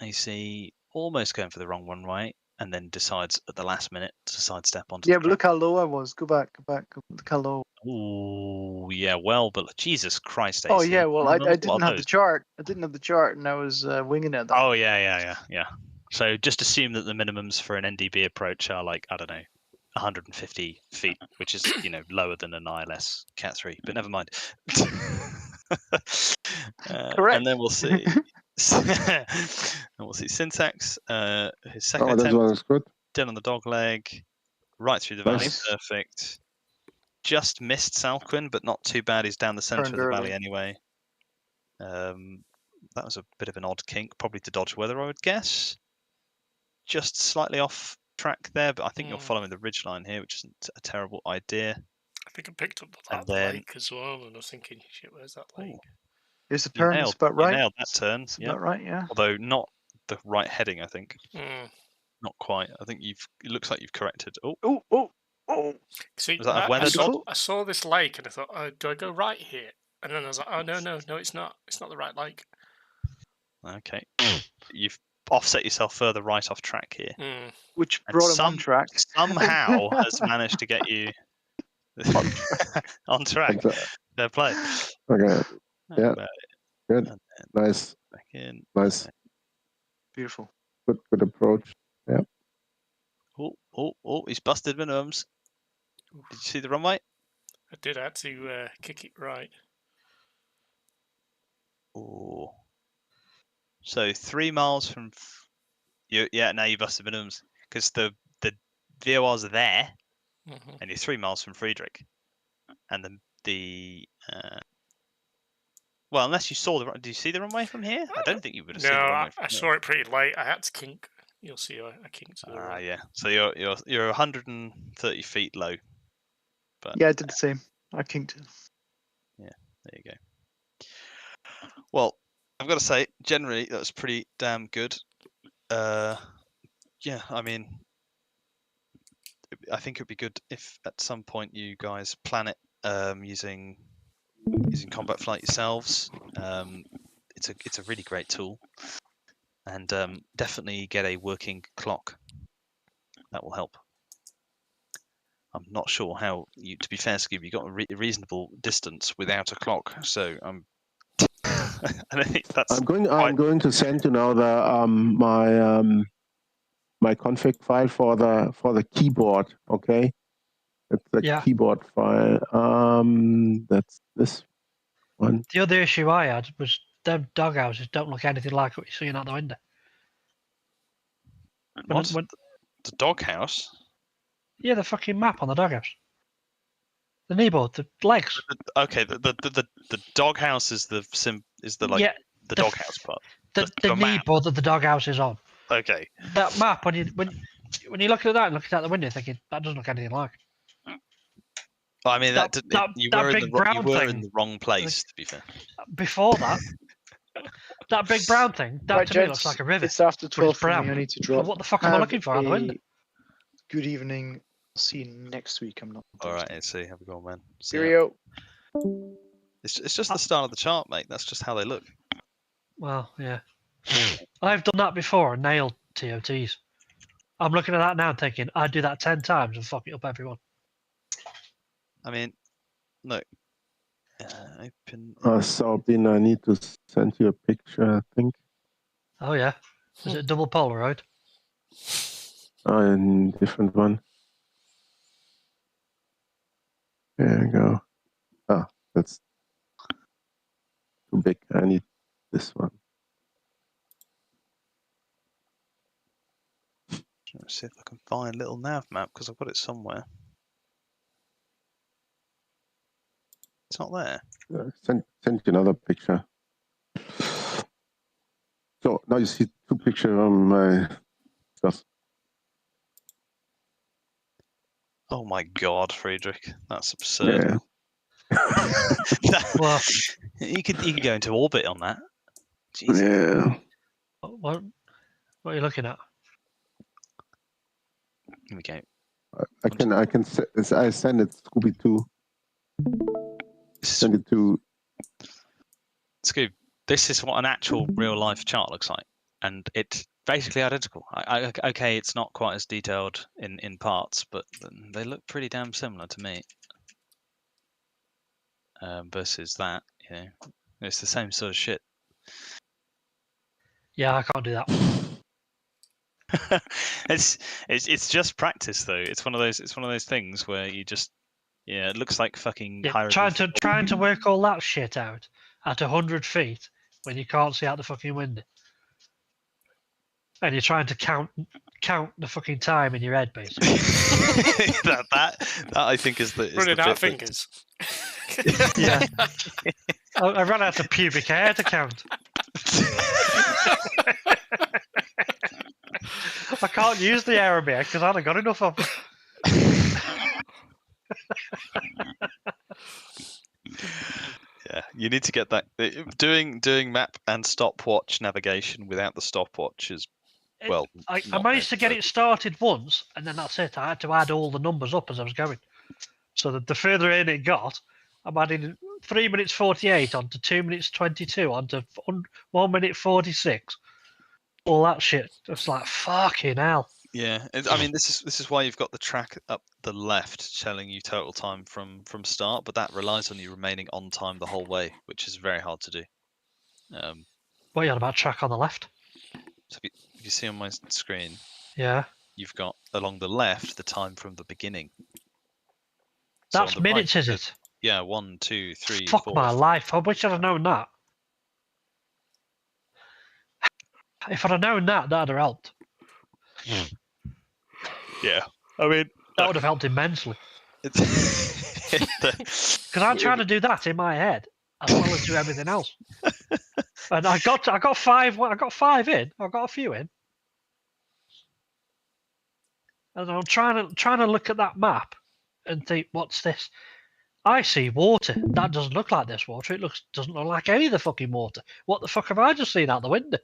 AC almost going for the wrong runway, and then decides at the last minute to sidestep onto. Yeah, but look how low I was. Go back. Look how low. Oh yeah, well, but Jesus Christ, AC. Oh yeah, well I didn't have the chart. I didn't have the chart, and I was winging it. Oh yeah. So just assume that the minimums for an NDB approach are like, I don't know, 150 feet, which is lower than an ILS Cat 3, but never mind. Correct. And then we'll see. Syntax. His second that attempt. was good. Dead on the dog leg, right through the valley, perfect. Just missed Salquin, but not too bad. He's down the centre of the valley anyway. That was a bit of an odd kink, probably to dodge weather, I would guess. Just slightly off track there, but I think you're following the ridgeline here, which isn't a terrible idea. I think I picked up that lake as well, and I was thinking, shit, where's that lake? Here's the turn. It's about right. You nailed that turn. It's about right, yeah. Although not the right heading, I think. Not quite. I think it looks like you've corrected. Oh. See, was that a weather dot? I saw this lake and I thought, oh, do I go right here? And then I was like, oh no, it's not. It's not the right lake. Okay. You've offset yourself further right off track here. Which brought him on track. Somehow has managed to get you on track. Fair play. Okay. Yeah. Good. Nice. Back in. Nice. Beautiful. Good approach. Yeah. Oh, he's busted minimums. Did you see the runway? I did have to kick it right. Ooh. So 3 miles from. Yeah, now you've lost the minimums because the VORs are there, and you're 3 miles from Friedrich, and well, unless you saw did you see the runway from here? I don't think you would have seen the runway from I here. saw it pretty late. I had to kink. You'll see I kinked to the right. Yeah. So you're 130 feet low. But yeah, I did the same. I kinked. Yeah, there you go. Well, I've got to say, generally that was pretty damn good. Yeah, I mean, I think it would be good if at some point you guys plan it using combat flight yourselves. It's a really great tool, and definitely get a working clock. That will help. I'm not sure how you. To be fair, Scooby, you got a reasonable distance without a clock, so I'm. I think that's. I'm going to send you now the my config file for the keyboard. Okay, it's the keyboard file. That's this one. The other issue I had was them doghouses don't look anything like what you're seeing out the window. What? The doghouse? Yeah, the fucking map on the doghouse. The kneeboard, the legs. Okay, the doghouse is the doghouse part. The kneeboard that the doghouse is on. Okay. That map, when you look at that and looking out the window, thinking that doesn't look anything like. I mean, you were in the wrong place, to be fair. Before that, that big brown thing, that right, to me looks like a river. It's after 12 for me. I need to drop. What the fuck am I looking for out the window? Good evening. I'll see you next week. I'm not. All right, let's see. Have a go, man. Cheerio. It's just the start of the chart, mate. That's just how they look. Well, yeah. I've done that before and nailed TOTs. I'm looking at that now and thinking, I'd do that 10 times and fuck it up everyone. I mean, look. Open. Sabine, I need to send you a picture, I think. Oh, yeah. Is it a double Polaroid? A different one. There you go. Ah, that's too big. I need this one. Let's see if I can find a little nav map because I've got it somewhere. It's not there. Send you another picture. So now you see 2 pictures on my stuff. Oh my God, Friedrich, that's absurd. Yeah. Well, you could go into orbit on that. Jesus. Yeah. What are you looking at? Here we go. I send it Scooby 2. Send it to. Scoob, this is what an actual real life chart looks like, and it's basically identical. Okay, it's not quite as detailed in parts, but they look pretty damn similar to me. Versus that, you know, it's the same sort of shit. Yeah, I can't do that. It's just practice though. It's one of those things where you just it looks like fucking trying to work all that shit out at 100 feet when you can't see out the fucking window. And you're trying to count the fucking time in your head, basically. that I think is the running out of fingers. Yeah. I ran out of pubic hair to count. I can't use the Arabic because I haven't got enough of it. Yeah, you need to get that. Doing map and stopwatch navigation without the stopwatch is well. I managed to get it started once, and then that's it. I had to add all the numbers up as I was going. So that the further in it got, I'm adding 3 minutes 48 onto 2 minutes 22 onto 1 minute 46. All that shit. It's like fucking hell. Yeah, I mean this is why you've got the track up the left telling you total time from start, but that relies on you remaining on time the whole way, which is very hard to do. What are you on about track on the left? So if you see on my screen, yeah, you've got along the left the time from the beginning. That's minutes, is it? Yeah, 1, 2, 3, Fuck 4. my life! I wish I'd have known that. If I'd have known that, that'd have helped. Yeah, I mean that would have helped immensely. Because I'm trying to do that in my head as well as do everything else. And I got 5. I got 5 in. I got a few in. And I'm trying to look at that map and think, what's this? I see water. That doesn't look like this water. It doesn't look like any of the fucking water. What the fuck have I just seen out the window?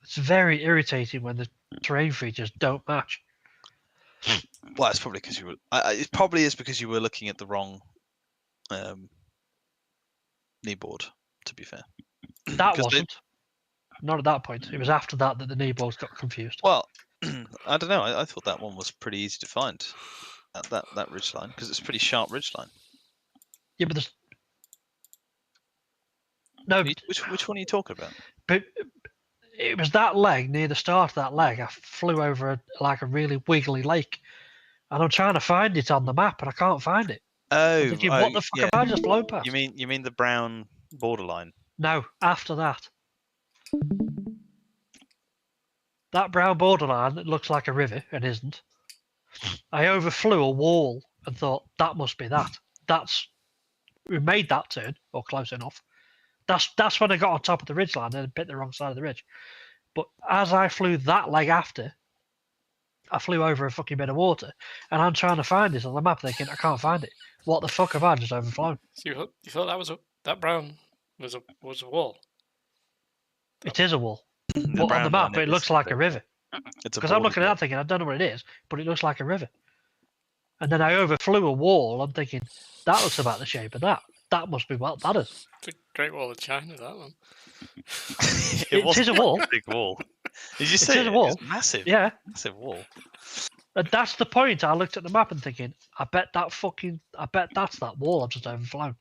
It's very irritating when the terrain features don't match. Well, it's probably because you were. It probably is because you were looking at the wrong kneeboard. To be fair, that wasn't. Not at that point. It was after that the kneeboards got confused. Well, I don't know. I thought that one was pretty easy to find. That ridgeline, because it's a pretty sharp ridgeline. Yeah, but there's no. Which one are you talking about? But it was that leg near the start of that leg. I flew over like a really wiggly lake, and I'm trying to find it on the map, and I can't find it. Oh, I'm thinking, what the fuck have I just flown past? You mean the brown borderline? No, after that. That brown borderline that looks like a river and isn't. I overflew a wall and thought that must be that. We made that turn, or close enough. That's when I got on top of the ridgeline and bit the wrong side of the ridge. But as I flew that leg after, I flew over a fucking bit of water, and I'm trying to find this on the map, thinking I can't find it. What the fuck have I just overflown? So you thought that brown was a wall? It is a wall. But on the map, it looks like a river. Because I'm looking at that thinking, I don't know what it is, but it looks like a river. And then I overflew a wall. I'm thinking, that looks about the shape of that. That must be what that is. It's a Great Wall of China, that one. It is a wall. A big wall. Did you say it is a wall? It's massive. Yeah. Massive wall. And that's the point. I looked at the map and thinking, I bet that's that wall I've just overflown.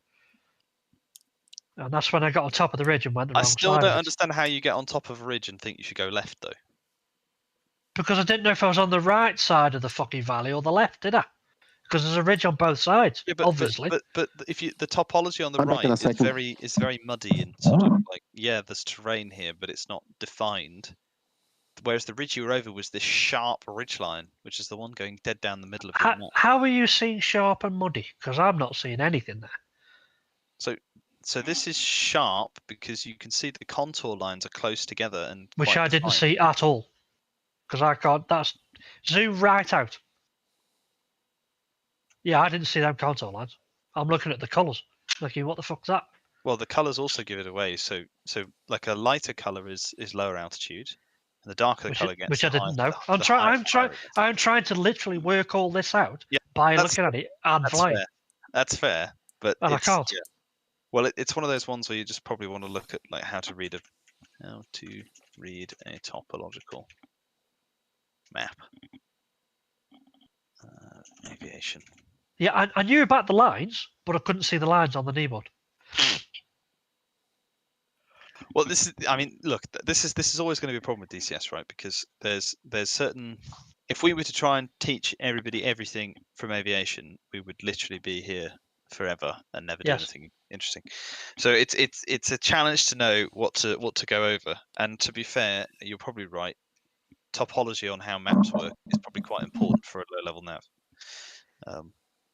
And that's when I got on top of the ridge and went the wrong side. I still don't understand how you get on top of a ridge and think you should go left, though. Because I didn't know if I was on the right side of the fucking valley or the left, did I? Because there's a ridge on both sides, obviously. But if the topology on the right is very muddy and sort of like, yeah, there's terrain here, but it's not defined. Whereas the ridge you were over was this sharp ridgeline, which is the one going dead down the middle of the map. How are you seeing sharp and muddy? Because I'm not seeing anything there. So this is sharp because you can see the contour lines are close together and which I didn't see at all. Because I can't. That's zoom right out. Yeah, I didn't see them contour lines. I'm looking at the colours, thinking, what the fuck's that? Well, the colours also give it away. So like a lighter colour is lower altitude, and the darker the colour gets, which I didn't know. I'm trying to literally work all this out by looking at it and flying. That's fair, but I can't. Yeah. Well, it's one of those ones where you just probably want to look at like how to read a topological map. Aviation. Yeah, I knew about the lines, but I couldn't see the lines on the kneeboard. Well, this is always going to be a problem with DCS, right? Because there's certain. If we were to try and teach everybody everything from aviation, we would literally be here forever and never do anything interesting. So it's a challenge to know what to go over. And to be fair, you're probably right. Topology on how maps work is probably quite important for a low level nav.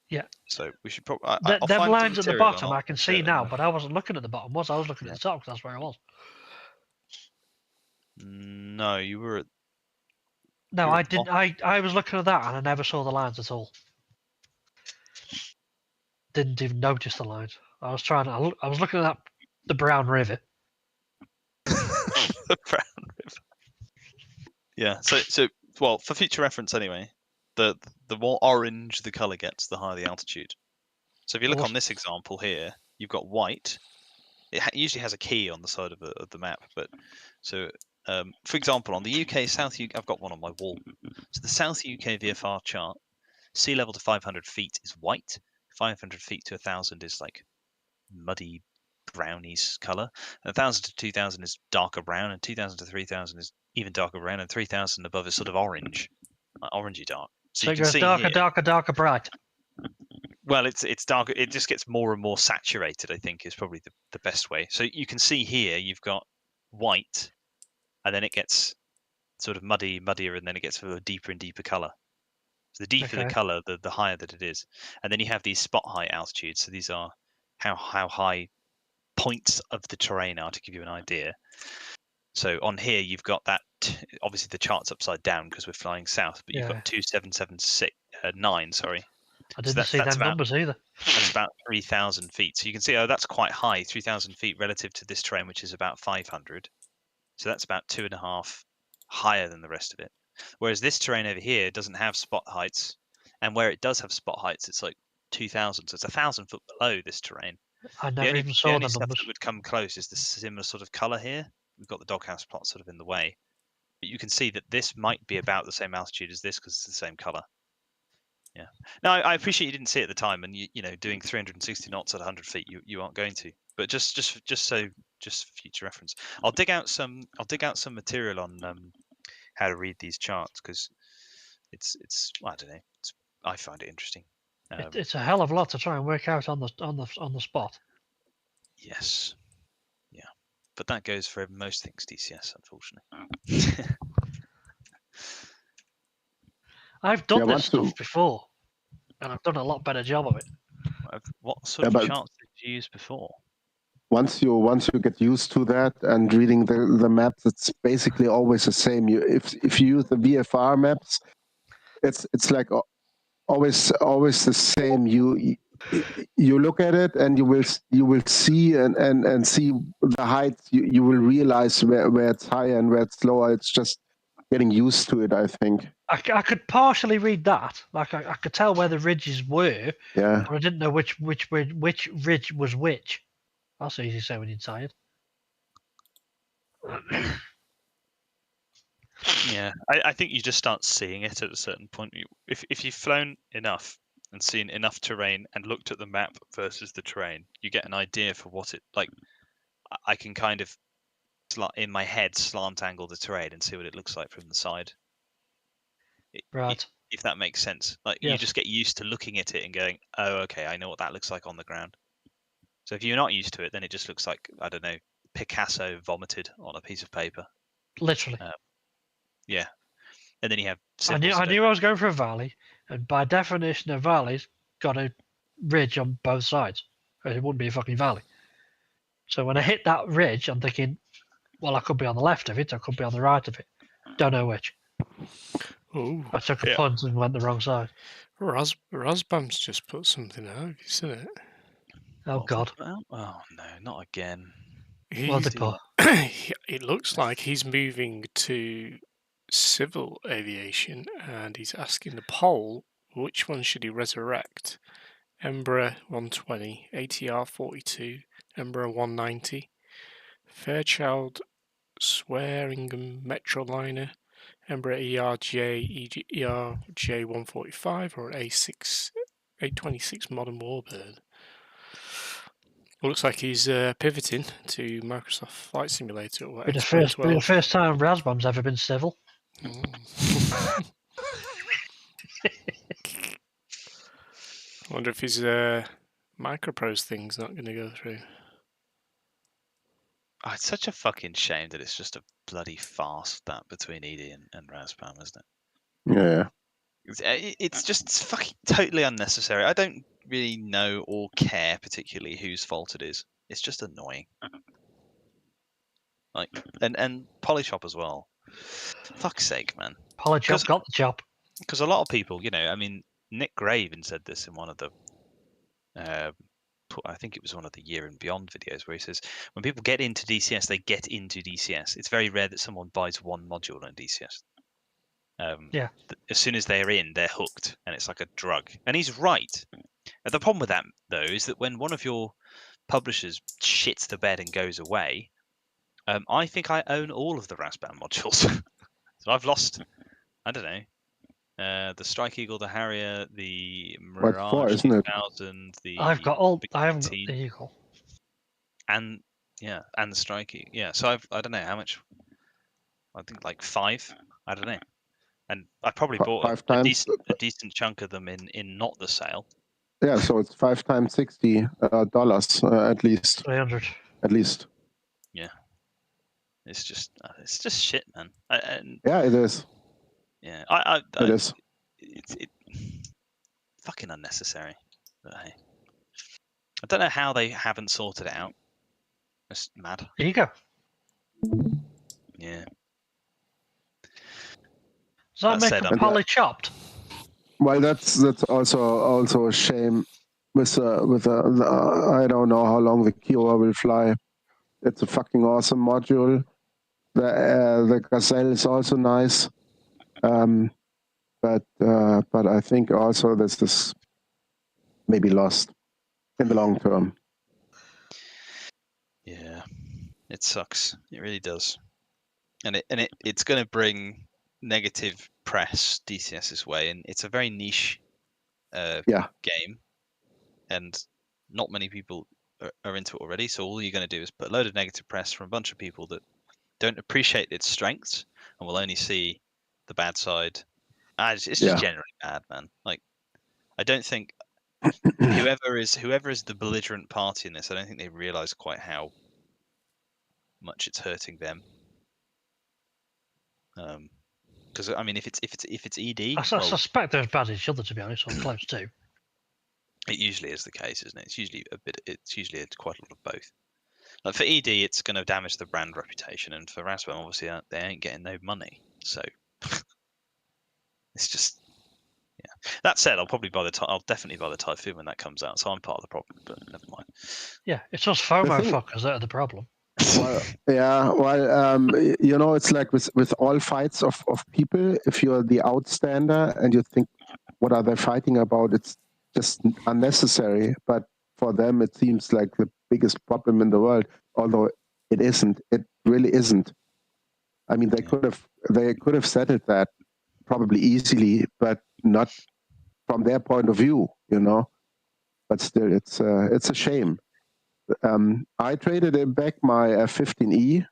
Yeah. So we should probably. Them lines at the bottom I can see now, but I wasn't looking at the bottom. I was looking at the top because that's where I was. No, you were at. No, I didn't. I was looking at that and I never saw the lines at all. Didn't even notice the lines. I was looking at the brown river. The brown river. Yeah. So well, for future reference anyway, the more orange the color gets, the higher the altitude. So if you look on this example here, you've got white. It usually has a key on the side of the map, but so for example, on the UK South UK, I've got one on my wall. So the South UK VFR chart, sea level to 500 feet is white. 500 feet to 1,000 is like muddy brownies color. 1,000 to 2,000 is darker brown, and 2,000 to 3,000 is even darker brown, and 3,000 above is sort of orange, like orangey dark. So it goes darker, bright. Well, it's darker. It just gets more and more saturated, I think, is probably the best way. So you can see here you've got white, and then it gets sort of muddier, and then it gets a deeper and deeper color. So the deeper the color, the higher that it is. And then you have these spot height altitudes. So these are how high points of the terrain are, to give you an idea. So on here you've got that. Obviously the chart's upside down because we're flying south, but you've got 27769. Sorry. I didn't see them numbers either. That's about 3,000 feet. So you can see, oh, that's quite high, 3,000 feet relative to this terrain, which is about 500. So that's about 2.5 higher than the rest of it. Whereas this terrain over here doesn't have spot heights, and where it does have spot heights, it's like 2,000. So it's 1,000 foot below this terrain. I never even saw the numbers. Stuff that would come close is the similar sort of color here. We've got the doghouse plot sort of in the way, but you can see that this might be about the same altitude as this because it's the same color. Yeah. No, I appreciate you didn't see it at the time, and you know, doing 360 knots at 100 feet, you aren't going to. But just for future reference, I'll dig out some material on how to read these charts because it's I don't know. I find it interesting. It's a hell of a lot to try and work out on the spot. Yes. Yeah. But that goes for most things DCS, unfortunately. I've done this stuff before, and I've done a lot better job of it. What sort of charts did you use before? Once you get used to that and reading the maps, it's basically always the same. If you use the VFR maps, it's like always the same. You look at it and you will see and see the heights. You will realize where it's higher and where it's lower. It's just getting used to it, I think. I could partially read that. Like I could tell where the ridges were, but I didn't know which ridge was which. That's easy to say when you're tired. Yeah, I think you just start seeing it at a certain point. If you've flown enough and seen enough terrain and looked at the map versus the terrain, you get an idea for what it like. I can kind of in my head slant angle the terrain and see what it looks like from the side. Right. If that makes sense. Like you just get used to looking at it and going, oh, okay, I know what that looks like on the ground. So if you're not used to it, then it just looks like, I don't know, Picasso vomited on a piece of paper. Literally. Yeah. And then you have I knew I was going for a valley, and by definition a valley's got a ridge on both sides. Or it wouldn't be a fucking valley. So when I hit that ridge, I'm thinking, well, I could be on the left of it, I could be on the right of it. Don't know which. Ooh, I took a punt and went the wrong side. Rasbam's just put something out, have you seen it? Oh, God. Oh, no, not again. It looks like he's moving to civil aviation, and he's asking the poll, which one should he resurrect? Embraer 120, ATR 42, Embraer 190, Fairchild Swearingham Metroliner, Embraer ERJ 145, or A26 Modern Warbird. Well, looks like he's pivoting to Microsoft Flight Simulator. Or the first time Rasbam's ever been civil. I wonder if his microprose thing's not going to go through. Oh, it's such a fucking shame that it's just a bloody farce that between Edie and Rasbam, isn't it? Yeah. It's fucking totally unnecessary. I don't really know or care particularly whose fault it is. It's just annoying. Like and Polyshop as well. Fuck's sake, man. Polyshop got the job. Because a lot of people, I mean, Nick Gray even said this in one of the I think it was one of the Year and Beyond videos where he says when people get into DCS, they get into DCS. It's very rare that someone buys one module in DCS. As soon as they're in, they're hooked, and it's like a drug. And he's right. The problem with that, though, is that when one of your publishers shits the bed and goes away, I think I own all of the Rasbam modules. So I've lost, I don't know, the Strike Eagle, the Harrier, the Mirage 2000, the I haven't got the Eagle. And the Strike Eagle. Yeah, so I don't know how much. I think like 5. I don't know. and I probably bought a decent chunk of them in not the sale. Yeah, so it's 5 times $60 at least. 300. At least. Yeah. It's just shit, man. Yeah, it is. Yeah, it is. It's fucking unnecessary. But hey, I don't know how they haven't sorted it out. It's mad. Ego. Yeah. Does that make them poly chopped? Well, that's also a shame. With I don't know how long the Kiowa will fly. It's a fucking awesome module. The Gazelle is also nice, but I think also this is maybe lost in the long term. Yeah, it sucks. It really does, and it's going to bring negative press DCS's way, and it's a very niche game, and not many people are into it already. So all you're going to do is put a load of negative press from a bunch of people that don't appreciate its strengths and will only see the bad side. It's just generally bad, man. Like, I don't think whoever is the belligerent party in this, I don't think they realise quite how much it's hurting them. Because I mean, if it's ED, I suspect they're as bad as each other, to be honest, or close to. It usually is the case, isn't it? It's usually quite a lot of both. Like for ED, it's going to damage the brand reputation, and for Raspberry, obviously, they ain't getting no money. So it's just, yeah. That said, I'll definitely buy the Typhoon when that comes out. So I'm part of the problem, but never mind. Yeah, it's us FOMO fuckers that are the problem. Well, it's like with all fights of people, if you're the outstander and you think, what are they fighting about? It's just unnecessary. But for them, it seems like the biggest problem in the world, although it isn't. It really isn't. I mean, they could have settled that probably easily, but not from their point of view, But still, it's a shame. I traded him back my F-15E.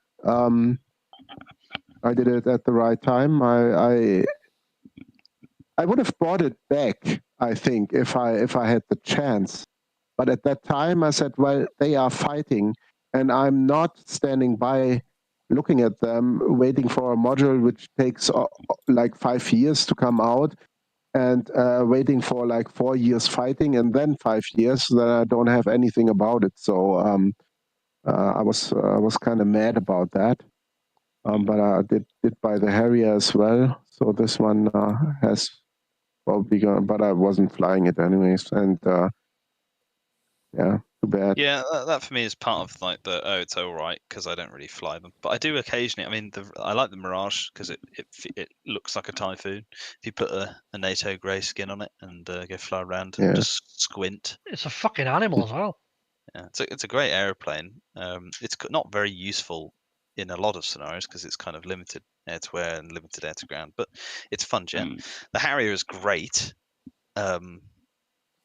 I did it at the right time. I would have bought it back, I think, if I had the chance. But at that time, I said, well, they are fighting, and I'm not standing by looking at them, waiting for a module which takes like 5 years to come out, and waiting for like 4 years fighting, and then 5 years, then I don't have anything about it. So I was kind of mad about that. But I did buy the Harrier as well. So this one has probably gone, but I wasn't flying it anyways. And yeah, too bad. Yeah, that for me is part of like it's all right because I don't really fly them, but I do occasionally. I mean, I like the Mirage because it looks like a Typhoon. If you put a NATO grey skin on it and go fly around and just squint, it's a fucking animal as well. Yeah, it's a great aeroplane. It's not very useful in a lot of scenarios because it's kind of limited air to air and limited air to ground, but it's a fun jet. The Harrier is great.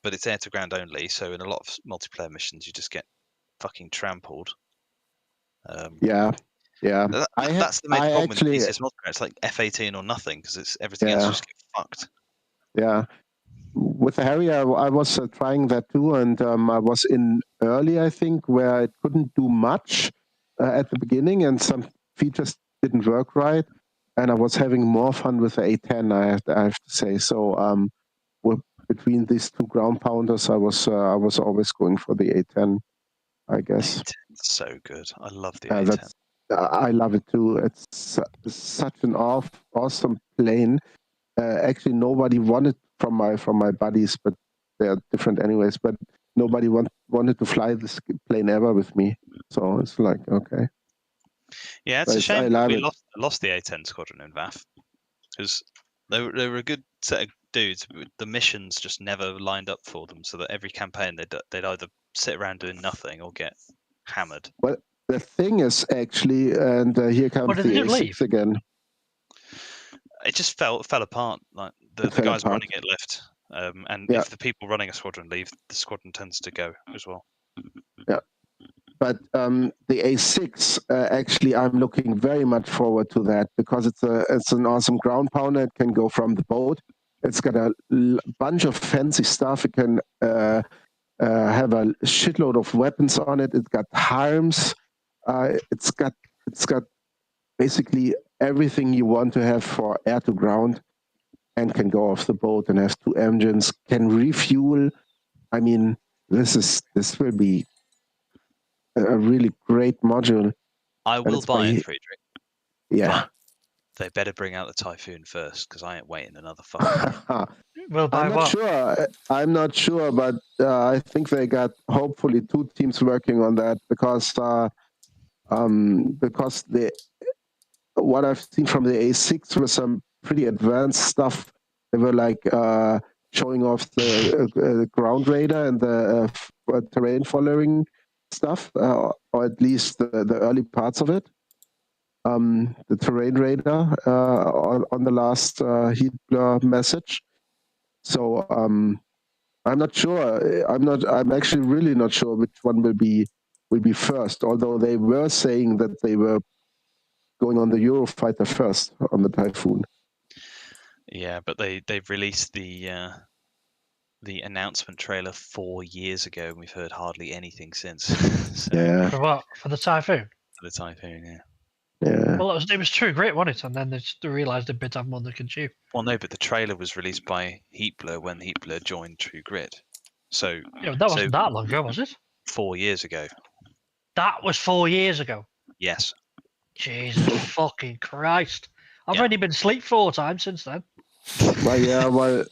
But it's air to ground only, so in a lot of multiplayer missions, you just get fucking trampled. That's the main problem with DCS multiplayer. It's like F-18 or nothing because everything else just gets fucked. Yeah, with the Harrier, I was trying that too, and I was in early, I think, where it couldn't do much at the beginning, and some features didn't work right, and I was having more fun with the A10. I have to say so. Between these two ground pounders, I was always going for the A10, I guess. A10's so good. I love the A10. I love it too. It's such an awesome plane. Actually, nobody wanted from my buddies, but they are different anyways. But nobody wanted to fly this plane ever with me. So it's like, okay. Yeah, it's a shame we lost the A10 squadron in VAF because they were a good set of dudes. The missions just never lined up for them, so that every campaign they'd either sit around doing nothing or get hammered. Well, the thing is actually, and here comes the A6 again. It just fell apart. Like the guys running it left, and if the people running a squadron leave, the squadron tends to go as well. Yeah. But the A6, actually, I'm looking very much forward to that because it's an awesome ground pounder. It can go from the boat. It's got a bunch of fancy stuff. It can have a shitload of weapons on it. It's got harms. It's got basically everything you want to have for air to ground, and can go off the boat and has 2 engines. Can refuel. I mean, this will be a really great module. I will buy it, Friedrich. Yeah. But they better bring out the Typhoon first, because I ain't waiting another fucking. We'll buy what? I'm not sure, but I think they got hopefully 2 teams working on that because what I've seen from the A6 was some pretty advanced stuff. They were like showing off the ground radar and the terrain following stuff, or at least the early parts of it. The terrain radar on the last heat blur message. So I'm not sure. I'm actually really not sure which one will be first. Although they were saying that they were going on the Eurofighter first on the Typhoon. Yeah, but they've released the announcement trailer 4 years ago, and we've heard hardly anything since. So, yeah. For what? For the Typhoon? For the Typhoon, yeah. Yeah. Well, it was True Grit, wasn't it? And then they realised they'd have more than they could chew. Well, no, but the trailer was released by Heatblur when Heatblur joined True Grit. So yeah, that wasn't that long ago, was it? 4 years ago. That was 4 years ago. Yes. Jesus fucking Christ! I've only been asleep 4 times since then. Well,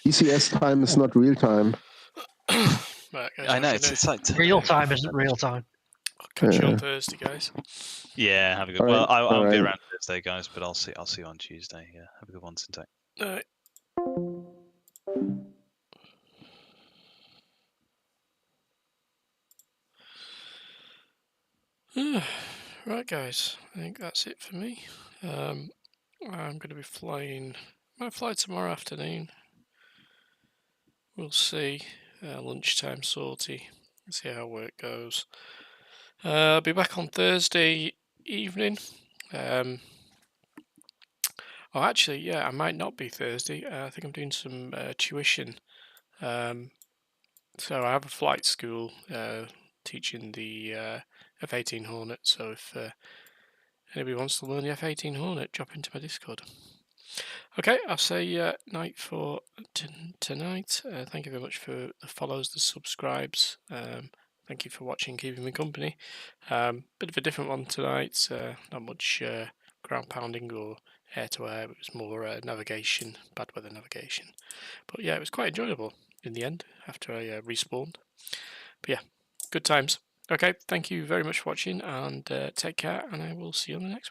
DCS time is not real time. Right, guys, I know it's like real time isn't real time. I'll catch you on Thursday, guys. Yeah, have a good. All Well, right, I won't be all around Thursday, guys, but I'll see you on Tuesday. Yeah, have a good one, Syntax. Right, guys, I think that's it for me. I'm going to be flying. I might fly tomorrow afternoon. We'll see. Lunchtime sortie. See how work goes. I'll be back on Thursday evening. Oh, actually, yeah, I might not be Thursday. I think I'm doing some tuition. So I have a flight school teaching the F-18 Hornet. So if anybody wants to learn the F-18 Hornet, drop into my Discord. Okay, I'll say night for tonight. Thank you very much for the follows, the subscribes. Thank you for watching, keeping me company. Bit of a different one tonight. Not much ground pounding or air-to-air. It was more navigation, bad weather navigation. But yeah, it was quite enjoyable in the end after I respawned. But yeah, good times. Okay, thank you very much for watching, and take care, and I will see you on the next one.